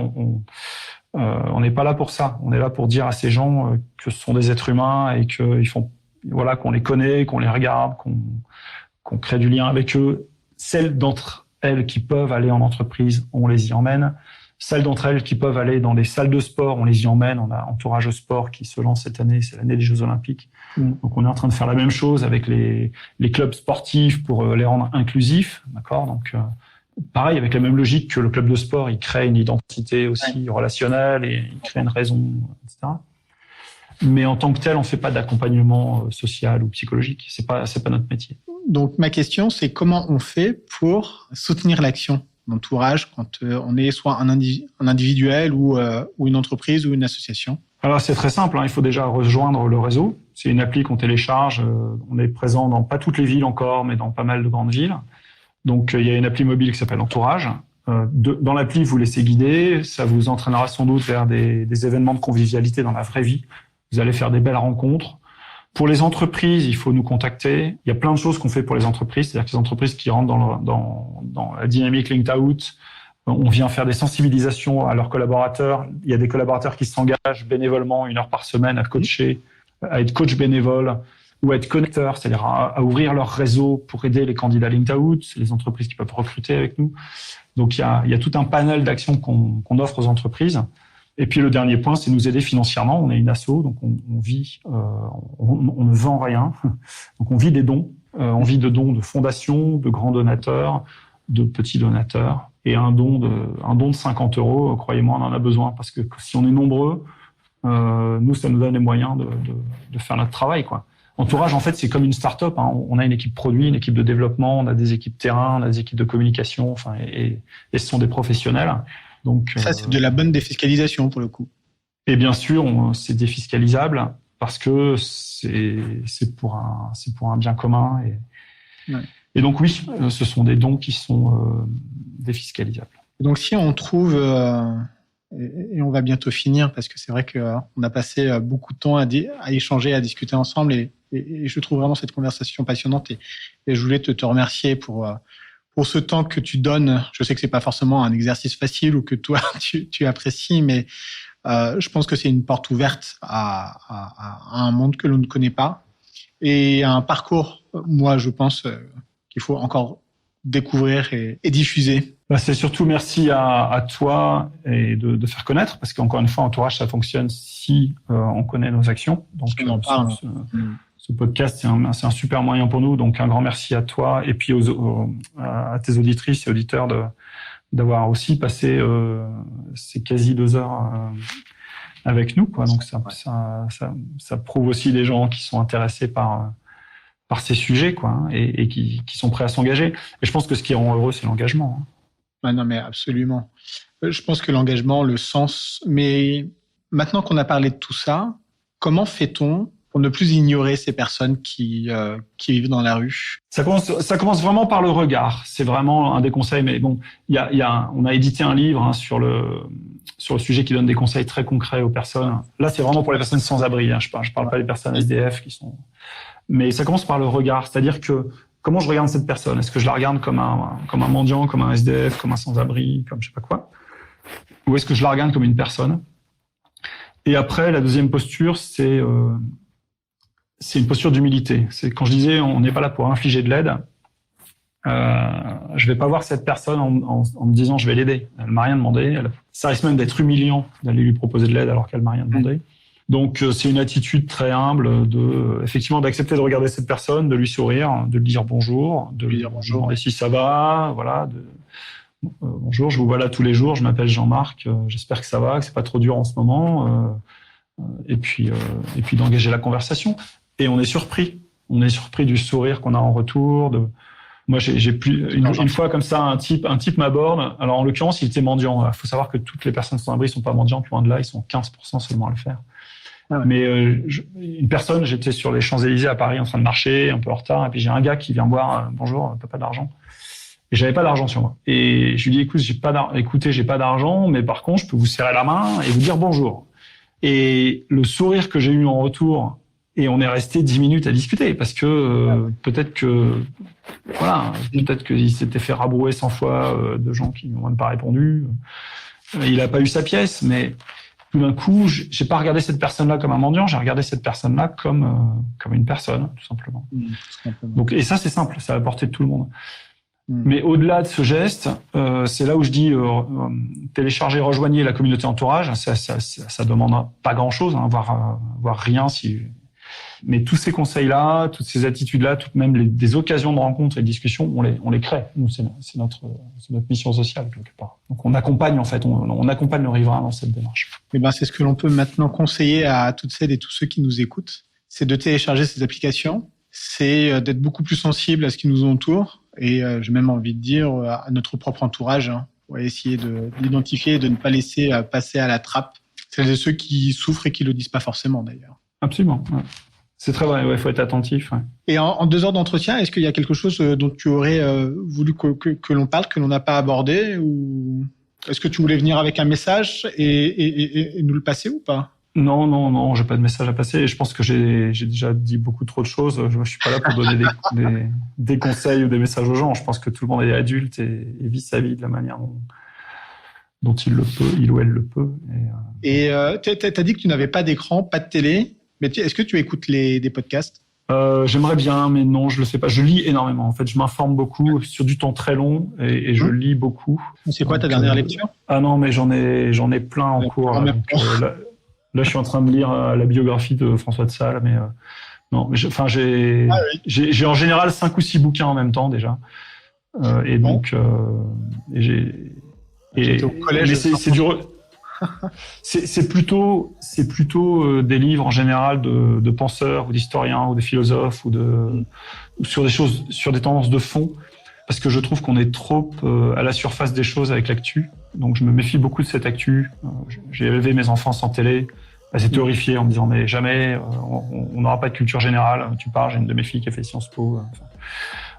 on n'est pas là pour ça. On est là pour dire à ces gens que ce sont des êtres humains et qu'on les connaît, qu'on les regarde, qu'on crée du lien avec eux. Celles d'entre elles qui peuvent aller en entreprise, on les y emmène. Celles d'entre elles qui peuvent aller dans des salles de sport, on les y emmène. On a Entourage Sport qui se lance cette année, c'est l'année des Jeux Olympiques. Donc on est en train de faire la même chose avec les clubs sportifs pour les rendre inclusifs, d'accord. Donc pareil, avec la même logique que le club de sport, il crée une identité aussi relationnelle et il crée une raison, etc. Mais en tant que tel, on fait pas d'accompagnement social ou psychologique. C'est pas notre métier. Donc ma question, c'est comment on fait pour soutenir l'action d'entourage quand on est soit un individuel ou une entreprise ou une association? Alors c'est très simple, il faut déjà rejoindre le réseau. C'est une appli qu'on télécharge. On est présent dans pas toutes les villes encore, mais dans pas mal de grandes villes. Donc il y a une appli mobile qui s'appelle Entourage. Dans l'appli, vous laissez guider. Ça vous entraînera sans doute vers des événements de convivialité dans la vraie vie. Vous allez faire des belles rencontres. Pour les entreprises, il faut nous contacter. Il y a plein de choses qu'on fait pour les entreprises. C'est-à-dire que les entreprises qui rentrent dans la dynamique Linked Out, on vient faire des sensibilisations à leurs collaborateurs. Il y a des collaborateurs qui s'engagent bénévolement 1 heure par semaine à coacher, à être coach bénévole ou à être connecteur, c'est-à-dire à ouvrir leur réseau pour aider les candidats Linked Out, c'est les entreprises qui peuvent recruter avec nous. Donc il y a tout un panel d'actions qu'on offre aux entreprises. Et puis le dernier point, c'est nous aider financièrement. On est une asso, donc on vit, on ne vend rien. Donc on vit des dons. On vit de dons de fondations, de grands donateurs, de petits donateurs. Et un don de 50 €, croyez-moi, on en a besoin parce que si on est nombreux, nous, ça nous donne les moyens de faire notre travail, quoi. Entourage, en fait, c'est comme une start-up. On a une équipe produit, une équipe de développement, on a des équipes terrain, on a des équipes de communication, et ce sont des professionnels. Donc, ça, c'est de la bonne défiscalisation pour le coup. Et bien sûr, c'est défiscalisable parce que c'est pour un bien commun. Et donc oui, ce sont des dons qui sont défiscalisables. Donc si on trouve, et on va bientôt finir parce que c'est vrai qu'on a passé beaucoup de temps à échanger, à discuter ensemble, et je trouve vraiment cette conversation passionnante, et je voulais te remercier pour ce temps que tu donnes. Je sais que c'est pas forcément un exercice facile ou que toi tu apprécies, mais je pense que c'est une porte ouverte à un monde que l'on ne connaît pas et à un parcours, moi je pense, qu'il faut encore découvrir et diffuser. C'est surtout merci à toi et de faire connaître, parce qu'encore une fois, Entourage, ça fonctionne si on connaît nos actions. Donc ce podcast, c'est un super moyen pour nous. Donc un grand merci à toi et puis à tes auditrices et auditeurs d'avoir aussi passé ces quasi 2 heures avec nous, quoi. Donc ça prouve aussi des gens qui sont intéressés par par ces sujets, quoi, hein, et qui sont prêts à s'engager. Et je pense que ce qui rend heureux, c'est l'engagement. Hein. Ah non, mais absolument. Je pense que l'engagement, le sens. Mais maintenant qu'on a parlé de tout ça, comment fait-on pour ne plus ignorer ces personnes qui vivent dans la rue? Ça commence vraiment par le regard. C'est vraiment un des conseils. Mais bon, on a édité un livre, hein, sur le sujet qui donne des conseils très concrets aux personnes. Là, c'est vraiment pour les personnes sans abri. Hein. Je parle pas des personnes SDF qui sont. Mais ça commence par le regard, c'est-à-dire que comment je regarde cette personne? Est-ce que je la regarde comme un mendiant, comme un SDF, comme un sans-abri, comme je sais pas quoi? Ou est-ce que je la regarde comme une personne? Et après, la deuxième posture, c'est une posture d'humilité. C'est quand je disais, on n'est pas là pour infliger de l'aide. Je vais pas voir cette personne en me disant, je vais l'aider. Elle m'a rien demandé. Ça risque même d'être humiliant d'aller lui proposer de l'aide alors qu'elle m'a rien demandé. Donc, c'est une attitude très humble effectivement, d'accepter de regarder cette personne, de lui sourire, de lui dire bonjour, de lui dire bonjour et si ça va, voilà. Bonjour, je vous vois là tous les jours, je m'appelle Jean-Marc, j'espère que ça va, que c'est pas trop dur en ce moment, et puis d'engager la conversation. Et on est surpris du sourire qu'on a en retour. Moi, j'ai plus une fois comme ça, un type m'aborde. Alors en l'occurrence, il était mendiant. Il faut savoir que toutes les personnes sans abri sont pas mendiantes, loin de là, ils sont 15% seulement à le faire. Ah ouais. Mais une personne, j'étais sur les Champs-Élysées à Paris en train de marcher, un peu en retard, et puis j'ai un gars qui vient me voir, bonjour, t'as pas d'argent? Et j'avais pas d'argent sur moi. Et je lui dis, écoutez, j'ai pas d'argent, mais par contre, je peux vous serrer la main et vous dire bonjour. Et le sourire que j'ai eu en retour, et on est resté 10 minutes à discuter, parce que peut-être qu'il s'était fait rabrouer 100 fois de gens qui n'ont même pas répondu. Il a pas eu sa pièce, mais tout d'un coup, j'ai pas regardé cette personne-là comme un mendiant, j'ai regardé cette personne-là comme une personne, tout simplement. Donc, et ça, c'est simple, c'est à la portée de tout le monde. Mais au-delà de ce geste, c'est là où je dis télécharger, rejoignez la communauté entourage. Ça demande pas grand-chose, hein, voire rien. Mais tous ces conseils-là, toutes ces attitudes-là, toutes même des occasions de rencontres et de discussions, on les crée. Nous, c'est notre mission sociale quelque part. Donc on accompagne en fait, on accompagne le riverain dans cette démarche. Et ben c'est ce que l'on peut maintenant conseiller à toutes celles et tous ceux qui nous écoutent, c'est de télécharger ces applications, c'est d'être beaucoup plus sensible à ce qui nous entoure. Et j'ai même envie de dire à notre propre entourage, hein, pour essayer de l'identifier et de ne pas laisser passer à la trappe celles et ceux qui souffrent et qui le disent pas forcément d'ailleurs. Absolument. Ouais. C'est très vrai. Il faut être attentif. Ouais. Et en 2 heures d'entretien, est-ce qu'il y a quelque chose dont tu aurais voulu que l'on parle, que l'on n'a pas abordé, ou est-ce que tu voulais venir avec un message et nous le passer ou pas? Non, j'ai pas de message à passer. Et je pense que j'ai déjà dit beaucoup trop de choses. Je suis pas là pour donner des conseils ou des messages aux gens. Je pense que tout le monde est adulte et vit sa vie de la manière dont il le peut, il ou elle le peut. Et t'as dit que tu n'avais pas d'écran, pas de télé, mais est-ce que tu écoutes des podcasts? J'aimerais bien, mais non, je le fais pas. Je lis énormément. En fait, je m'informe beaucoup sur du temps très long et je lis beaucoup. C'est quoi ta dernière lecture? Ah non, mais j'en ai plein en cours. Là, je suis en train de lire la biographie de François de Sales, mais non, j'ai en général 5 ou 6 bouquins en même temps déjà, et donc j'étais au collège. Mais c'est plutôt des livres en général de penseurs ou d'historiens ou de philosophes ou sur des choses, sur des tendances de fond, parce que je trouve qu'on est trop à la surface des choses avec l'actu. Donc je me méfie beaucoup de cette actu. J'ai élevé mes enfants sans télé. Elles étaient horrifiées en me disant mais jamais on n'aura pas de culture générale. Tu parles, j'ai une de mes filles qui a fait Sciences Po.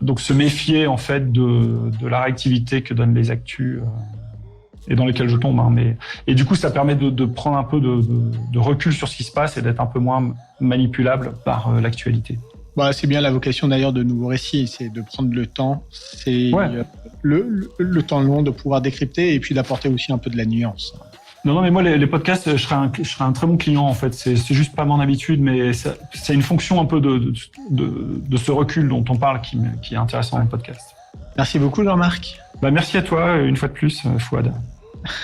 Donc se méfier en fait de la réactivité que donnent les actus et dans lesquelles je tombe. Hein, et du coup ça permet de prendre un peu de recul sur ce qui se passe et d'être un peu moins manipulable par l'actualité. Bah, c'est bien la vocation d'ailleurs de Nouveau Récit, c'est de prendre le temps, c'est le temps long de pouvoir décrypter et puis d'apporter aussi un peu de la nuance. Non, mais moi les podcasts, je serais un très bon client en fait. C'est juste pas mon habitude, mais c'est une fonction un peu de ce recul dont on parle qui est intéressant dans le podcast. Merci beaucoup Jean-Marc. Bah merci à toi une fois de plus, Fouad.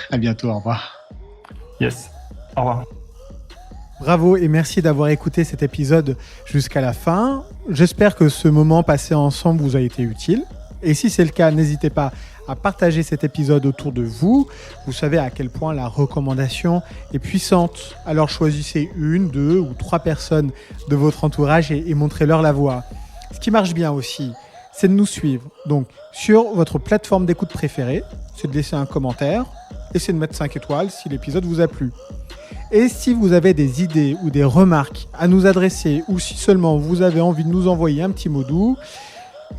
À bientôt, au revoir. Yes, au revoir. Bravo et merci d'avoir écouté cet épisode jusqu'à la fin. J'espère que ce moment passé ensemble vous a été utile. Et si c'est le cas, n'hésitez pas à partager cet épisode autour de vous. Vous savez à quel point la recommandation est puissante. Alors choisissez 1, 2 ou 3 personnes de votre entourage et montrez-leur la voie. Ce qui marche bien aussi, c'est de nous suivre. Donc, sur votre plateforme d'écoute préférée, c'est de laisser un commentaire et c'est de mettre 5 étoiles si l'épisode vous a plu. Et si vous avez des idées ou des remarques à nous adresser ou si seulement vous avez envie de nous envoyer un petit mot doux,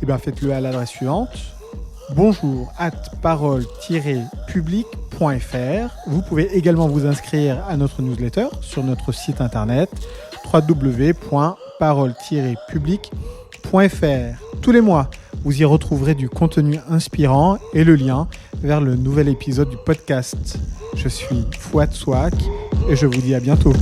eh bien faites-le à l'adresse suivante: bonjour@parole-public.fr. Vous pouvez également vous inscrire à notre newsletter sur notre site internet www.parole-public.fr. Tous les mois, vous y retrouverez du contenu inspirant et le lien vers le nouvel épisode du podcast. Je suis Fouad Souak et je vous dis à bientôt.